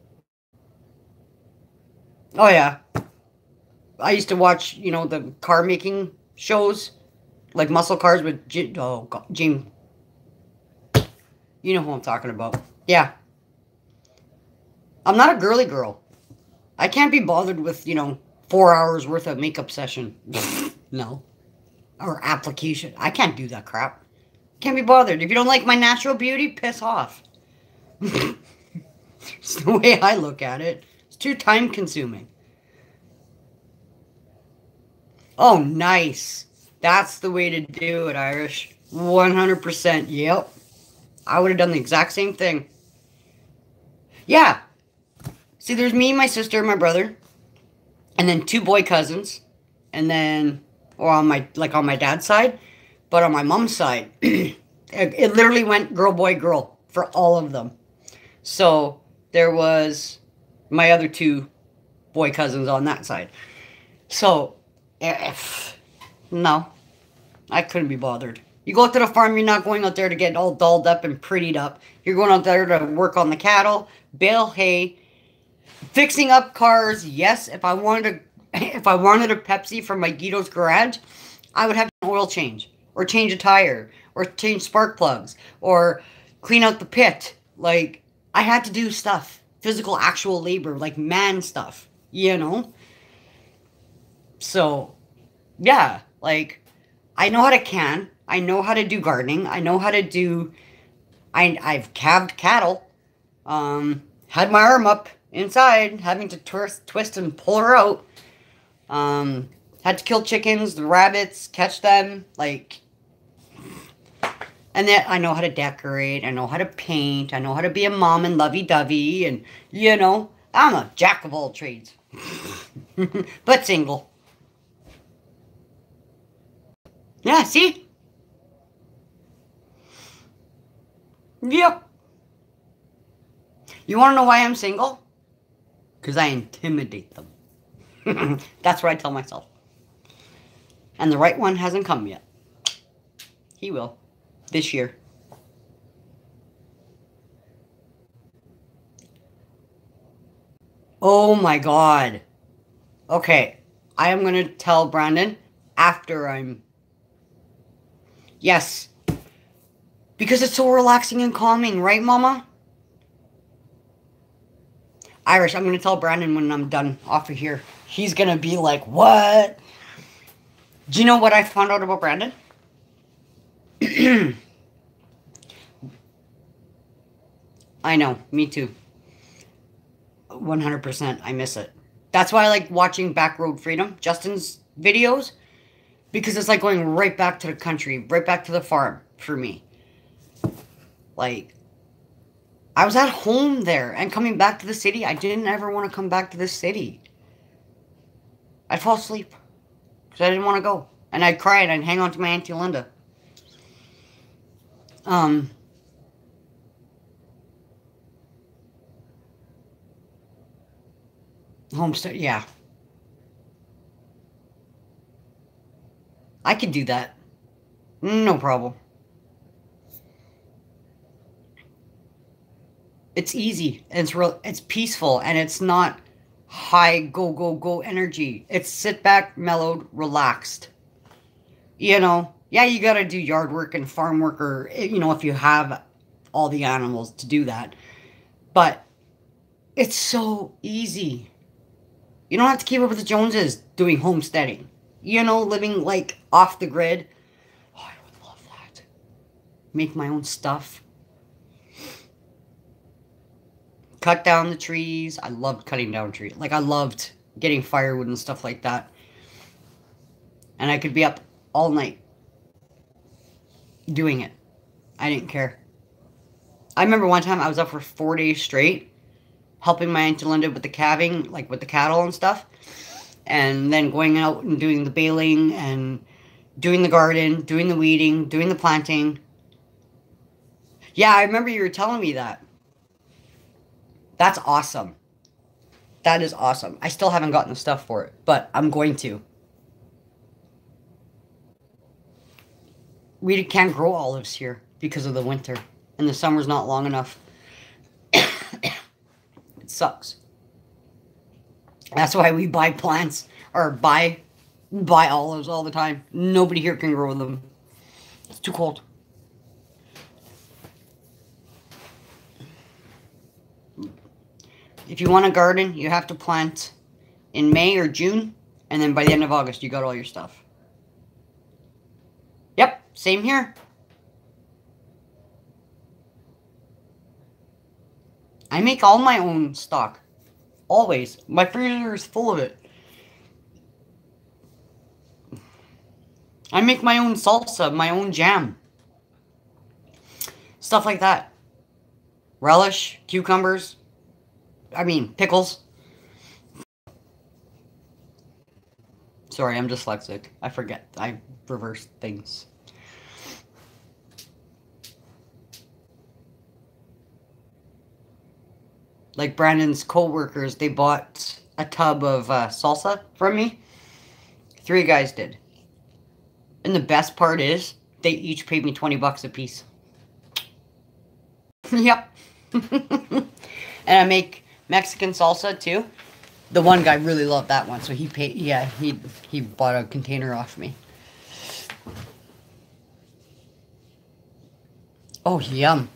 yeah. I used to watch, you know, the car making shows. Like muscle cars with Jim. You know who I'm talking about. Yeah. I'm not a girly girl. I can't be bothered with, you know, 4 hours worth of makeup session. No. Or application. I can't do that crap. Can't be bothered. If you don't like my natural beauty, piss off. It's the way I look at it. It's too time consuming. Oh, nice. That's the way to do it, Irish. 100%. Yep. I would have done the exact same thing. Yeah. See, there's me, my sister, and my brother. And then 2 boy cousins. And then, or on my dad's side. But on my mom's side, it literally went girl, boy, girl for all of them. So there was my other 2 boy cousins on that side. So, no, I couldn't be bothered. You go out to the farm, you're not going out there to get all dolled up and prettied up. You're going out there to work on the cattle, bale hay, fixing up cars. Yes, if I wanted a Pepsi from my Guido's garage, I would have an oil change, or change a tire, or change spark plugs, or clean out the pit. Like, I had to do stuff, physical, actual labor, like man stuff, you know? So, Yeah, like, I know how to can. I know how to do gardening. I know how to do... I've calved cattle. Had my arm up inside, having to twist and pull her out. Had to kill chickens, the rabbits, catch them, like... And then I know how to decorate, I know how to paint, I know how to be a mom and lovey-dovey, and, you know, I'm a jack of all trades. But single. Yeah, see? Yep. You want to know why I'm single? Because I intimidate them. That's what I tell myself. And the right one hasn't come yet. He will. This year. Oh my god. Okay. I am going to tell Brandon after I'm... Yes. Because it's so relaxing and calming, right, Mama? Irish, I'm going to tell Brandon when I'm done off of here. He's going to be like, what? Do you know what I found out about Brandon? I know, me too. 100%, I miss it. That's why I like watching Backroad Freedom, Justin's videos. Because it's like going right back to the country, right back to the farm for me. Like, I was at home there, and coming back to the city, I didn't ever want to come back to this city. I'd fall asleep, because I didn't want to go. And I'd cry, and I'd hang on to my Auntie Linda. Homestead, yeah. I could do that. No problem. It's easy, and it's peaceful, and it's not high go energy. It's sit back, mellowed, relaxed. You know, yeah, you gotta do yard work and farm work, or, you know, if you have all the animals to do that. But it's so easy. You don't have to keep up with the Joneses doing homesteading. You know, living, like, off the grid. Oh, I would love that. Make my own stuff. Cut down the trees. I loved cutting down trees. Like, I loved getting firewood and stuff like that. And I could be up all night doing it. I didn't care. I remember one time I was up for 4 days straight, helping my Auntie Linda with the calving, like with the cattle and stuff. And then going out and doing the baling and doing the garden, doing the weeding, doing the planting. Yeah, I remember you were telling me that. That's awesome. That is awesome. I still haven't gotten the stuff for it, but I'm going to. We can't grow olives here because of the winter. And the summer's not long enough. It sucks. That's why we buy plants, or buy olives all the time. Nobody here can grow them. It's too cold. If you want a garden, you have to plant in May or June, and then by the end of August, you got all your stuff. Yep, same here. I make all my own stock. Always. My freezer is full of it. I make my own salsa, my own jam. Stuff like that. Relish, cucumbers. I mean, pickles. Sorry, I'm dyslexic. I forget. I reverse things. Like Brandon's co-workers, they bought a tub of salsa from me. 3 guys did. And the best part is, they each paid me 20 bucks a piece. Yep. And I make Mexican salsa too. The one guy really loved that one, so he paid. Yeah, he bought a container off me. Oh, yum.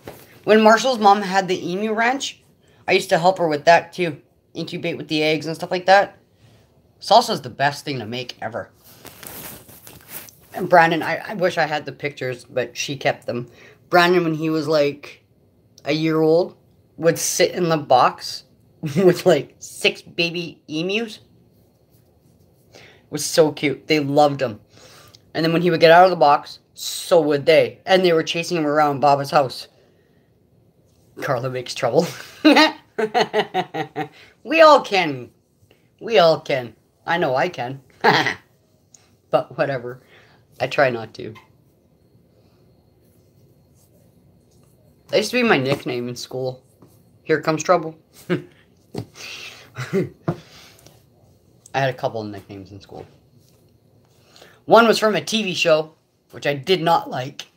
When Marshall's mom had the emu ranch, I used to help her with that too. Incubate with the eggs and stuff like that. Salsa's the best thing to make ever. And Brandon, I wish I had the pictures, but she kept them. Brandon, when he was like a year old, would sit in the box with like 6 baby emus. It was so cute. They loved him. And then when he would get out of the box, so would they. And they were chasing him around Baba's house. Carla makes trouble. We all can. We all can. I know I can. But whatever. I try not to. That used to be my nickname in school. Here comes trouble. I had a couple of nicknames in school. One was from a TV show, which I did not like.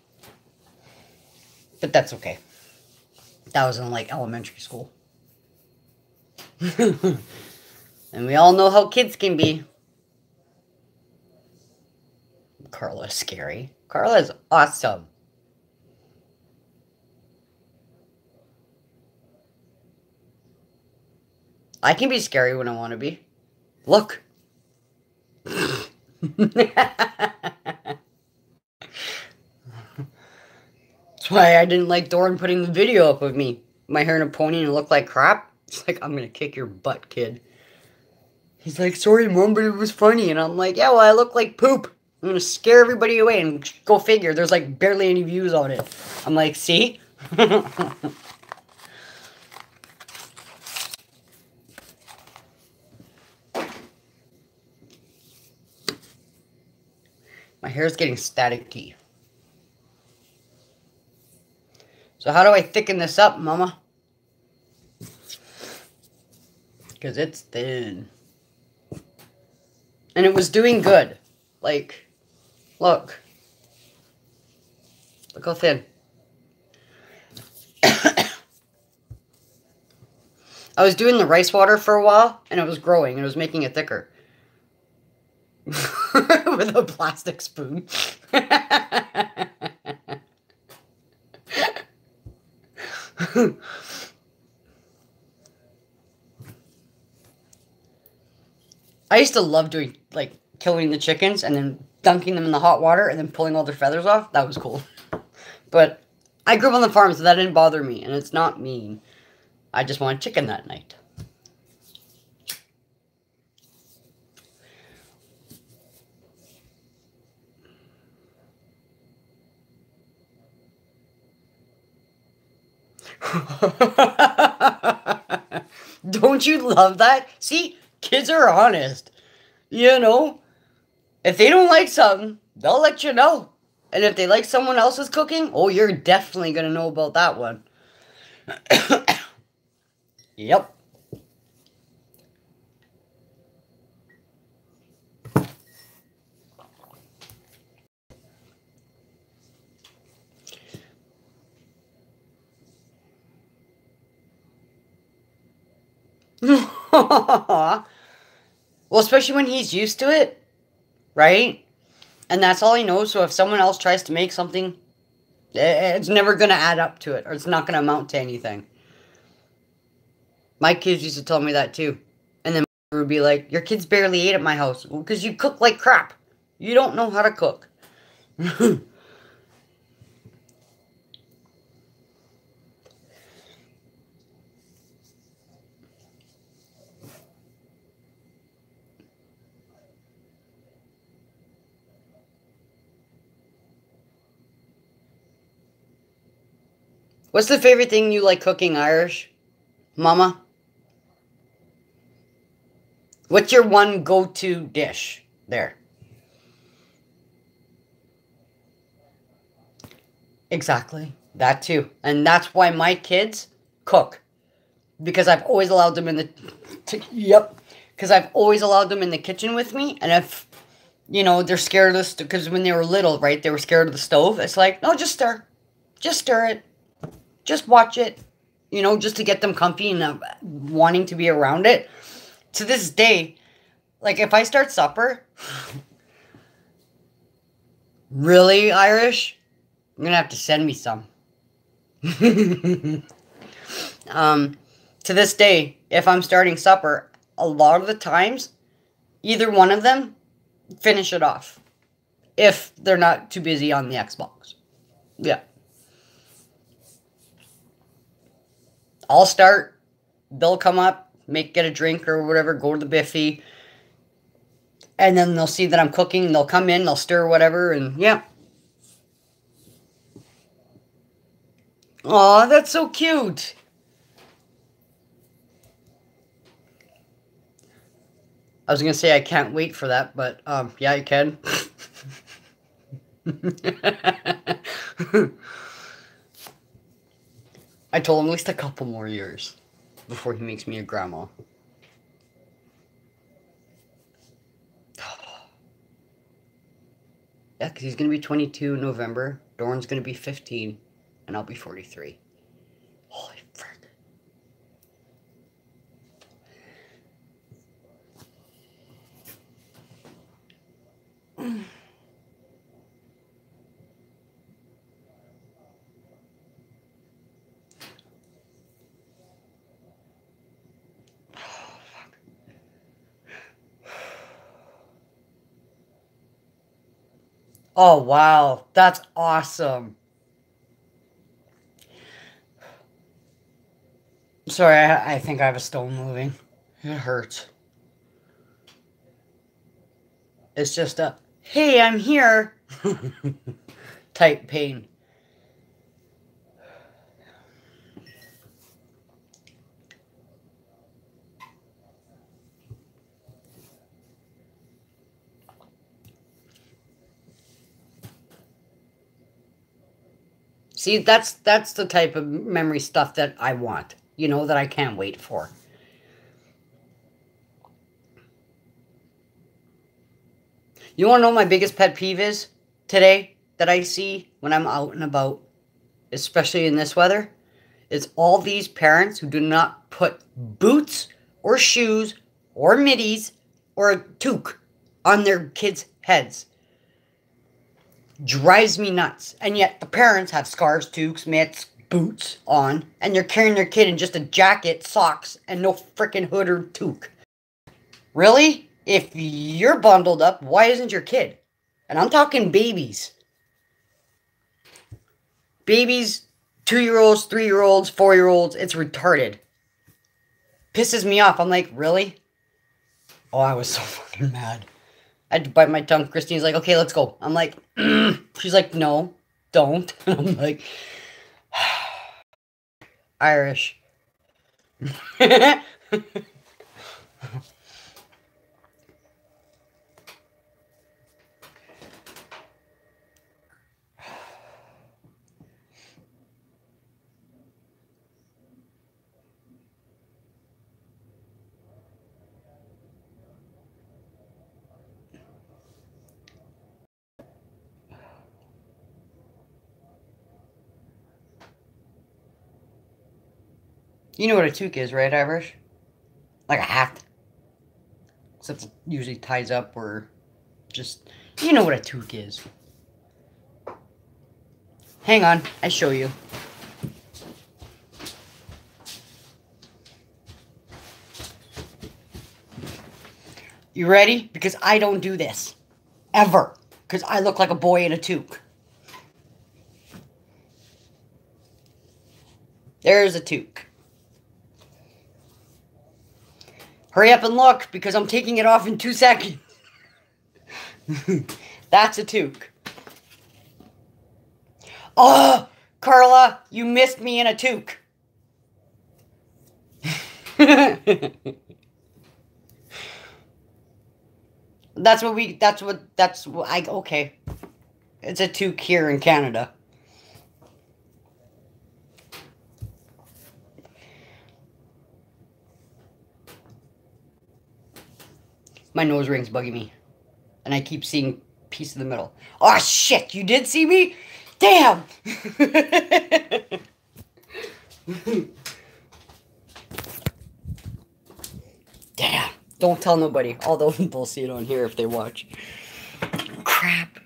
But that's okay. That was in like elementary school. And we all know how kids can be. Carla's scary. Carla's awesome. I can be scary when I want to be. Look. That's why I didn't like Doran putting the video up of me. My hair in a pony and it looked like crap. It's like, I'm going to kick your butt, kid. He's like, sorry, Mom, but it was funny. And I'm like, yeah, well, I look like poop. I'm going to scare everybody away and go figure. There's like barely any views on it. I'm like, see? My hair's getting staticky. So how do I thicken this up, Mama? Because it's thin. And it was doing good. Like, look. Look how thin. I was doing the rice water for a while, and it was growing, and it was making it thicker. With a plastic spoon. I used to love doing, like, killing the chickens and then dunking them in the hot water and then pulling all their feathers off. That was cool. But I grew up on the farm, so that didn't bother me, and it's not mean. I just wanted chicken that night. Don't you love that? See, kids are honest. You know, if they don't like something, they'll let you know. And if they like someone else's cooking, oh, you're definitely going to know about that one. Yep. Well, especially when he's used to it, right? And that's all he knows. So if someone else tries to make something, it's never going to add up to it, or it's not going to amount to anything. My kids used to tell me that too. And then would be like, your kids barely ate at my house because you cook like crap. You don't know how to cook. What's the favorite thing you like cooking, Irish? Mama? What's your one go-to dish there? Exactly. That too. And that's why my kids cook. Because I've always allowed them in the... Yep. Because I've always allowed them in the kitchen with me. And if, you know, they're scared of the... Because when they were little, right, they were scared of the stove. It's like, no, just stir. Just stir it. Just watch it. You know, just to get them comfy and wanting to be around it. To this day, like, if I start supper... Really, Irish? You're going to have to send me some. To this day, if I'm starting supper, a lot of the times, either one of them finish it off. if they're not too busy on the Xbox. Yeah. I'll start. They'll come up, get a drink or whatever, go to the biffy. And then they'll see that I'm cooking. They'll come in, they'll stir whatever, and yeah. Aw, that's so cute. I was going to say I can't wait for that, but yeah, I can. I told him at least a couple more years before he makes me a grandma. Yeah, because he's going to be 22 in November. Doran's going to be 15, and I'll be 43. Holy frick. Oh, wow. That's awesome. Sorry, I think I have a stone moving. It hurts. It's just a, hey, I'm here type pain. See, that's the type of memory stuff that I want. You know, that I can't wait for. You want to know what my biggest pet peeve is today that I see when I'm out and about, especially in this weather? Is all these parents who do not put boots or shoes or middies or a toque on their kids' heads. Drives me nuts. And yet the parents have scarves, toques, mitts, boots on, and they're carrying their kid in just a jacket, socks, and no freaking hood or toque. Really? If you're bundled up, why isn't your kid? And I'm talking babies. Babies, 2-year-olds, 3-year-olds, 4-year-olds, it's retarded. Pisses me off. I'm like, really? Oh, I was so fucking mad. I had to bite my tongue. Christine's like, okay, let's go. I'm like, she's like, no, don't. I'm like, Irish. You know what a toque is, right, Irish? Like a hat. Except it usually ties up or just... You know what a toque is. Hang on, I show you. You ready? Because I don't do this. Ever. Because I look like a boy in a toque. There's a toque. Hurry up and look, because I'm taking it off in 2 seconds. That's a toque. Oh, Carla, you missed me in a toque. Okay. It's a toque here in Canada. My nose ring's bugging me. And I keep seeing piece in the middle. Oh, shit, you did see me? Damn! Damn. Don't tell nobody. Although they'll see it on here if they watch. Crap.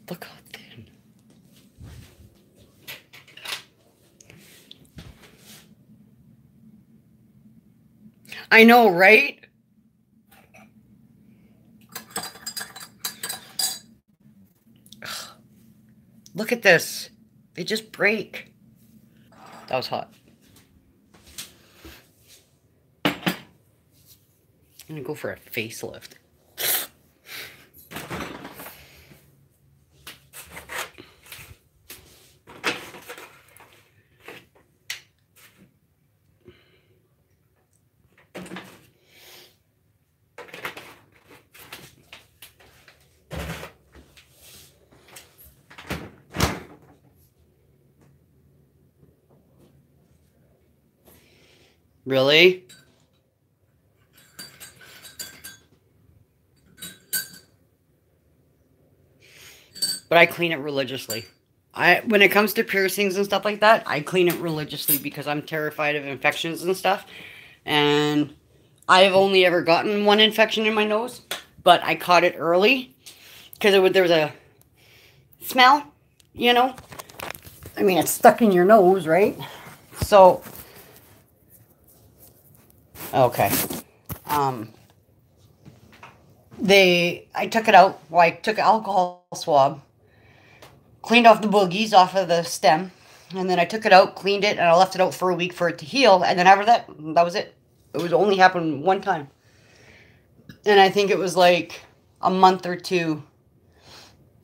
Look how thin. I know, right? Look at this. They just break. That was hot. I'm gonna go for a facelift. Really? But I clean it religiously. When it comes to piercings and stuff like that, I clean it religiously because I'm terrified of infections and stuff. And I've only ever gotten one infection in my nose, but I caught it early because there was a smell, you know? I mean, it's stuck in your nose, right? So, okay. I took it out. Well, I took an alcohol swab, cleaned off the boogies off of the stem, and then I took it out, cleaned it, and I left it out for a week for it to heal, and then after that, that was it. It was only happened one time. And I think it was like a month or two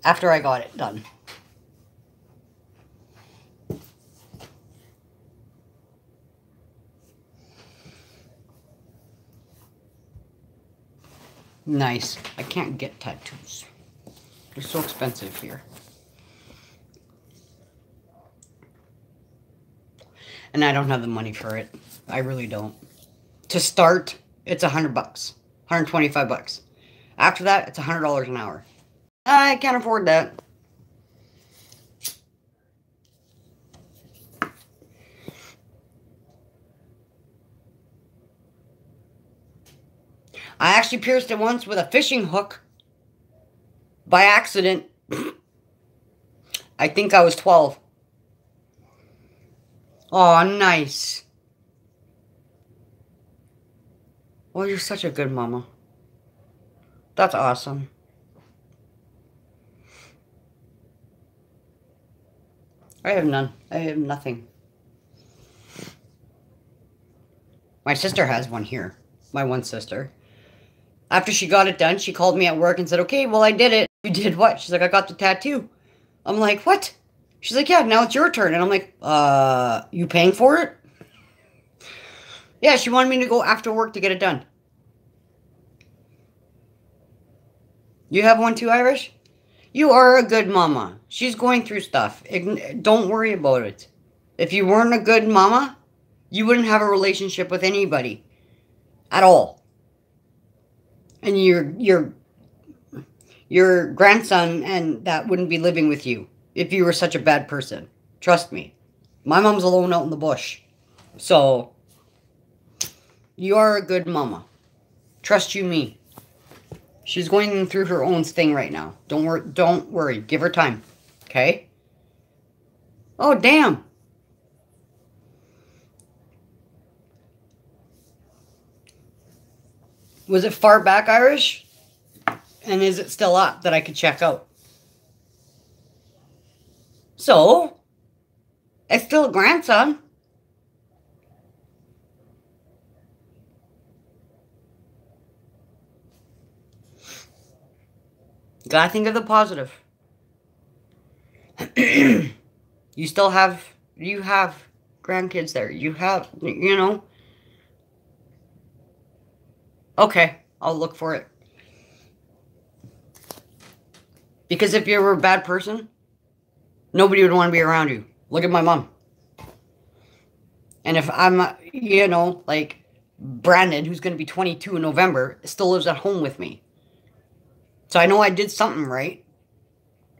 after I got it done. Nice. I can't get tattoos. They're so expensive here. And I don't have the money for it. I really don't. To start, it's $100, $125. After that, it's $100 an hour. I can't afford that. I actually pierced it once with a fishing hook by accident. I think I was 12. Oh, nice. Well, you're such a good mama. That's awesome. I have none. I have nothing. My sister has one here. My one sister. After she got it done, she called me at work and said, okay, well, I did it. You did what? She's like, I got the tattoo. I'm like, what? She's like, yeah, now it's your turn. And I'm like, you paying for it? Yeah, she wanted me to go after work to get it done. You have one too, Irish? You are a good mama. She's going through stuff. Don't worry about it. If you weren't a good mama, you wouldn't have a relationship with anybody. At all. And your grandson and that wouldn't be living with you if you were such a bad person. Trust me. My mom's alone out in the bush. So, you are a good mama. Trust you me. She's going through her own thing right now. Don't worry. Give her time. Okay? Oh, damn. Was it far back, Irish? And is it still up that I could check out? So, it's still a grandson. Gotta think of the positive. You have grandkids there. You have, you know. Okay, I'll look for it. Because if you were a bad person, nobody would want to be around you. Look at my mom. And if I'm, you know, like Brandon, who's going to be 22 in November, still lives at home with me. So I know I did something right.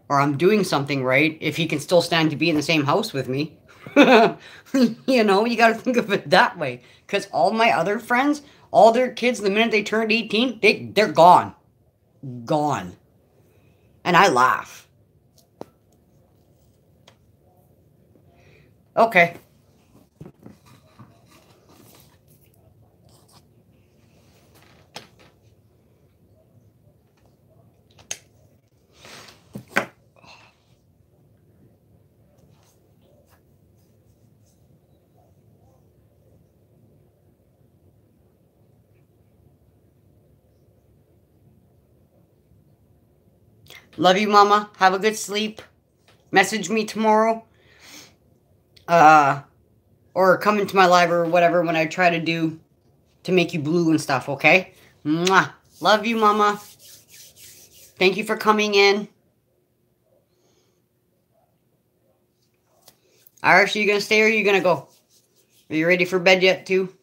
Or I'm doing something right if he can still stand to be in the same house with me. You know, you got to think of it that way. Because all my other friends, all their kids, the minute they turned 18, they're gone. Gone. And I laugh. Okay. Love you, Mama. Have a good sleep. Message me tomorrow. Or come into my live or whatever when I try to make you blue and stuff, okay? Mwah. Love you, Mama. Thank you for coming in. Irish, are you going to stay or are you going to go? Are you ready for bed yet, too?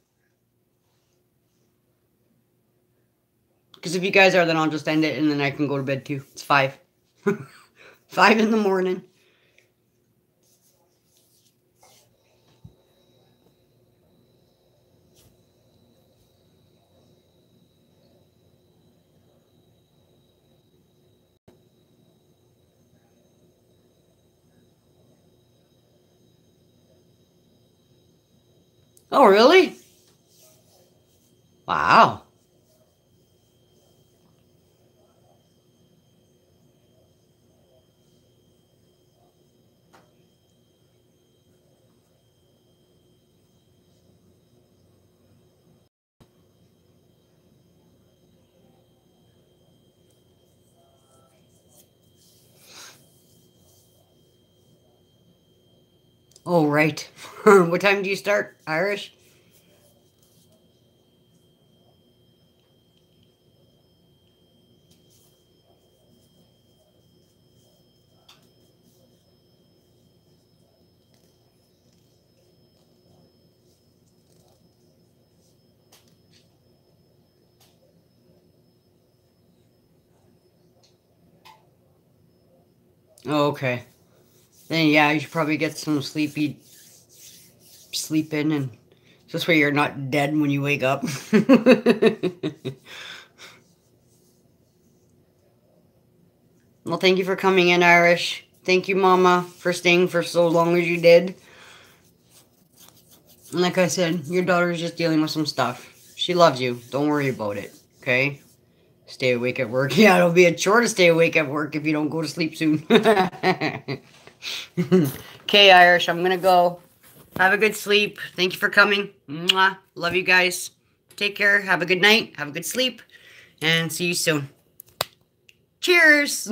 Because if you guys are, then I'll just end it and then I can go to bed, too. It's 5. 5 in the morning. Oh, really? Wow. Oh, right. What time do you start, Irish? Oh, okay. Then, yeah, you should probably get some sleep in, and this way you're not dead when you wake up. Well, thank you for coming in, Irish. Thank you, Mama, for staying for so long as you did. And like I said, your daughter's just dealing with some stuff. She loves you. Don't worry about it, okay? Stay awake at work. Yeah, it'll be a chore to stay awake at work if you don't go to sleep soon. Okay, Irish, I'm gonna go. Have a good sleep. Thank you for coming. Mwah. Love you guys. Take care. Have a good night. Have a good sleep. And see you soon. Cheers!